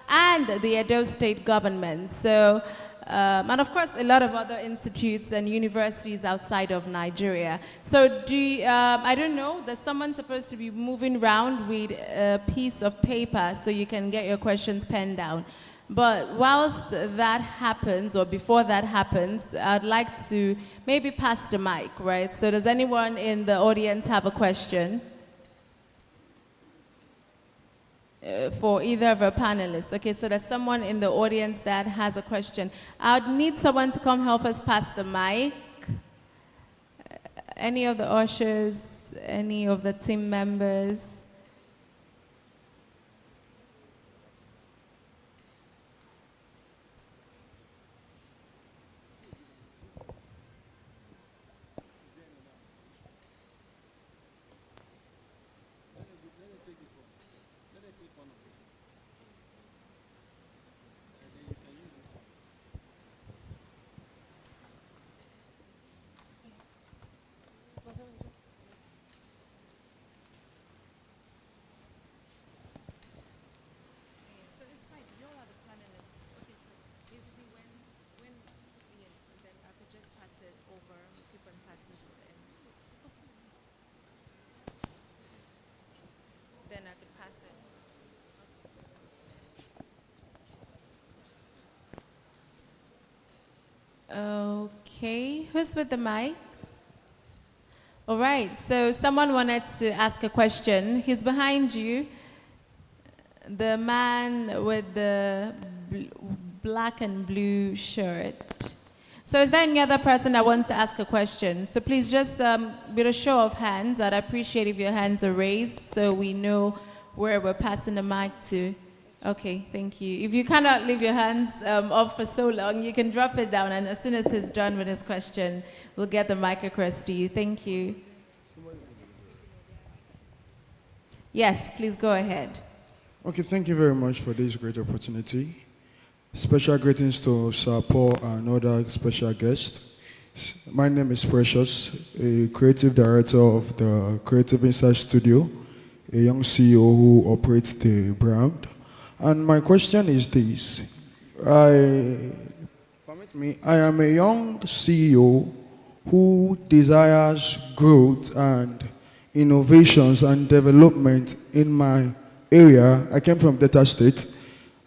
and the Edo State government. So, and of course, a lot of other institutes and universities outside of Nigeria. So I don't know, there's someone supposed to be moving around with a piece of paper so you can get your questions penned down. But whilst that happens, or before that happens, I'd like to maybe pass the mic, right? So does anyone in the audience have a question for either of our panelists? Okay, so there's someone in the audience that has a question. I would need someone to come help us pass the mic. Any of the ushers, any of the team members? Okay, who's with the mic? All right, so someone wanted to ask a question. He's behind you. The man with the black and blue shirt. So is there any other person that wants to ask a question? So please just, with a show of hands, I'd appreciate if your hands are raised so we know where we're passing the mic to. Okay, thank you. If you cannot leave your hands up for so long, you can drop it down, and as soon as he's done with his question, we'll get the mic across to you. Thank you. Yes, please go ahead. Okay, thank you very much for this great opportunity. Special greetings to Sir Paul and other special guests. My name is Precious, a creative director of the Creative Insight Studio, a young CEO who operates the brand. And my question is this. I am a young CEO who desires growth and innovations and development in my area. I came from Delta State,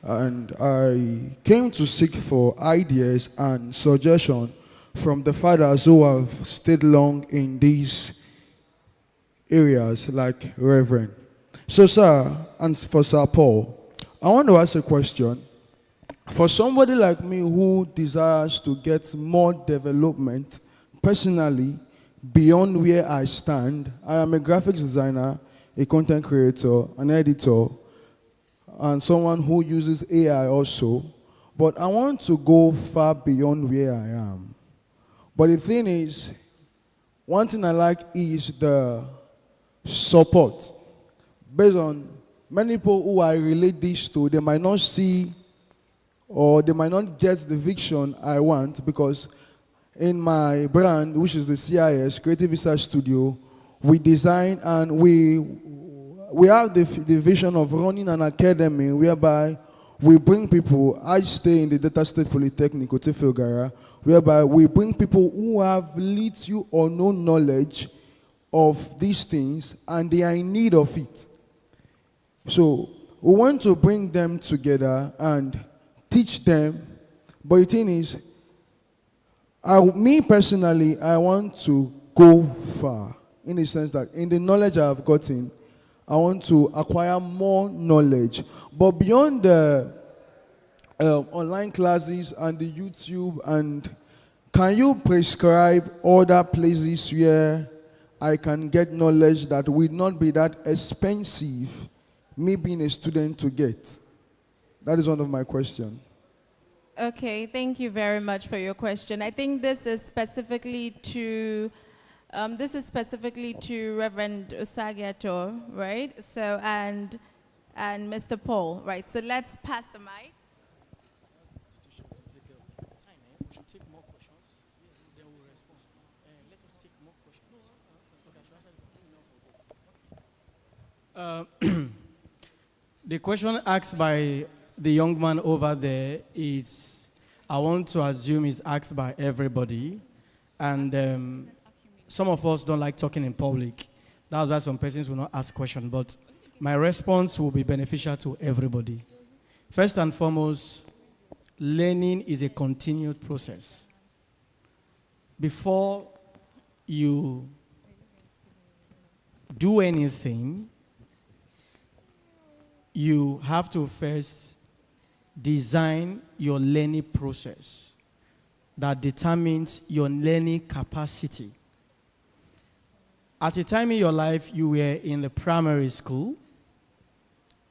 and I came to seek for ideas and suggestions from the fathers who have stayed long in these areas, like Reverend. So, sir, and for Sir Paul, I want to ask a question. For somebody like me who desires to get more development personally beyond where I stand, I am a graphics designer, a content creator, an editor, and someone who uses AI also. But I want to go far beyond where I am. But the thing is, one thing I like is the support. Based on many people who I relate this to, they might not see or they might not get the vision I want, because in my brand, which is the CIS, Creative Research Studio, we design and we have the vision of running an academy whereby we bring people. I stay in the Delta State Polytechnic, Otefilgara, whereby we bring people who have little or no knowledge of these things and they are in need of it. So we want to bring them together and teach them. But the thing is, me personally, I want to go far in the sense that in the knowledge I've gotten, I want to acquire more knowledge. But beyond the online classes and the YouTube, and can you prescribe other places where I can get knowledge that will not be that expensive, me being a student, to get? That is one of my questions. Okay, thank you very much for your question. I think this is specifically to Reverend Osagiato, right? So and Mr. Paul, right? So let's pass the mic. The question asked by the young man over there is, I want to assume is asked by everybody, and some of us don't like talking in public. That's why some persons will not ask questions, but my response will be beneficial to everybody. First and foremost, learning is a continued process. Before you do anything, you have to first design your learning process that determines your learning capacity. At a time in your life, you were in the primary school.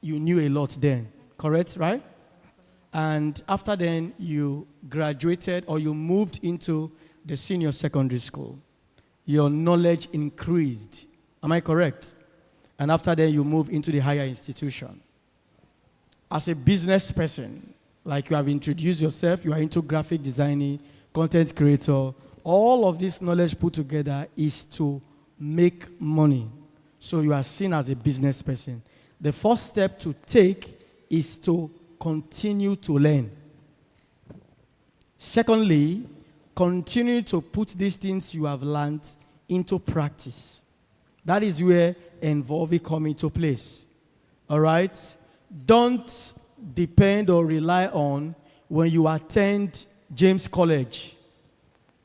You knew a lot then, correct, right? And after then, you graduated or you moved into the senior secondary school. Your knowledge increased. Am I correct? And after then, you move into the higher institution. As a business person, like you have introduced yourself, you are into graphic designing, content creator, all of this knowledge put together is to make money. So you are seen as a business person. The first step to take is to continue to learn. Secondly, continue to put these things you have learned into practice. That is where involving come into place. All right? Don't depend or rely on when you attend James College,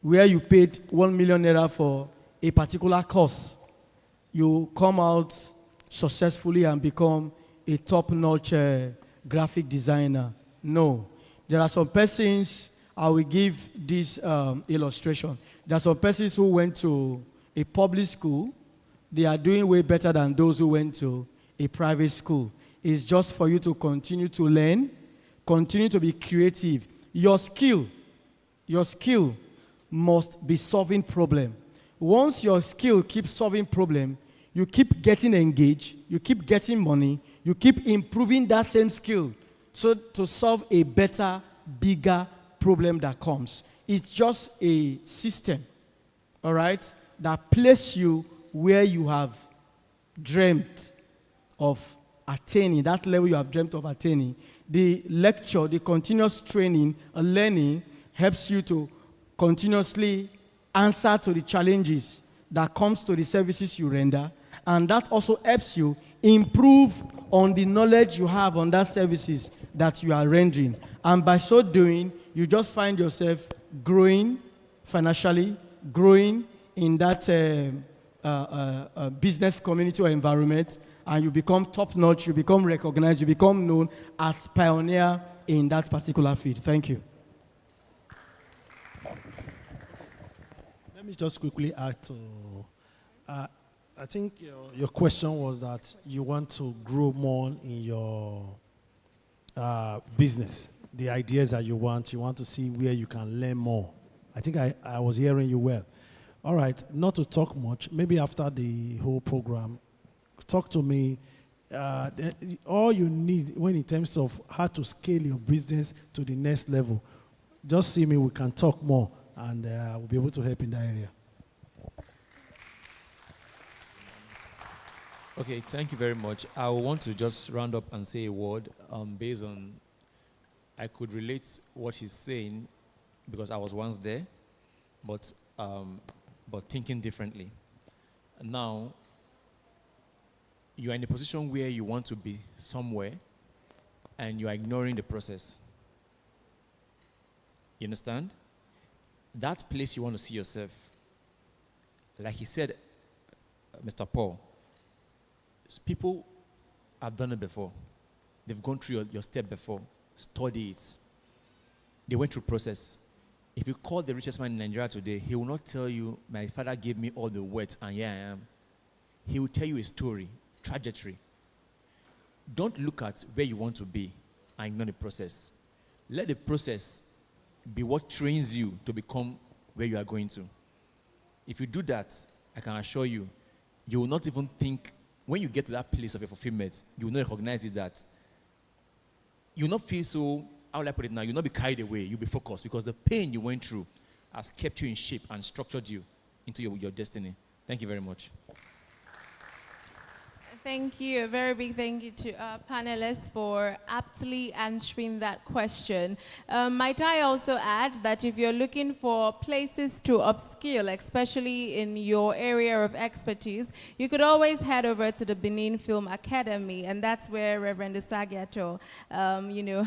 where you paid 1 million naira for a particular course. You come out successfully and become a top-notch graphic designer. No. There are some persons, I will give this illustration. There are some persons who went to a public school. They are doing way better than those who went to a private school. It's just for you to continue to learn, continue to be creative. Your skill must be solving problem. Once your skill keeps solving problem, you keep getting engaged, you keep getting money, you keep improving that same skill so to solve a better, bigger problem that comes. It's just a system, all right, that places you where you have dreamt of attaining, that level you have dreamt of attaining. The lecture, the continuous training and learning helps you to continuously answer to the challenges that comes to the services you render, and that also helps you improve on the knowledge you have on that services that you are rendering. And by so doing, you just find yourself growing financially, growing in that business community or environment, and you become top-notch, you become recognized, you become known as pioneer in that particular field. Thank you. Let me just quickly add to, I think your question was that you want to grow more in your business, the ideas that you want to see where you can learn more. I think I was hearing you well. All right, not to talk much, maybe after the whole program, talk to me. All you need when in terms of how to scale your business to the next level, just see me, we can talk more, and we'll be able to help in that area. Okay, thank you very much. I want to just round up and say a word based on I could relate what he's saying because I was once there, but thinking differently. Now, you are in a position where you want to be somewhere and you are ignoring the process. You understand? That place you want to see yourself, like he said, Mr. Paul, people have done it before. They've gone through your step before. Study it. They went through process. If you call the richest man in Nigeria today, he will not tell you, my father gave me all the wealth and here I am. He will tell you a story, trajectory. Don't look at where you want to be and ignore the process. Let the process be what trains you to become where you are going to. If you do that, I can assure you, you will not even think, when you get to that place of your fulfillment, you will not recognize it that you will not feel so, how will I put it now, you will not be carried away, you'll be focused because the pain you went through has kept you in shape and structured you into your destiny. Thank you very much. Thank you. A very big thank you to our panelists for aptly answering that question. Might I also add that if you're looking for places to upskill, especially in your area of expertise, you could always head over to the Benin Film Academy, and that's where Reverend Usagiato,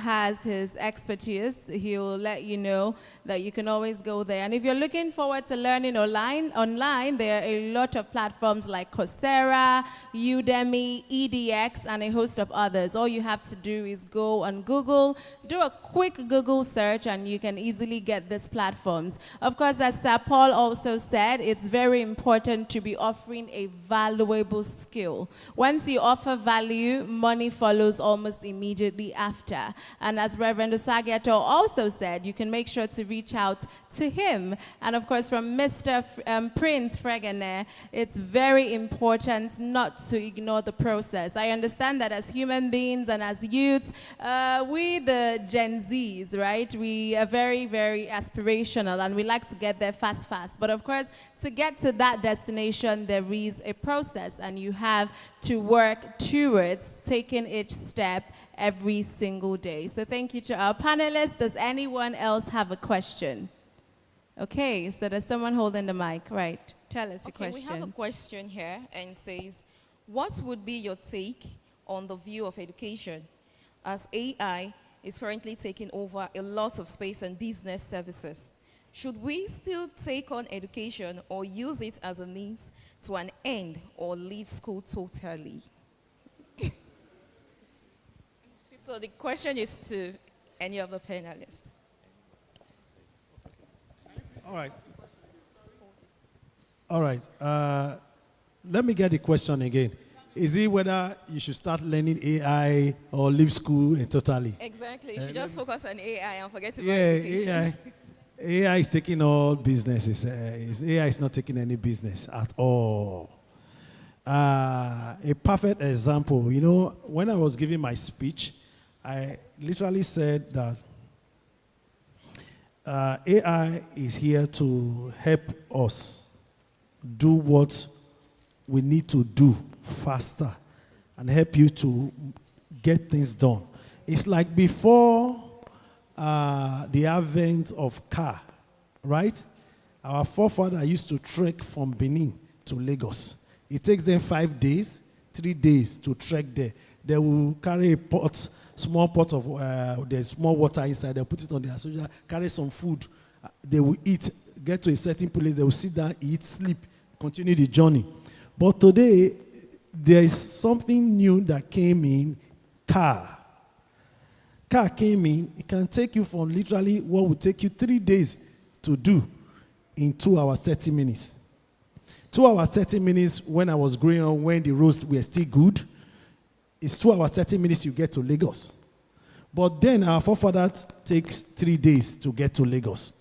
has his expertise. He'll let you know that you can always go there. And if you're looking forward to learning online, there are a lot of platforms like Coursera, Udemy, EDX, and a host of others. All you have to do is go on Google, do a quick Google search, and you can easily get these platforms. Of course, as Sir Paul also said, it's very important to be offering a valuable skill. Once you offer value, money follows almost immediately after. And as Reverend Usagiato also said, you can make sure to reach out to him. And of course, from Mr. Prince Fregene, it's very important not to ignore the process. I understand that as human beings and as youths, we the Gen Zs, right? We are very, very aspirational and we like to get there fast. But of course, to get to that destination, there is a process and you have to work towards taking each step every single day. So thank you to our panelists. Does anyone else have a question? Okay, so there's someone holding the mic, right? Tell us the question. We have a question here and says, what would be your take on the view of education as AI is currently taking over a lot of space and business services? Should we still take on education or use it as a means to an end or leave school totally? So the question is to any of the panelists. All right. Let me get the question again. Is it whether you should start learning AI or leave school totally? Exactly. You should just focus on AI and forget about education. AI is taking all businesses. AI is not taking any business at all. A perfect example, when I was giving my speech, I literally said that AI is here to help us do what we need to do faster and help you to get things done. It's like before the advent of car, right? Our forefather used to trek from Benin to Lagos. It takes them 5 days, 3 days to trek there. They will carry a pot, small pot of, there's small water inside. They'll put it on their soldier, carry some food. They will eat, get to a certain place. They will sit down, eat, sleep, continue the journey. But today, there is something new that came in, car. Car came in, it can take you from literally what would take you 3 days to do in 2 hours, 30 minutes. 2 hours, 30 minutes when I was growing up, when the roads were still good, it's 2 hours, 30 minutes you get to Lagos. But then our forefathers takes 3 days to get to Lagos.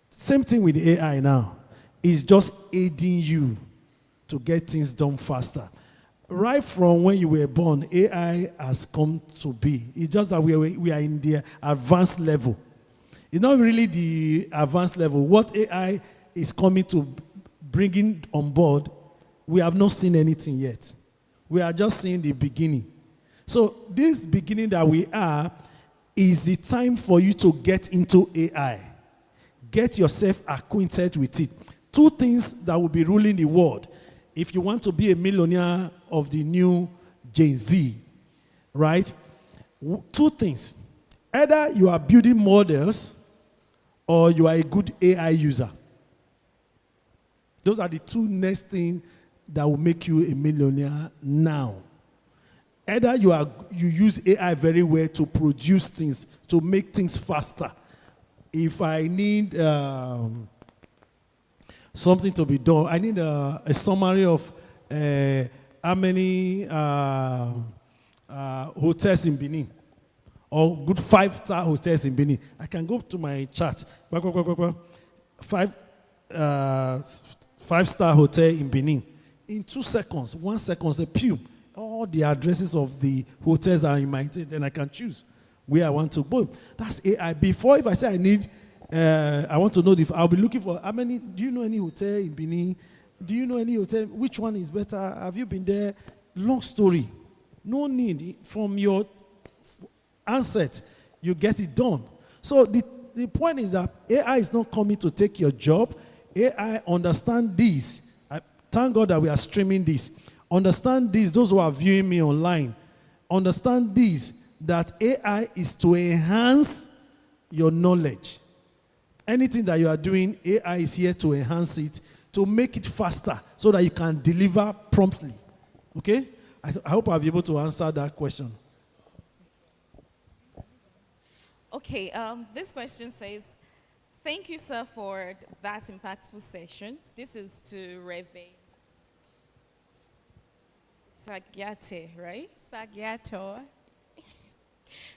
Same thing with the AI now. It's just aiding you to get things done faster. Right from when you were born, AI has come to be. It's just that we are in the advanced level. It's not really the advanced level. What AI is coming to bringing on board, we have not seen anything yet. We are just seeing the beginning. So this beginning that we are, is the time for you to get into AI. Get yourself acquainted with it. Two things that will be ruling the world. If you want to be a millionaire of the new Gen Z, right? Two things. Either you are building models or you are a good AI user. Those are the two next things that will make you a millionaire now. Either you use AI very well to produce things, to make things faster. If I need something to be done, I need a summary of how many hotels in Benin, or good 5-star hotels in Benin. I can go to my chart. 5-star hotel in Benin. In 2 seconds, 1 second, say, pew, all the addresses of the hotels are in my thing, then I can choose where I want to go. That's AI. Before, if I say I need, I want to know if I'll be looking for how many. Do you know any hotel in Benin? Do you know any hotel? Which one is better? Have you been there? Long story. No need. From your answer, you get it done. So the point is that AI is not coming to take your job. AI understand this. Thank God that we are streaming this. Understand this, those who are viewing me online. Understand this, that AI is to enhance your knowledge. Anything that you are doing, AI is here to enhance it, to make it faster, so that you can deliver promptly. Okay? I hope I'll be able to answer that question. Okay, this question says, thank you, sir, for that impactful session. This is to Reve Sagiate, right? Sagiato.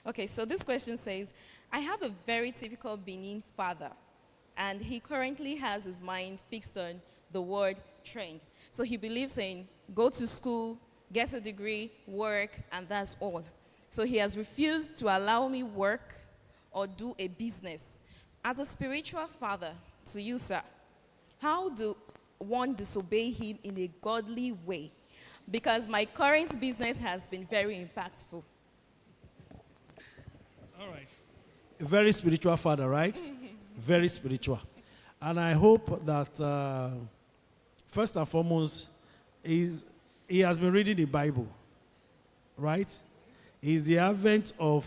Okay, so this question says, I have a very typical Benin father, and he currently has his mind fixed on the word trend. So he believes in go to school, get a degree, work, and that's all. So he has refused to allow me work or do a business. As a spiritual father to you, sir, how do one disobey him in a godly way? Because my current business has been very impactful. All right. A very spiritual father, right? Very spiritual. And I hope that, first and foremost, he has been reading the Bible, right? It's the advent of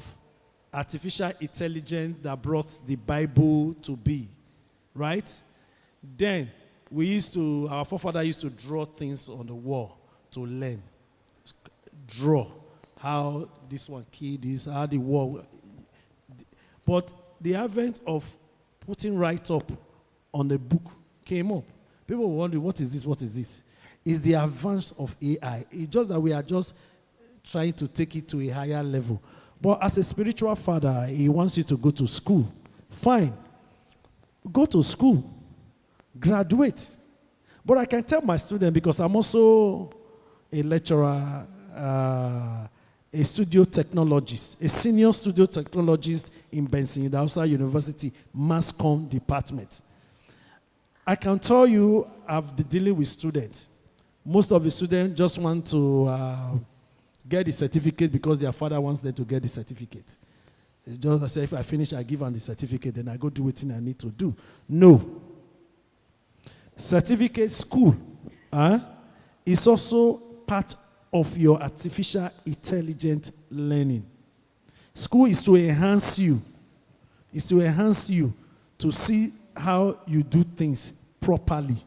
artificial intelligence that brought the Bible to be, right? Then, our forefather used to draw things on the wall to learn. Draw how this one key this, how the wall. But the advent of putting right up on the book came up. People were wondering, what is this? What is this? It's the advance of AI. It's just that we are just trying to take it to a higher level. But as a spiritual father, he wants you to go to school. Fine. Go to school. Graduate. But I can tell my students, because I'm also a lecturer, a studio technologist, a senior studio technologist in Benson Idahosa University, Mass Comm department. I can tell you, I've been dealing with students. Most of the students just want to get the certificate because their father wants them to get the certificate. Just say, if I finish, I give them the certificate, then I go do what I need to do. No. Certificate school is also part of your artificial intelligent learning. School is to enhance you. It's to enhance you to see how you do things properly.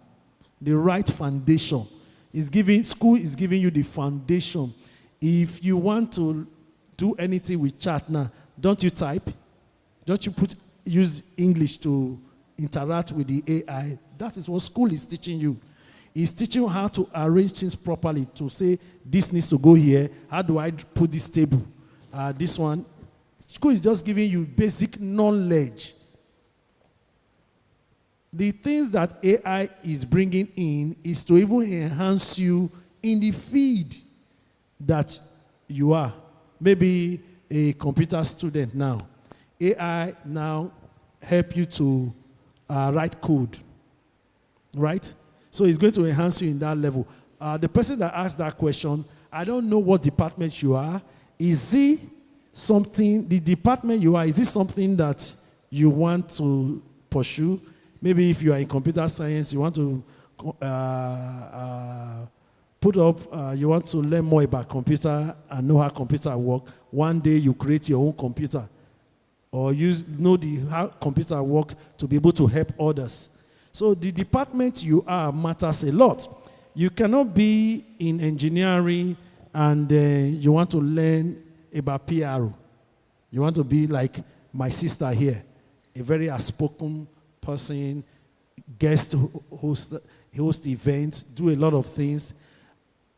The right foundation. School is giving you the foundation. If you want to do anything with chat now, don't you type? Don't you use English to interact with the AI? That is what school is teaching you. It's teaching you how to arrange things properly, to say, this needs to go here. How do I put this table? This one. School is just giving you basic knowledge. The things that AI is bringing in is to even enhance you in the field that you are. Maybe a computer student now. AI now help you to write code, right? So it's going to enhance you in that level. The person that asked that question, I don't know what department you are. Is he something, the department you are, is this something that you want to pursue? Maybe if you are in computer science, you want to you want to learn more about computer and know how computer work. One day you create your own computer, or know how computer works to be able to help others. So the department you are matters a lot. You cannot be in engineering and you want to learn about PR. You want to be like my sister here, a very outspoken person, guest host events, do a lot of things.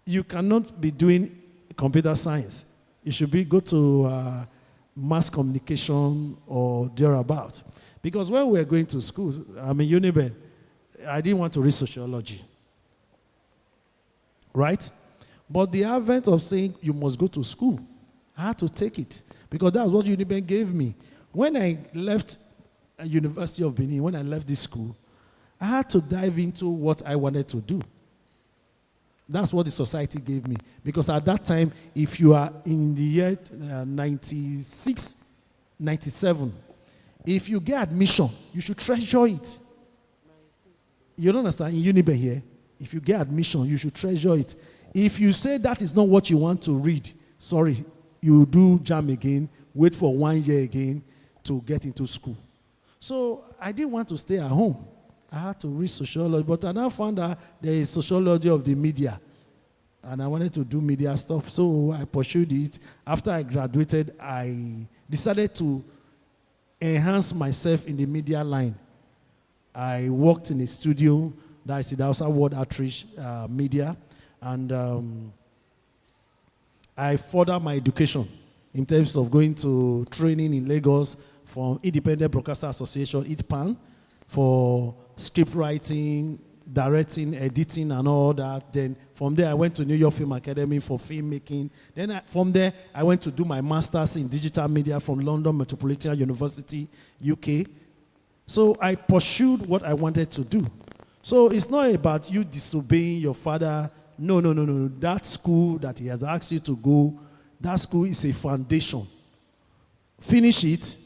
You cannot be doing computer science. You should go to mass communication or thereabout. Because when we were going to school, I'm in Uniben, I didn't want to read sociology. Right? But the advent of saying you must go to school, I had to take it. Because that's what Uniben gave me. When I left University of Benin, when I left this school, I had to dive into what I wanted to do. That's what the society gave me. Because at that time, if you are in the year 96, 97, if you get admission, you should treasure it. You don't understand? In Uniben here, if you get admission, you should treasure it. If you say that is not what you want to read, sorry, you do jam again, wait for 1 year again to get into school. So I didn't want to stay at home. I had to read sociology, but I now found out there is sociology of the media. And I wanted to do media stuff, so I pursued it. After I graduated, I decided to enhance myself in the media line. I worked in a studio, that is the Hausa World Outreach Media, and I furthered my education in terms of going to training in Lagos from Independent Broadcaster Association, IDPAN, for script writing, directing, editing, and all that. Then from there, I went to New York Film Academy for filmmaking. Then from there, I went to do my master's in digital media from London Metropolitan University, UK. So I pursued what I wanted to do. So it's not about you disobeying your father. No. That school that he has asked you to go, that school is a foundation. Finish it.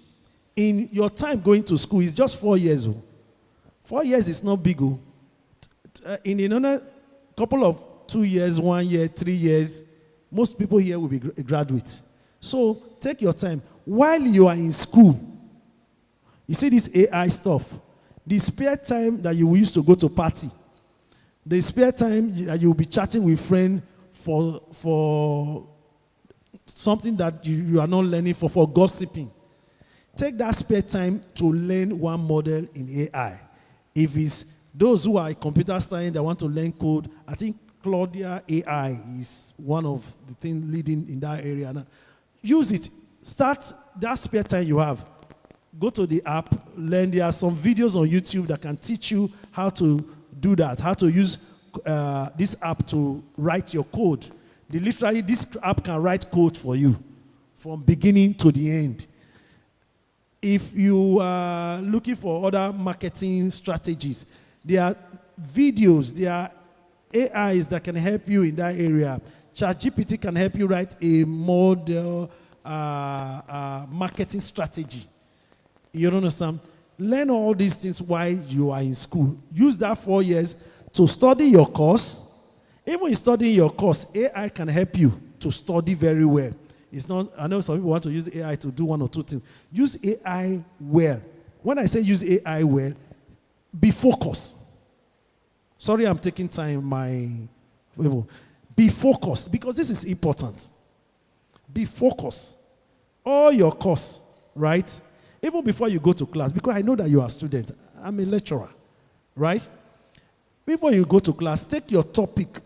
In your time going to school, it's just 4 years old. 4 years is not big. In another couple of 2 years, 1 year, 3 years, most people here will be graduates. So take your time. While you are in school, you see this AI stuff, the spare time that you used to go to party, the spare time that you'll be chatting with friends for something that you are not learning for gossiping. Take that spare time to learn one model in AI. If it's those who are in computer science that want to learn code, I think Claudia AI is one of the things leading in that area. Now, use it. Start that spare time you have. Go to the app, learn. There are some videos on YouTube that can teach you how to do that, how to use this app to write your code. Literally, this app can write code for you from beginning to the end. If you are looking for other marketing strategies, there are videos, there are AIs that can help you in that area. ChatGPT can help you write a model marketing strategy. You understand? Learn all these things while you are in school. Use that 4 years to study your course. Even in studying your course, AI can help you to study very well. It's not, I know some people want to use AI to do one or two things. Use AI well. When I say use AI well, be focused. Sorry, I'm taking time, be focused, because this is important. Be focused. All your course, right? Even before you go to class, because I know that you are a student. I'm a lecturer, right? Before you go to class, take your topic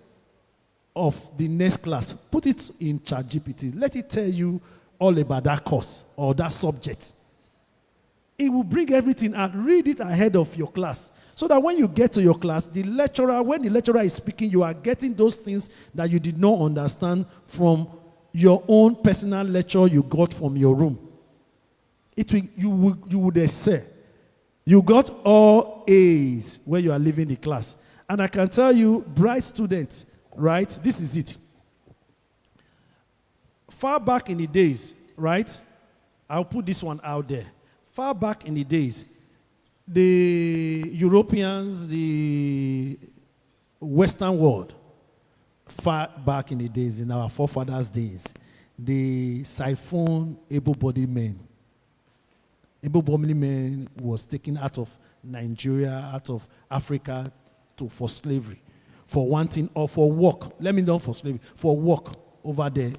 of the next class, put it in ChatGPT. Let it tell you all about that course or that subject. It will bring everything out. Read it ahead of your class. So that when you get to your class, when the lecturer is speaking, you are getting those things that you did not understand from your own personal lecture you got from your room. You would excel. You got all A's when you are leaving the class. And I can tell you, bright students, right? This is it. Far back in the days, right? I'll put this one out there. Far back in the days, the Europeans, the Western world, far back in the days, in our forefathers' days, they siphoned able-bodied men. Able-bodied men was taken out of Nigeria, out of Africa for slavery, for wanting or for work. Let me know for slavery, for work over there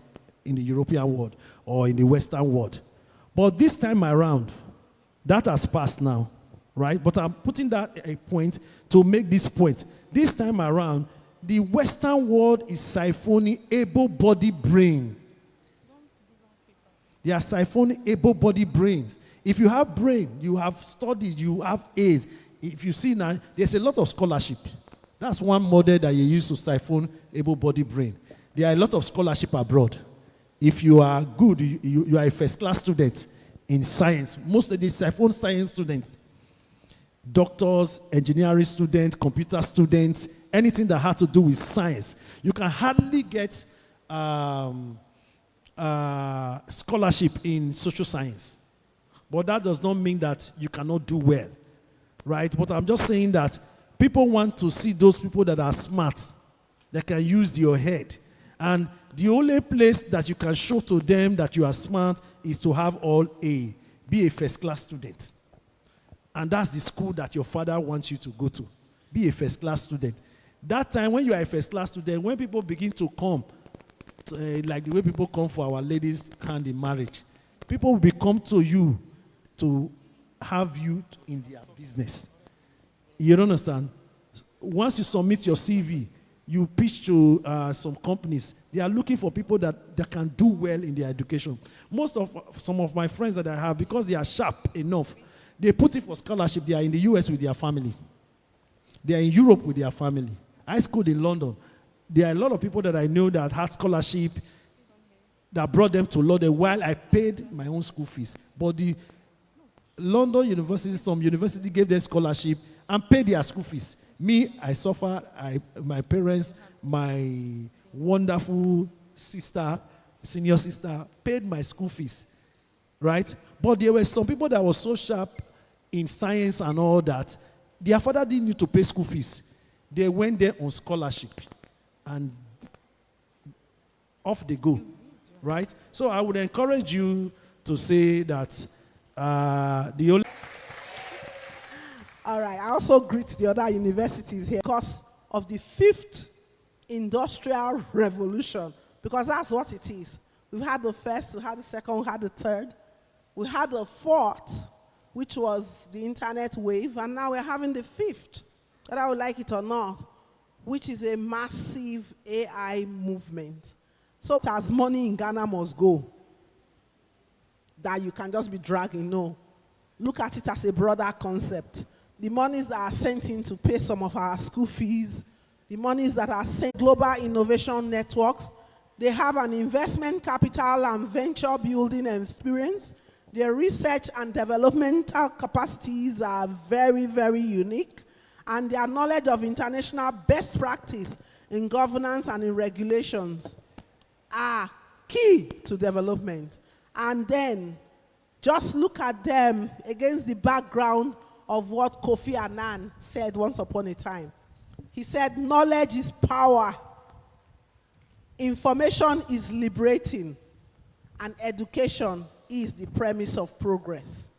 in the European world or in the Western world. But this time around, that has passed now, right? But I'm putting that a point to make this point. This time around, the Western world is siphoning able-bodied brain. They are siphoning able-bodied brains. If you have brain, you have studied, you have A's. If you see now, there's a lot of scholarship. That's one model that you use to siphon able-bodied brain. There are a lot of scholarship abroad. If you are good, you are a first-class student in science. Most of the siphon science students, doctors, engineering students, computer students, anything that has to do with science. You can hardly get scholarship in social science. But that does not mean that you cannot do well, right? But I'm just saying that people want to see those people that are smart, that can use your head. And the only place that you can show to them that you are smart is to have all A, be a first-class student. And that's the school that your father wants you to go to. Be a first-class student. That time when you are a first-class student, when people begin to come, like the way people come for Our Lady's hand in marriage, people will come to you to have you in their business. You don't understand? Once you submit your CV, you pitch to some companies. They are looking for people that can do well in their education. Some of my friends that I have, because they are sharp enough, they put it for scholarship. They are in the US with their family. They are in Europe with their family. I schooled in London. There are a lot of people that I know that had scholarship that brought them to London while I paid my own school fees. But the London University, some university gave them scholarship and paid their school fees. Me, I suffered. My parents, my wonderful sister, senior sister, paid my school fees, right? But there were some people that were so sharp in science and all that, their father didn't need to pay school fees. They went there on scholarship, and off they go, right? So I would encourage you to say that the only... All right, I also greet the other universities here because of the 5th industrial revolution, because that's what it is. We've had the first, we had the second, we had the third, we had the fourth, which was the internet wave, and now we're having the 5th, whether I would like it or not, which is a massive AI movement. So as money in Ghana must go, that you can just be dragging, no. Look at it as a broader concept. The monies that are sent in to pay some of our school fees, the monies that are sent global innovation networks, they have an investment capital and venture building experience. Their research and developmental capacities are very, very unique, and their knowledge of international best practice in governance and in regulations are key to development. And then just look at them against the background of what Kofi Annan said once upon a time. He said, knowledge is power, information is liberating, and education is the premise of progress.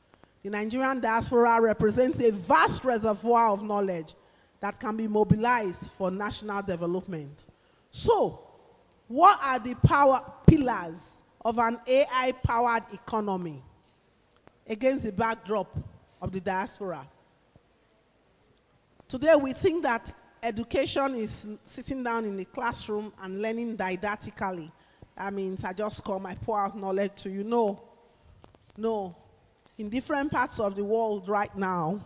The Nigerian diaspora represents a vast reservoir of knowledge that can be mobilized for national development. So, what are the power pillars of an AI-powered economy against the backdrop of the diaspora? Today, we think that education is sitting down in the classroom and learning didactically. That means I just come, I pour out knowledge to you. No. In different parts of the world right now,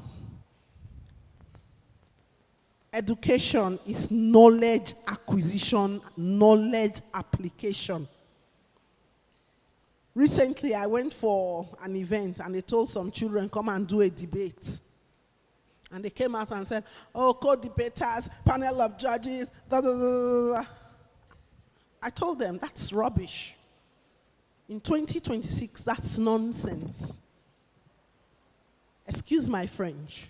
education is knowledge acquisition, knowledge application. Recently, I went for an event and they told some children, come and do a debate. And they came out and said, oh, co-debaters, panel of judges, da, da, da, da. I told them, that's rubbish. In 2026, that's nonsense. Excuse my French.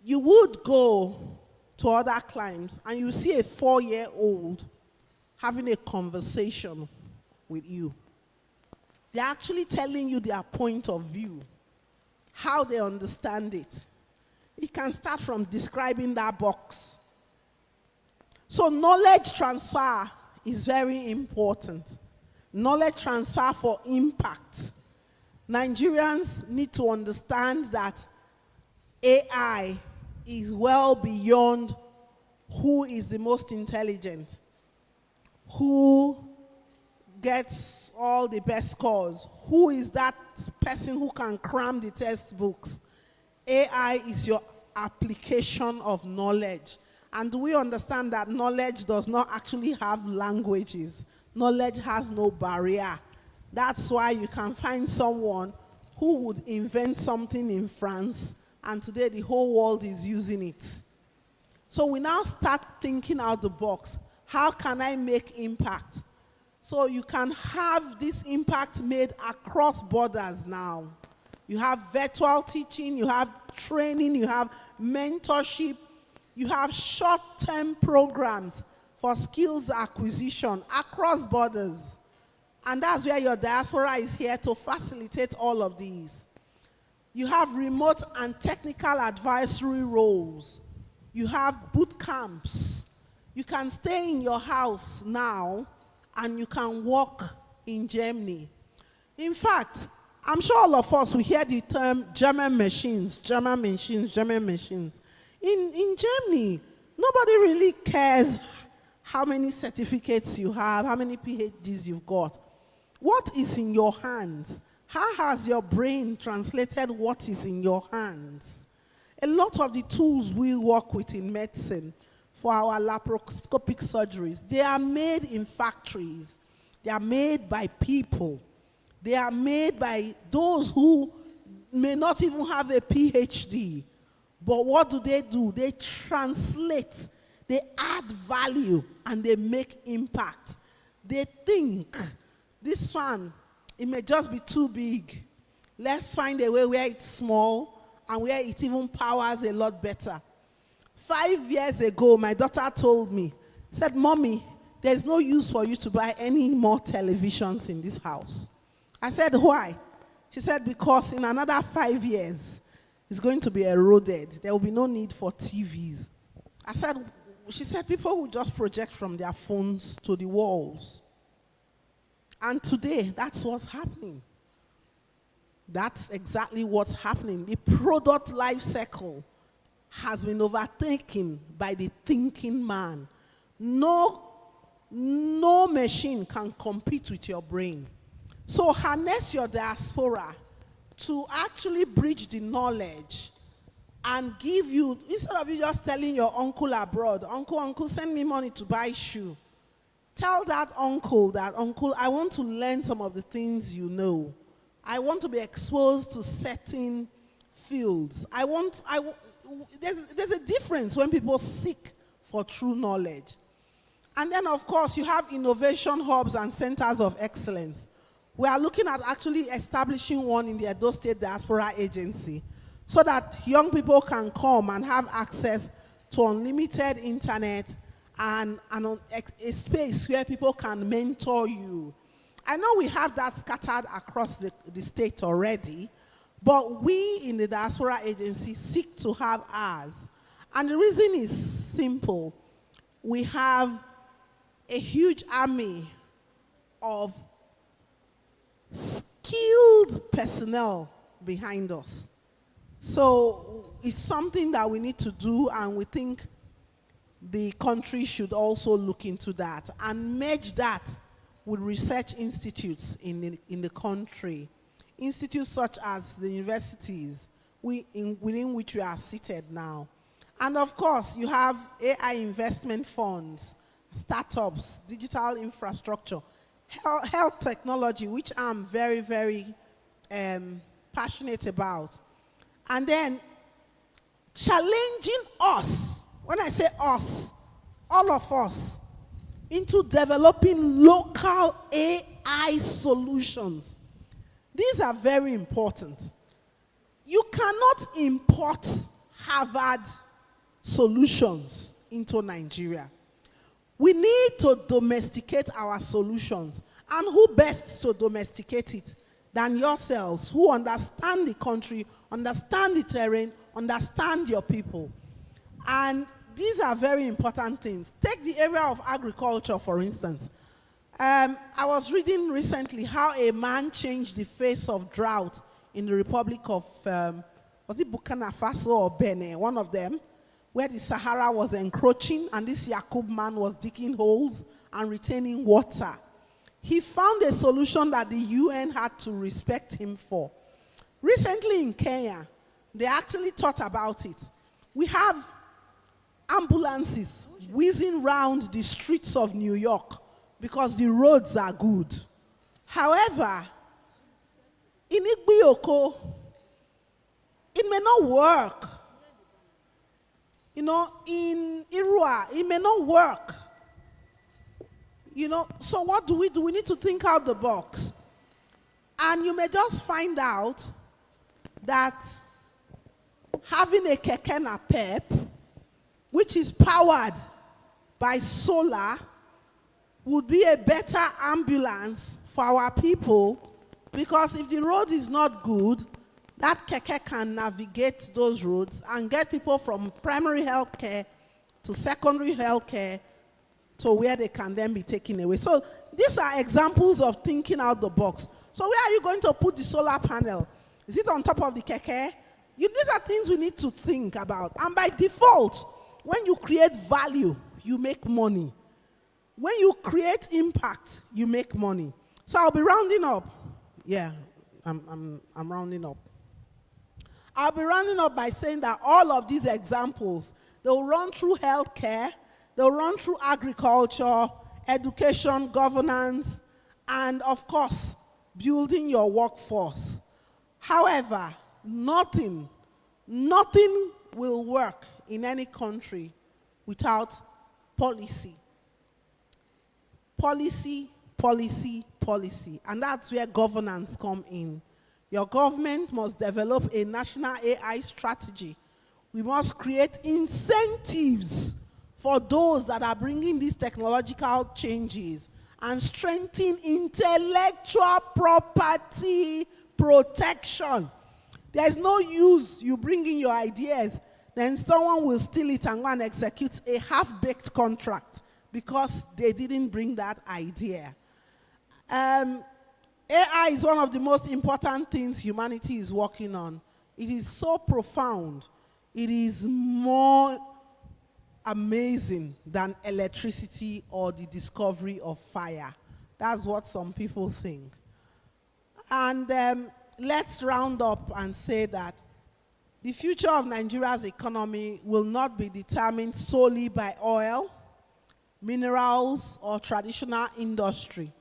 You would go to other climes and you see a 4-year-old having a conversation with you. They're actually telling you their point of view, how they understand it. It can start from describing that box. So knowledge transfer is very important. Knowledge transfer for impact. Nigerians need to understand that AI is well beyond who is the most intelligent, who gets all the best scores, who is that person who can cram the textbooks. AI is your application of knowledge. And do we understand that knowledge does not actually have languages? Knowledge has no barrier. That's why you can find someone who would invent something in France, and today the whole world is using it. So we now start thinking out the box. How can I make impact? So you can have this impact made across borders now. You have virtual teaching, you have training, you have mentorship, you have short-term programs for skills acquisition across borders. And that's where your diaspora is here to facilitate all of these. You have remote and technical advisory roles. You have boot camps. You can stay in your house now and you can work in Germany. In fact, I'm sure all of us will hear the term German machines, German machines, German machines. In Germany, nobody really cares how many certificates you have, how many PhDs you've got. What is in your hands? How has your brain translated what is in your hands? A lot of the tools we work with in medicine for our laparoscopic surgeries, they are made in factories. They are made by people. They are made by those who may not even have a PhD. But what do? They translate, they add value, and they make impact. They think, this one, it may just be too big. Let's find a way where it's small and where it even powers a lot better. 5 years ago, my daughter told me, said, "Mommy, there's no use for you to buy any more televisions in this house." I said, "Why?" She said, "Because in another 5 years, it's going to be eroded. There will be no need for TVs." She said, "People will just project from their phones to the walls." And today, that's what's happening. That's exactly what's happening. The product life cycle has been overtaken by the thinking man. No machine can compete with your brain. So harness your diaspora to actually bridge the knowledge and give you, instead of you just telling your uncle abroad, uncle, send me money to buy shoe. Tell that uncle, I want to learn some of the things you know. I want to be exposed to certain fields. There's a difference when people seek for true knowledge. And then, of course, you have innovation hubs and centers of excellence. We are looking at actually establishing one in the Edo State Diaspora Agency so that young people can come and have access to unlimited internet and a space where people can mentor you. I know we have that scattered across the state already, but we in the Diaspora Agency seek to have ours. And the reason is simple. We have a huge army of skilled personnel behind us. So it's something that we need to do, and we think the country should also look into that and merge that with research institutes in the country. Institutes such as the universities within which we are seated now. And of course, you have AI investment funds, startups, digital infrastructure, health technology, which I'm very, very passionate about. And then challenging us, when I say us, all of us, into developing local AI AI solutions. These are very important. You cannot import Harvard solutions into Nigeria. We need to domesticate our solutions. And who best to domesticate it than yourselves, who understand the country, understand the terrain, understand your people. And these are very important things. Take the area of agriculture, for instance. I was reading recently how a man changed the face of drought in the Republic of, was it Burkina Faso or Benin, one of them, where the Sahara was encroaching and this Yakub man was digging holes and retaining water. He found a solution that the UN had to respect him for. Recently in Kenya, they actually thought about it. We have ambulances whizzing round the streets of New York because the roads are good. However, in Igbioko, it may not work. You know, in Irua, it may not work. You know, so what do? We need to think out the box. And you may just find out that having a keke napep, which is powered by solar, would be a better ambulance for our people, because if the road is not good, that keke can navigate those roads and get people from primary health care to secondary health care to where they can then be taken away. So these are examples of thinking out the box. So where are you going to put the solar panel? Is it on top of the keke? These are things we need to think about. And by default, when you create value, you make money. When you create impact, you make money. So I'll be rounding up. Yeah, I'm rounding up. I'll be rounding up by saying that all of these examples, they'll run through healthcare, they'll run through agriculture, education, governance, and of course, building your workforce. However, nothing will work in any country without policy. Policy, policy, policy. And that's where governance come in. Your government must develop a national AI strategy. We must create incentives for those that are bringing these technological changes and strengthen intellectual property protection. There's no use you bring in your ideas, then someone will steal it and go and execute a half-baked contract because they didn't bring that idea. AI is one of the most important things humanity is working on. It is so profound. It is more amazing than electricity or the discovery of fire. That's what some people think. And let's round up and say that the future of Nigeria's economy will not be determined solely by oil, minerals, or traditional industry.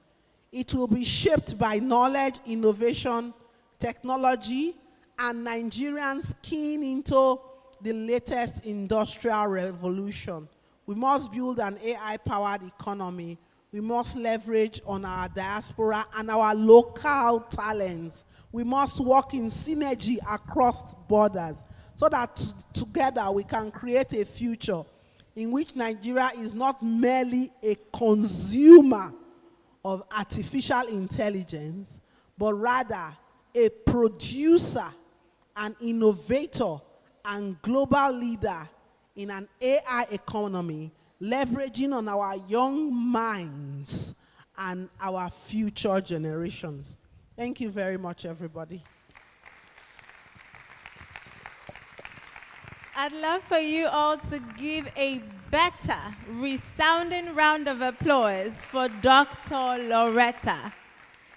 It will be shaped by knowledge, innovation, technology, and Nigerians keen into the latest industrial revolution. We must build an AI-powered economy. We must leverage on our diaspora and our local talents. We must work in synergy across borders so that together we can create a future in which Nigeria is not merely a consumer of artificial intelligence, but rather a producer, an innovator, and global leader in an AI economy, leveraging on our young minds and our future generations. Thank you very much, everybody. I'd love for you all to give a better, resounding round of applause for Dr. Loretta.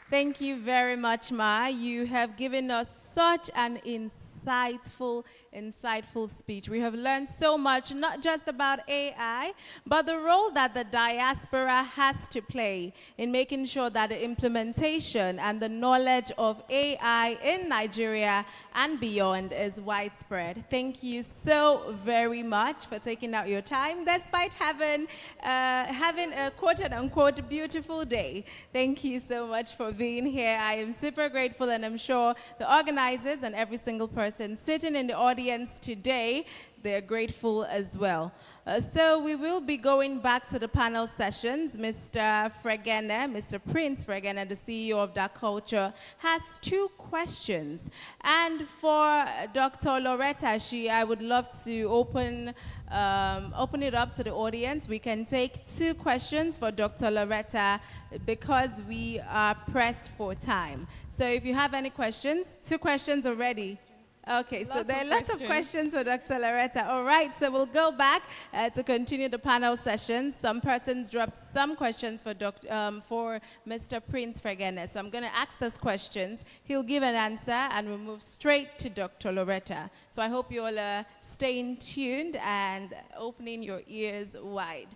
Thank you very much, Ma. You have given us such an insightful insightful speech. We have learned so much, not just about AI, but the role that the diaspora has to play in making sure that the implementation and the knowledge of AI in Nigeria and beyond is widespread. Thank you so very much for taking out your time, despite having a quote-unquote beautiful day. Thank you so much for being here. I am super grateful, and I'm sure the organizers and every single person sitting in the audience today, they're grateful as well. So we will be going back to the panel sessions. Mr. Fregene, Mr. Prince Fregene, the CEO of Dark Culture, has 2 questions. And for Dr. Loretta, I would love to open it up to the audience. We can take 2 questions for Dr. Loretta because we are pressed for time. So if you have any questions, 2 questions already. Okay, so there are lots of questions for Dr. Loretta. All right, so we'll go back to continue the panel session. Some persons dropped some questions for Mr. Prince Fregene. So I'm going to ask those questions. He'll give an answer, and we'll move straight to Dr. Loretta. So I hope you all are staying tuned and opening your ears wide.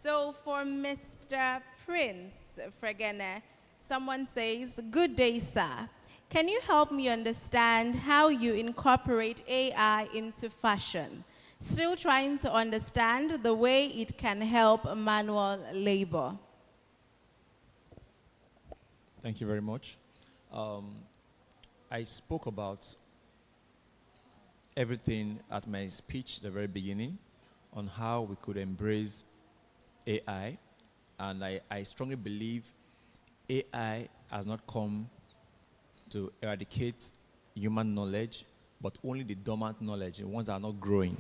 So for Mr. Prince Fregene, someone says, "Good day, sir. Can you help me understand how you incorporate AI into fashion? Still trying to understand the way it can help manual labor." Thank you very much. I spoke about everything at my speech at the very beginning on how we could embrace AI, and I strongly believe AI has not come to eradicate human knowledge, but only the dormant knowledge, the ones that are not growing.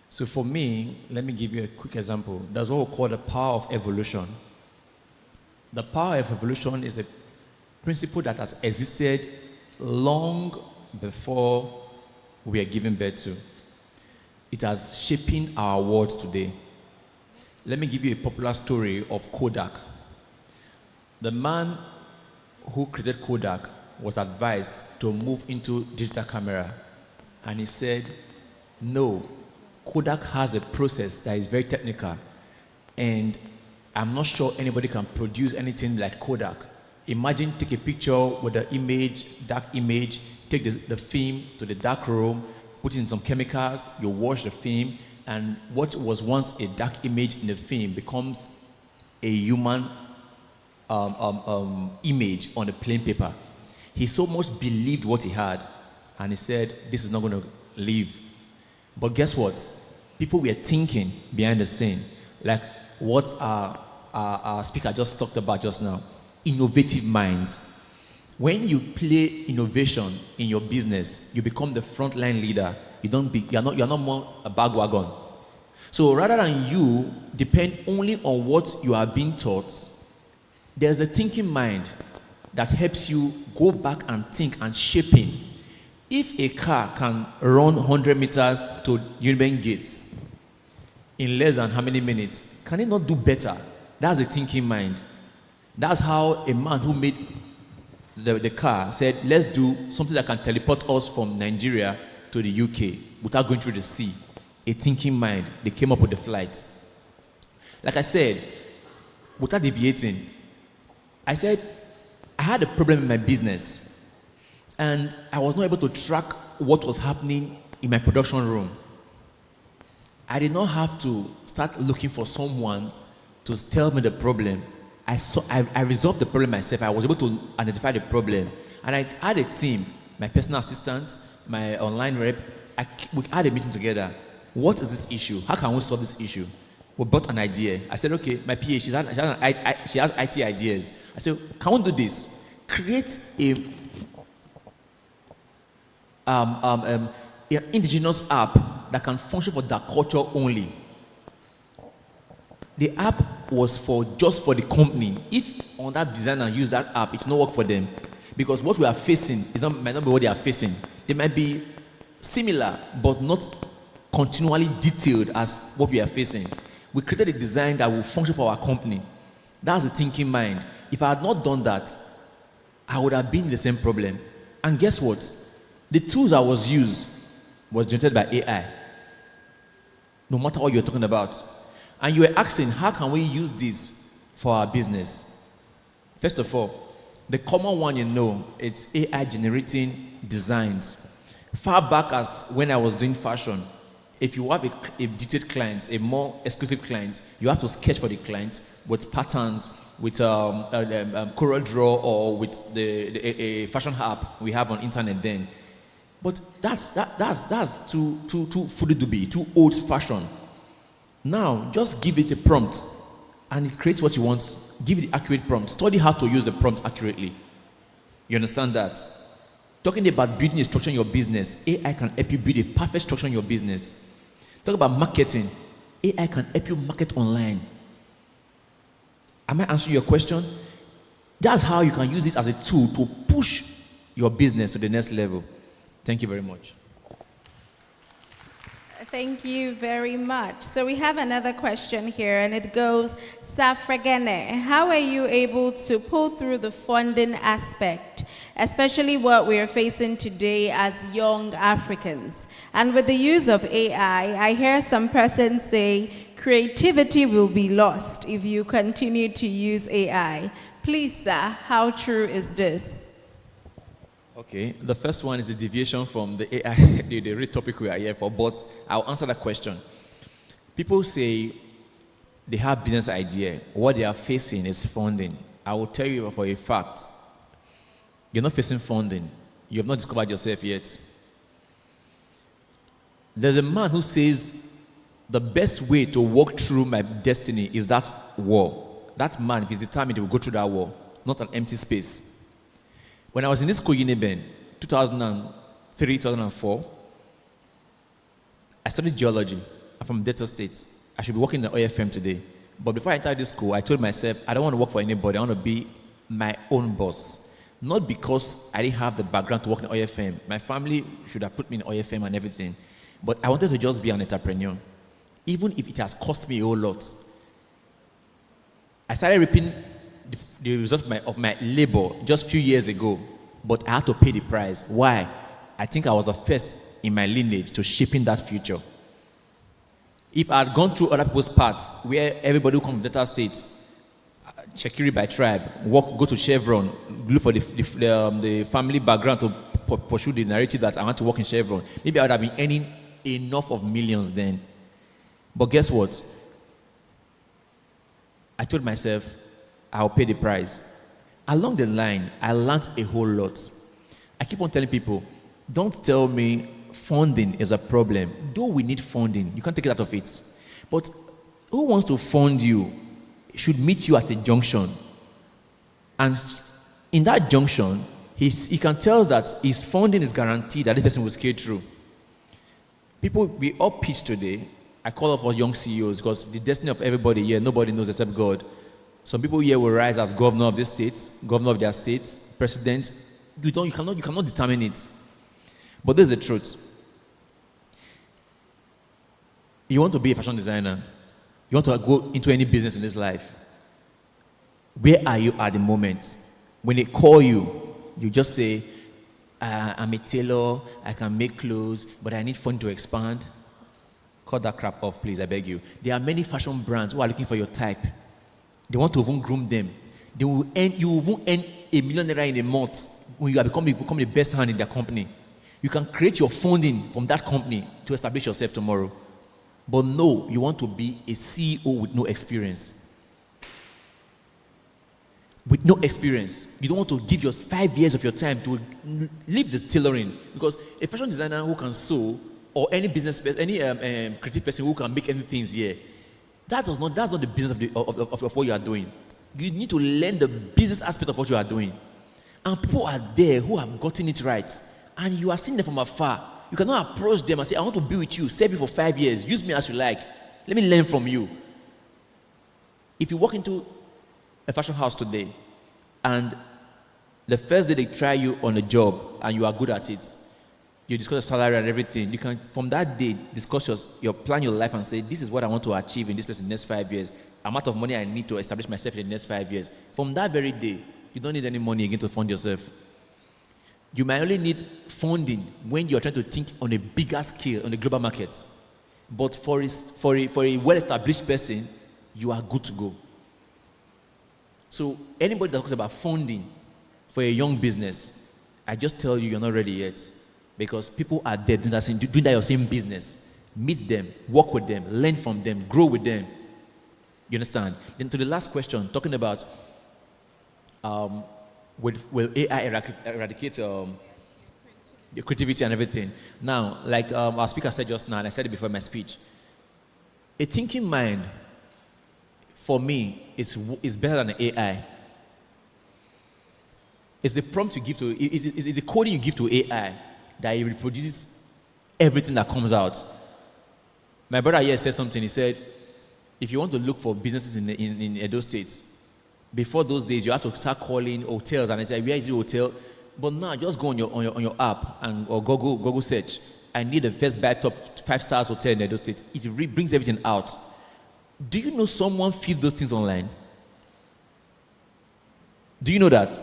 So for me, let me give you a quick example. That's what we call the power of evolution. The power of evolution is a principle that has existed long before we are given birth to. It has shaping our world today. Let me give you a popular story of Kodak. The man who created Kodak was advised to move into digital camera. And he said, no, Kodak has a process that is very technical, and I'm not sure anybody can produce anything like Kodak. Imagine take a picture with the image, dark image, take the film to the dark room, put in some chemicals, you wash the film, and what was once a dark image in the film becomes a human image on a plain paper. He so much believed what he had, and he said, this is not going to live. But guess what? People were thinking behind the scene, like what our speaker just talked about just now, innovative minds. When you play innovation in your business, you become the frontline leader. You're not more a bagwagon. So rather than you depend only on what you are being taught, there's a thinking mind that helps you go back and think and shaping. If a car can run 100 meters to Union Gates in less than how many minutes, can it not do better? That's a thinking mind. That's how a man who made the car said, let's do something that can teleport us from Nigeria to the UK without going through the sea. A thinking mind. They came up with the flight. Like I said, without deviating, I said, I had a problem in my business, and I was not able to track what was happening in my production room. I did not have to start looking for someone to tell me the problem. I resolved the problem myself. I was able to identify the problem. And I had a team, my personal assistant, my online rep. We had a meeting together. What is this issue? How can we solve this issue? We brought an idea. I said, okay, my PA, she has IT ideas. I said, can we do this? Create an indigenous app that can function for that culture only. The app was just for the company. If on that designer use that app, it will not work for them. Because what we are facing might not be what they are facing. They might be similar, but not continually detailed as what we are facing. We created a design that will function for our company. That's the thinking mind. If I had not done that, I would have been in the same problem. And guess what? The tools that was used was generated by AI. No matter what you're talking about. And you were asking, how can we use this for our business? First of all, the common one it's AI generating designs. Far back as when I was doing fashion, if you have a detailed client, a more exclusive client, you have to sketch for the client with patterns, with Corel Draw, or with a fashion app we have on internet then. But that's too fully to be, too old fashioned. Now, just give it a prompt and it creates what you want. Give it the accurate prompt. Study how to use the prompt accurately. You understand that? Talking about building a structure in your business, AI can help you build a perfect structure in your business. Talk about marketing, AI can help you market online. Am I answering your question? That's how you can use it as a tool to push your business to the next level. Thank you very much. Thank you very much. So we have another question here, and it goes, Safregene, how are you able to pull through the funding aspect, especially what we are facing today as young Africans? And with the use of AI, I hear some persons say creativity will be lost if you continue to use AI. Please, sir, how true is this? Okay, the first one is a deviation from the AI, the real topic we are here for, but I'll answer that question. People say they have business idea. What they are facing is funding. I will tell you for a fact, you're not facing funding. You have not discovered yourself yet. There's a man who says the best way to walk through my destiny is that wall. That man, if he's determined, he will go through that wall, not an empty space. When I was in this school, Uniben, 2003, 2004, I studied geology. I'm from Delta State. I should be working in the OFM today. But before I entered this school, I told myself, I don't want to work for anybody. I want to be my own boss. Not because I didn't have the background to work in OFM. My family should have put me in OFM and everything. But I wanted to just be an entrepreneur. Even if it has cost me a whole lot. I started reaping the result of my labor just a few years ago, but I had to pay the price. Why? I think I was the first in my lineage to shaping that future. If I had gone through other people's paths, where everybody who comes from Delta State, Chekiri by tribe, go to Chevron, look for the family background to pursue the narrative that I want to work in Chevron, maybe I would have been earning enough of millions then. But guess what? I told myself, I'll pay the price. Along the line, I learned a whole lot. I keep on telling people, don't tell me funding is a problem. Though we need funding, you can't take it out of it. But who wants to fund you should meet you at a junction. And in that junction, he can tell us that his funding is guaranteed that the person will scale through. People, we all pitch today. I call up our young CEOs because the destiny of everybody here, nobody knows except God. Some people here will rise as governor of this state, governor of their state, president. You cannot determine it. But this is the truth. You want to be a fashion designer. You want to go into any business in this life. Where are you at the moment? When they call you, you just say, I'm a tailor, I can make clothes, but I need funding to expand. Cut that crap off, please, I beg you. There are many fashion brands who are looking for your type. They want to even groom them. You will earn $1 million in a month when you become the best hand in their company. You can create your funding from that company to establish yourself tomorrow. But no, you want to be a CEO with no experience. With no experience. You don't want to give your 5 years of your time to leave the tailoring. Because a fashion designer who can sew, or any business person, any creative person who can make anything here, that's not the business of what you are doing. You need to learn the business aspect of what you are doing. And people are there who have gotten it right. And you are seeing them from afar. You cannot approach them and say, I want to be with you, serve you for 5 years, use me as you like. Let me learn from you. If you walk into a fashion house today, and the first day they try you on a job, and you are good at it, you discuss the salary and everything, you can, from that day, discuss your plan your life and say, this is what I want to achieve in this place in the next 5 years. Amount of money I need to establish myself in the next 5 years. From that very day, you don't need any money again to fund yourself. You might only need funding when you're trying to think on a bigger scale on the global market. But for a well-established person, you are good to go. So anybody that talks about funding for a young business, I just tell you, you're not ready yet. Because people are there doing that your same business. Meet them, work with them, learn from them, grow with them. You understand? Then to the last question, talking about will AI eradicate the creativity and everything. Now, like our speaker said just now, and I said it before in my speech, a thinking mind, for me, is better than an AI. It's the prompt you give to, it's the coding you give to AI that it reproduces everything that comes out. My brother here said something. He said, if you want to look for businesses in Edo State, before those days, you have to start calling hotels, and I said, where is your hotel? But now, just go on your app or Google search. I need the first buy top 5 stars hotel in Edo State. It brings everything out. Do you know someone feeds those things online? Do you know that?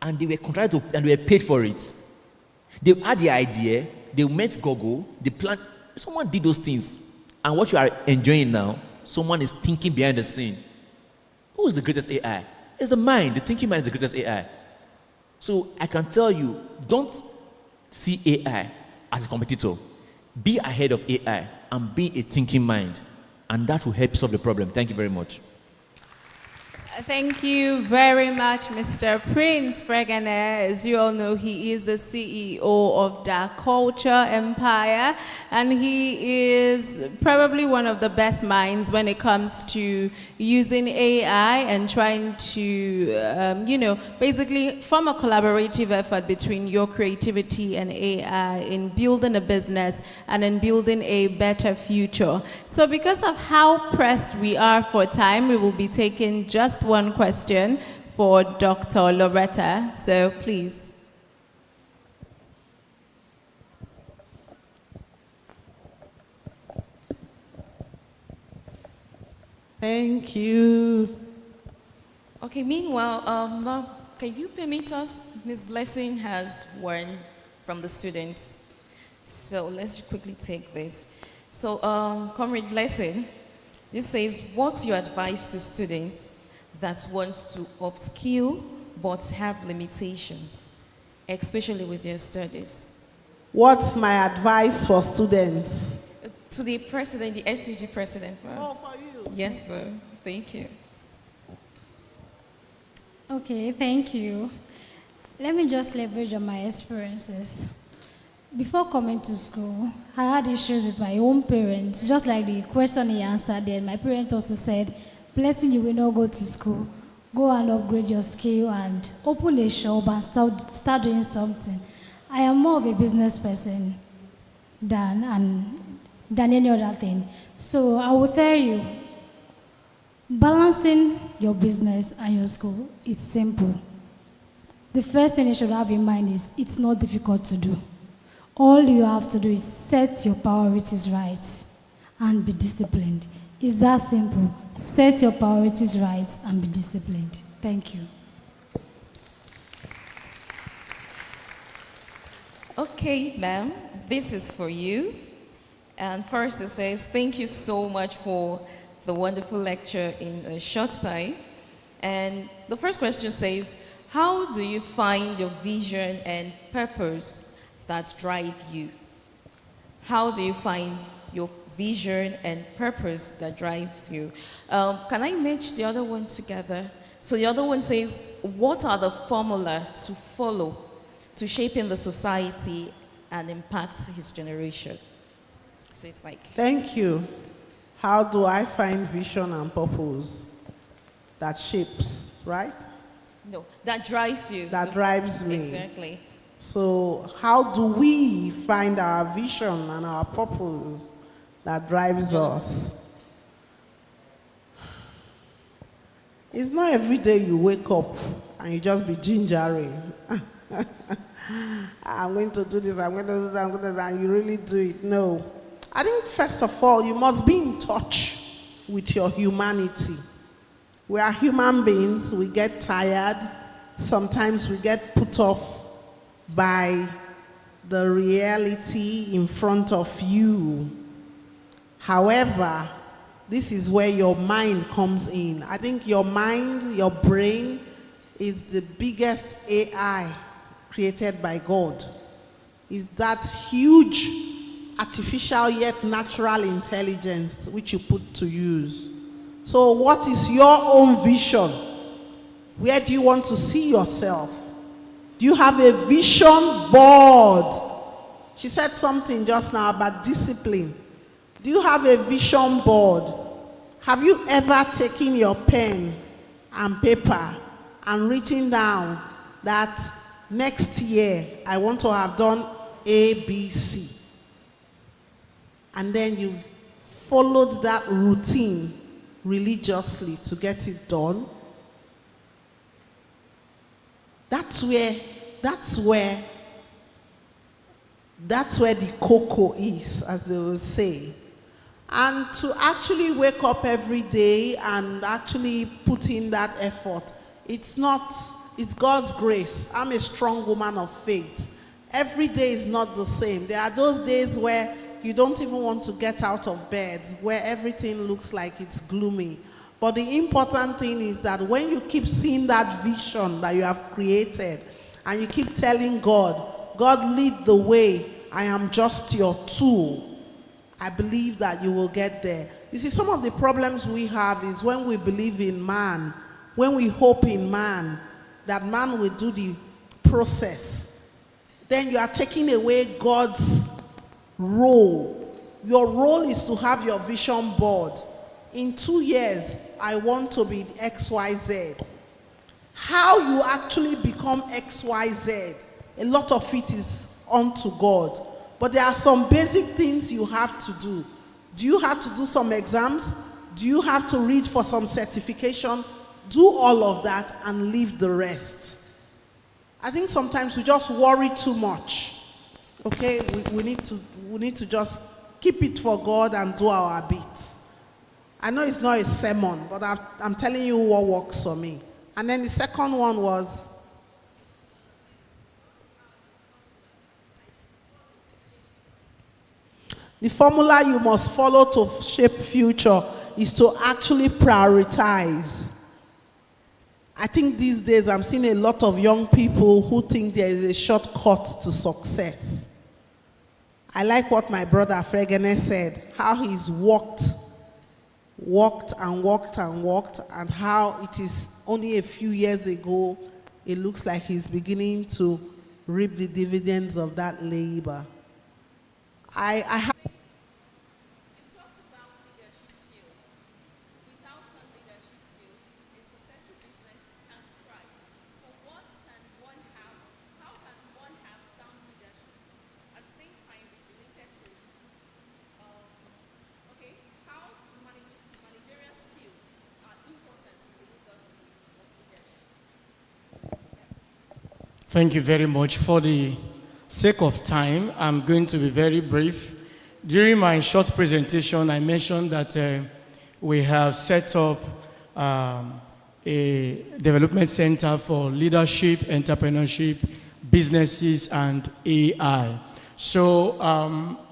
And they were contracted and they were paid for it. They had the idea, they met Google, they planned. Someone did those things. And what you are enjoying now, someone is thinking behind the scene. Who is the greatest AI? It's the mind. The thinking mind is the greatest AI. So I can tell you, don't see AI as a competitor. Be ahead of AI and be a thinking mind. And that will help solve the problem. Thank you very much. Thank you very much, Mr. Prince Fregane. As you all know, he is the CEO of the Culture Empire, and he is probably one of the best minds when it comes to using AI and trying to, basically form a collaborative effort between your creativity and AI in building a business and in building a better future. So because of how pressed we are for time, we will be taking just one question for Dr. Loretta. So please. Thank you. Okay, meanwhile, now, can you permit us? Ms. Blessing has one from the students. So let's quickly take this. So, Comrade Blessing, this says, what's your advice to students that want to upskill but have limitations, especially with their studies? What's my advice for students? To the president, the SCG president. Oh, for you? Yes, sir. Thank you. Okay, thank you. Let me just leverage on my experiences. Before coming to school, I had issues with my own parents. Just like the question he answered then, my parents also said, Blessing, you will not go to school. Go and upgrade your skill and open a shop and start doing something. I am more of a business person than any other thing. So I will tell you, balancing your business and your school, it's simple. The first thing you should have in mind is it's not difficult to do. All you have to do is set your priorities right and be disciplined. It's that simple. Set your priorities right and be disciplined. Thank you. Okay, ma'am, this is for you. And first it says, thank you so much for the wonderful lecture in a short time. And the first question says, how do you find your vision and purpose that drive you? How do you find your vision and purpose that drives you? Can I match the other one together? So the other one says, what are the formula to follow to shaping the society and impact his generation? So it's like... Thank you. How do I find vision and purpose that shapes, right? No, that drives you. That drives me. Exactly. So how do we find our vision and our purpose that drives us? It's not every day you wake up and you just be gingering. I'm going to do this, I'm going to do that, I'm going to do that, and you really do it. No. I think first of all, you must be in touch with your humanity. We are human beings, we get tired, sometimes we get put off by the reality in front of you. However, this is where your mind comes in. I think your mind, your brain, is the biggest AI created by God. Is that huge artificial yet natural intelligence which you put to use. So what is your own vision? Where do you want to see yourself? Do you have a vision board? She said something just now about discipline. Do you have a vision board? Have you ever taken your pen and paper and written down that next year I want to have done A, B, C? And then you've followed that routine religiously to get it done. That's where the cocoa is, as they will say. And to actually wake up every day and actually put in that effort, it's God's grace. I'm a strong woman of faith. Every day is not the same. There are those days where you don't even want to get out of bed, where everything looks like it's gloomy. But the important thing is that when you keep seeing that vision that you have created, and you keep telling God, God, lead the way, I am just your tool, I believe that you will get there. You see, some of the problems we have is when we believe in man, when we hope in man, that man will do the process. Then you are taking away God's role. Your role is to have your vision board. In 2 years, I want to be XYZ. How you actually become XYZ, a lot of it is unto God. But there are some basic things you have to do. Do you have to do some exams? Do you have to read for some certification? Do all of that and leave the rest. I think sometimes we just worry too much. Okay, we need to just keep it for God and do our bit. I know it's not a sermon, but I'm telling you what works for me. And then the second one was, the formula you must follow to shape future is to actually prioritize. I think these days I'm seeing a lot of young people who think there is a shortcut to success. I like what my brother Fregene said, how he's walked and walked and walked, and how it is only a few years ago, it looks like he's beginning to reap the dividends of that labor. I have Thank you very much. For the sake of time, I'm going to be very brief. During my short presentation, I mentioned that we have set up a development center for leadership, entrepreneurship, businesses, and AI. So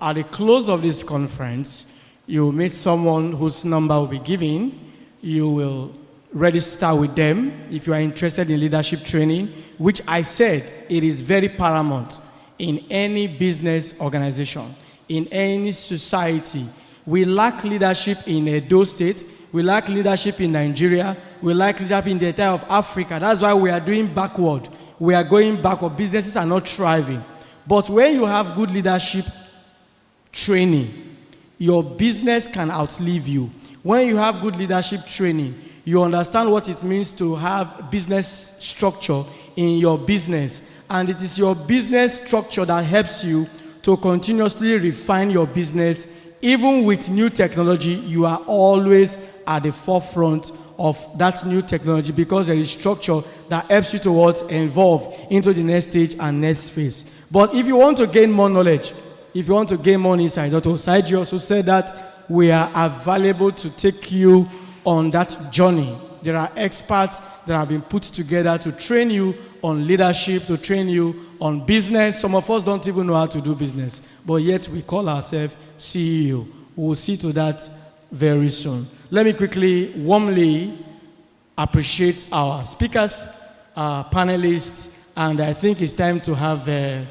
at the close of this conference, you will meet someone whose number will be given. You will register with them if you are interested in leadership training, which I said it is very paramount in any business organization, in any society. We lack leadership in Edo State, we lack leadership in Nigeria, we lack leadership in the entire of Africa. That's why we are doing backward. We are going backward. Businesses are not thriving. But when you have good leadership training, your business can outlive you. When you have good leadership training, you understand what it means to have business structure in your business. And it is your business structure that helps you to continuously refine your business. Even with new technology, you are always at the forefront of that new technology because there is structure that helps you to evolve into the next stage and next phase. But if you want to gain more knowledge, if you want to gain more insight, Dr. Osaiji also said that we are available to take you on that journey. There are experts that have been put together to train you on leadership, to train you on business. Some of us don't even know how to do business, but yet we call ourselves CEO. We will see to that very soon. Let me quickly warmly appreciate our speakers, our panelists, and I think it's time to have a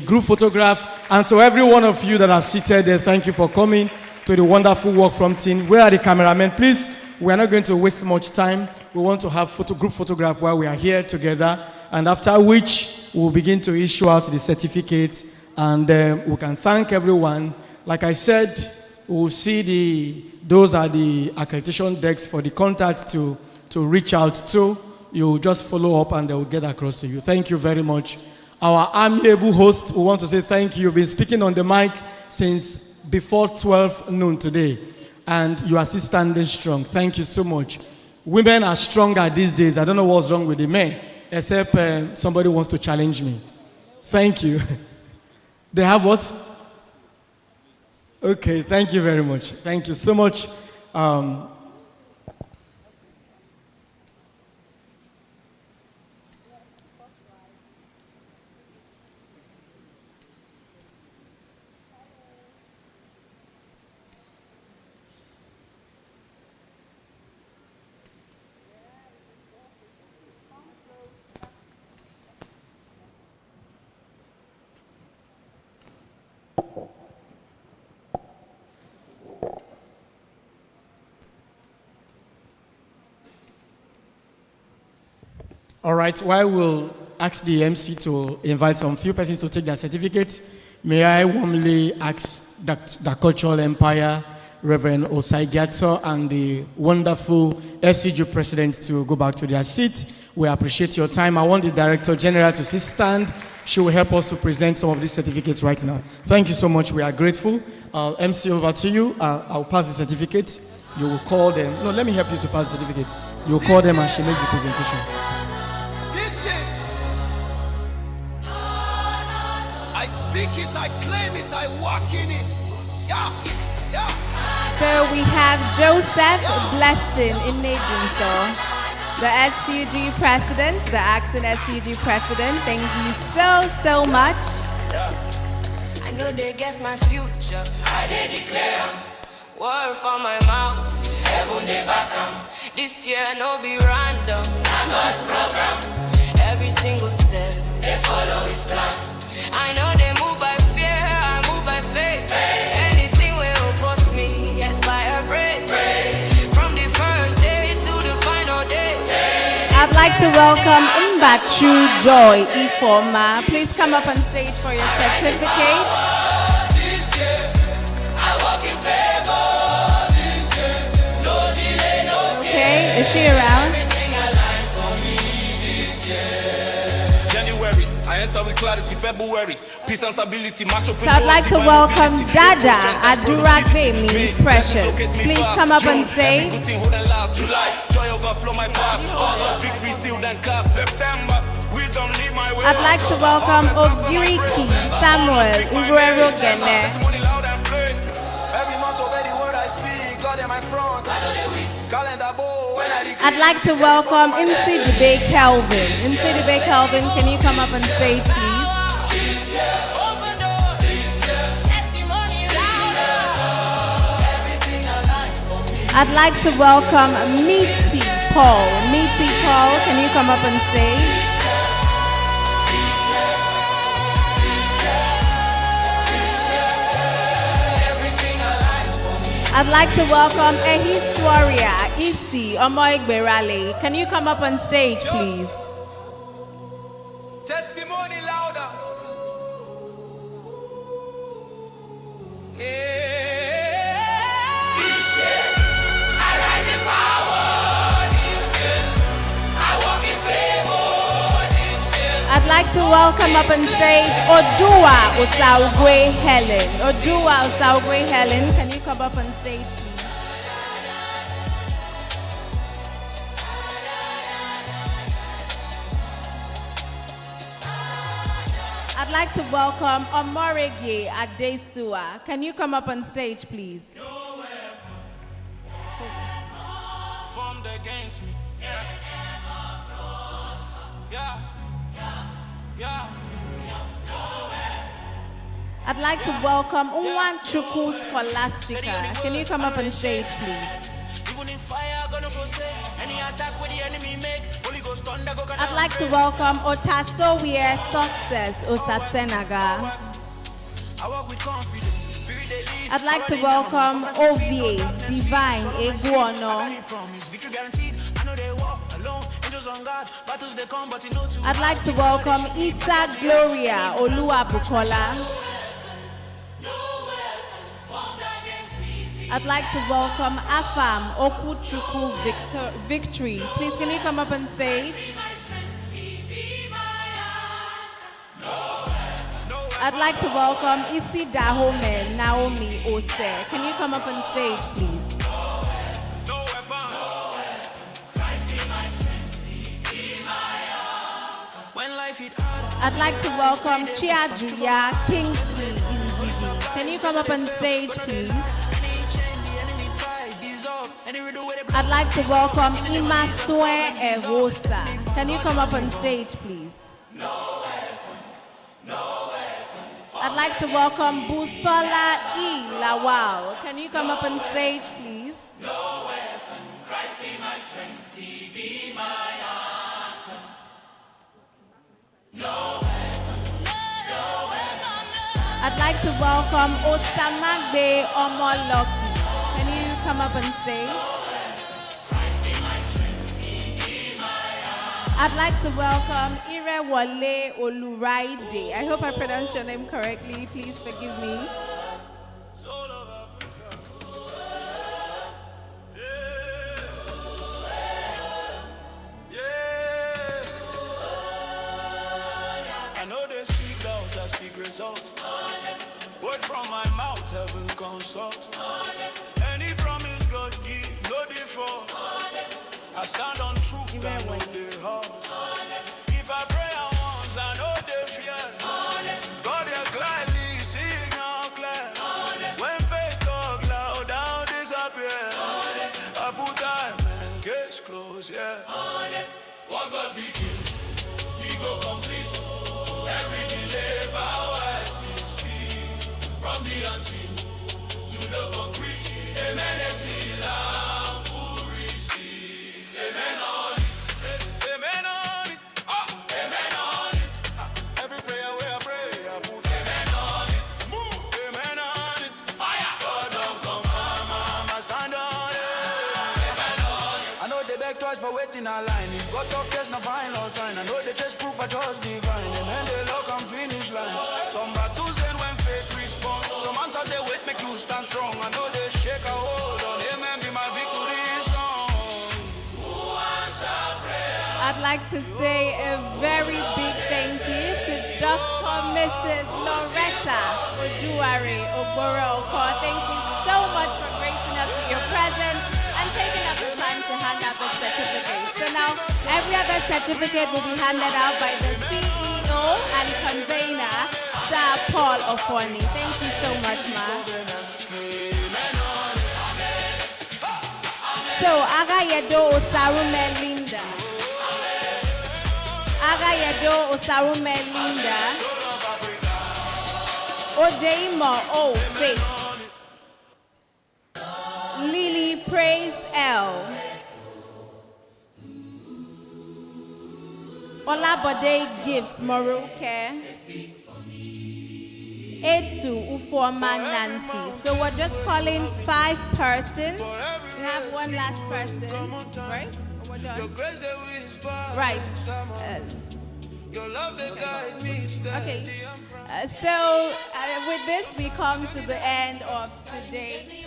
group photograph. And to every one of you that are seated there, thank you for coming to the wonderful work from team. Where are the cameramen? Please, we are not going to waste much time. We want to have group photograph while we are here together, and after which we'll begin to issue out the certificate, and we can thank everyone. Like I said, we'll see those are the accreditation decks for the contact to reach out to. You just follow up and they will get across to you. Thank you very much. Our amiable host, we want to say thank you. You've been speaking on the mic since before 12 noon today, and you are still standing strong. Thank you so much. Women are stronger these days. I don't know what's wrong with the men, except somebody wants to challenge me. Thank you. They have what? Okay, thank you very much. Thank you so much. All right, while we'll ask the MC to invite some few persons to take their certificate, may I warmly ask the Cultural Empire, Reverend Osaigato, and the wonderful SCG President to go back to their seat. We appreciate your time. I want the Director General to sit stand. She will help us to present some of these certificates right now. Thank you so much. We are grateful. MC, over to you. I'll pass the certificate. You will call them. No, let me help you to pass the certificate. You'll call them and she'll make the presentation. I speak it, I claim it, I walk in it. Yeah, yeah. So we have Joseph Blessing in Nejinso, the SCG President, the acting SCG President. Thank you so much. I know they guess my future. I did declare word from my mouth. Heaven they back 'em. This year no be random. I got program. Every single step they follow his plan. I know they move by fear, I move by faith. Anything will oppose me, aspire break. From the first day to the final day. I'd like to welcome Mbachu Joy Ifoma. Please come up on stage for your certificate. This year, I walk in favor. This year, no delay, no fear. Okay, is she around? Everything aligned for me this year. January, I enter with clarity. February, peace and stability. So I'd like to welcome Dada Adurakbe means precious. Please come up on stage. July, joy overflow my past. August, victory sealed and cast. September, wisdom lead my way. I'd like to welcome Ogiriki Samuel Uguero Gene. Every month over the word I speak, God in my front. Calendar bow when I decree. I'd like to welcome Insidibe Kelvin. Insidibe Kelvin, can you come up on stage, please? I'd like to welcome Meaty Paul. Meaty Paul, can you come up on stage? I'd like to welcome Ehiswaria Isi Omoigberale. Can you come up on stage, please? Testimony louder. I'd like to welcome up on stage Odua Osaugwe Helen. Odua Osaugwe Helen, can you come up on stage, please? I'd like to welcome Omorege Adesua. Can you come up on stage, please? Formed against me. Yeah. I'd like to welcome Unwan Chukwu Scholastica. Can you come up on stage, please? I'd like to welcome Otasowie Success Osasenaga. I'd like to welcome Ovie Divine Eguono. I'd like to welcome Isa Gloria Oluwabukola. I'd like to welcome Afam Okuchukwu Victory. Please, can you come up on stage? I'd like to welcome Isi Dahome Naomi Ose. Can you come up on stage, please? I'd like to welcome Chia Julia Kingsley Indidi. Can you come up on stage, please? I'd like to welcome Ima Swe Erosa. Can you come up on stage, please? I'd like to welcome Busola E. Lawal. Can you come up on stage, please? I'd like to welcome Osamagbe Omoloki. Can you come up on stage? I'd like to welcome Irewole Oluraide. I hope I pronounced your name correctly. Please forgive me. I know they speak out, I speak result. Word from my mouth, heaven consult. Any promise God give, no default. I stand on truth, I know they heart. If I pray at once, I know they fear. God, they gladly signal clear. When faith talk loud, down disappear. I put time and case close, yeah. What God begin, He go complete. Every delay, bow at His feet. From the unseen to the concrete. Amen, Amen on it. Amen on it. Oh. Amen on it. Every prayer where I pray, I put amen on it. Move. Amen on it. Fire. God don't confirm, I stand on it. Amen on it. I know they beg twice for waiting a line. If God talk, there's no final sign. I know they just proof I just divine. Amen, they lock on finish line. Some battles end when faith responds. Some answers they wait make you stand strong. I know they shake a hold on. Amen, be my victory. I'd like to say a very big thank you to Dr. Mrs. Loretta Oduare Ogboro-Oko. Thank you so much for gracing us with your presence and taking up the time to hand out the certificate. So now, every other certificate will be handed out by the CEO and convener, Sir Paul Ofoni. Thank you so much, Ma. So, Aga Yedo Osarume Linda. Aga Yedo Osarume Linda. Odeimo O Faith. Lily Praise L. Olabode Gifts Moruke. Etu Uforma Nancy. So we're just calling 5 persons. We have one last person, right? Or we're done? Right. Okay. So with this, we come to the end of today.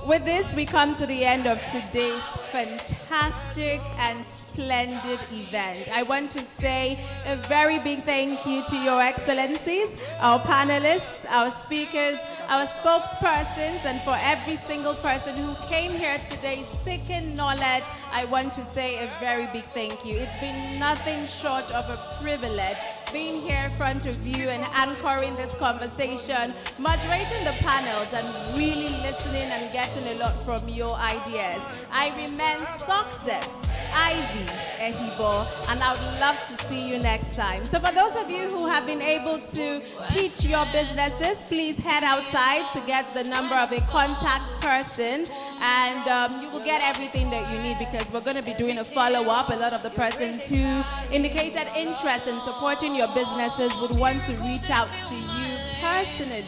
With this, we come to the end of today's fantastic and splendid event. I want to say a very big thank you to Your Excellencies, our panelists, our speakers, our spokespersons, and for every single person who came here today seeking knowledge. I want to say a very big thank you. It's been nothing short of a privilege being here in front of you and anchoring this conversation, moderating the panels, and really listening and getting a lot from your ideas. I remain Success, Ivy Ehibo, and I would love to see you next time. So for those of you who have been able to pitch your businesses, please head outside to get the number of a contact person, and you will get everything that you need, because we're going to be doing a follow-up. A lot of the persons who indicated interest in supporting your businesses would want to reach out to you personally.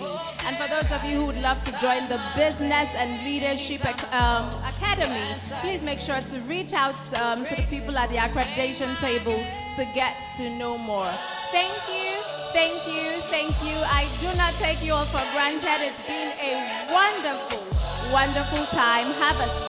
And for those of you who would love to join the Business and Leadership Academy, please make sure to reach out to the people at the accreditation table to get to know more. Thank you, thank you, thank you. I do not take you all for granted. It's been a wonderful, wonderful time. Have a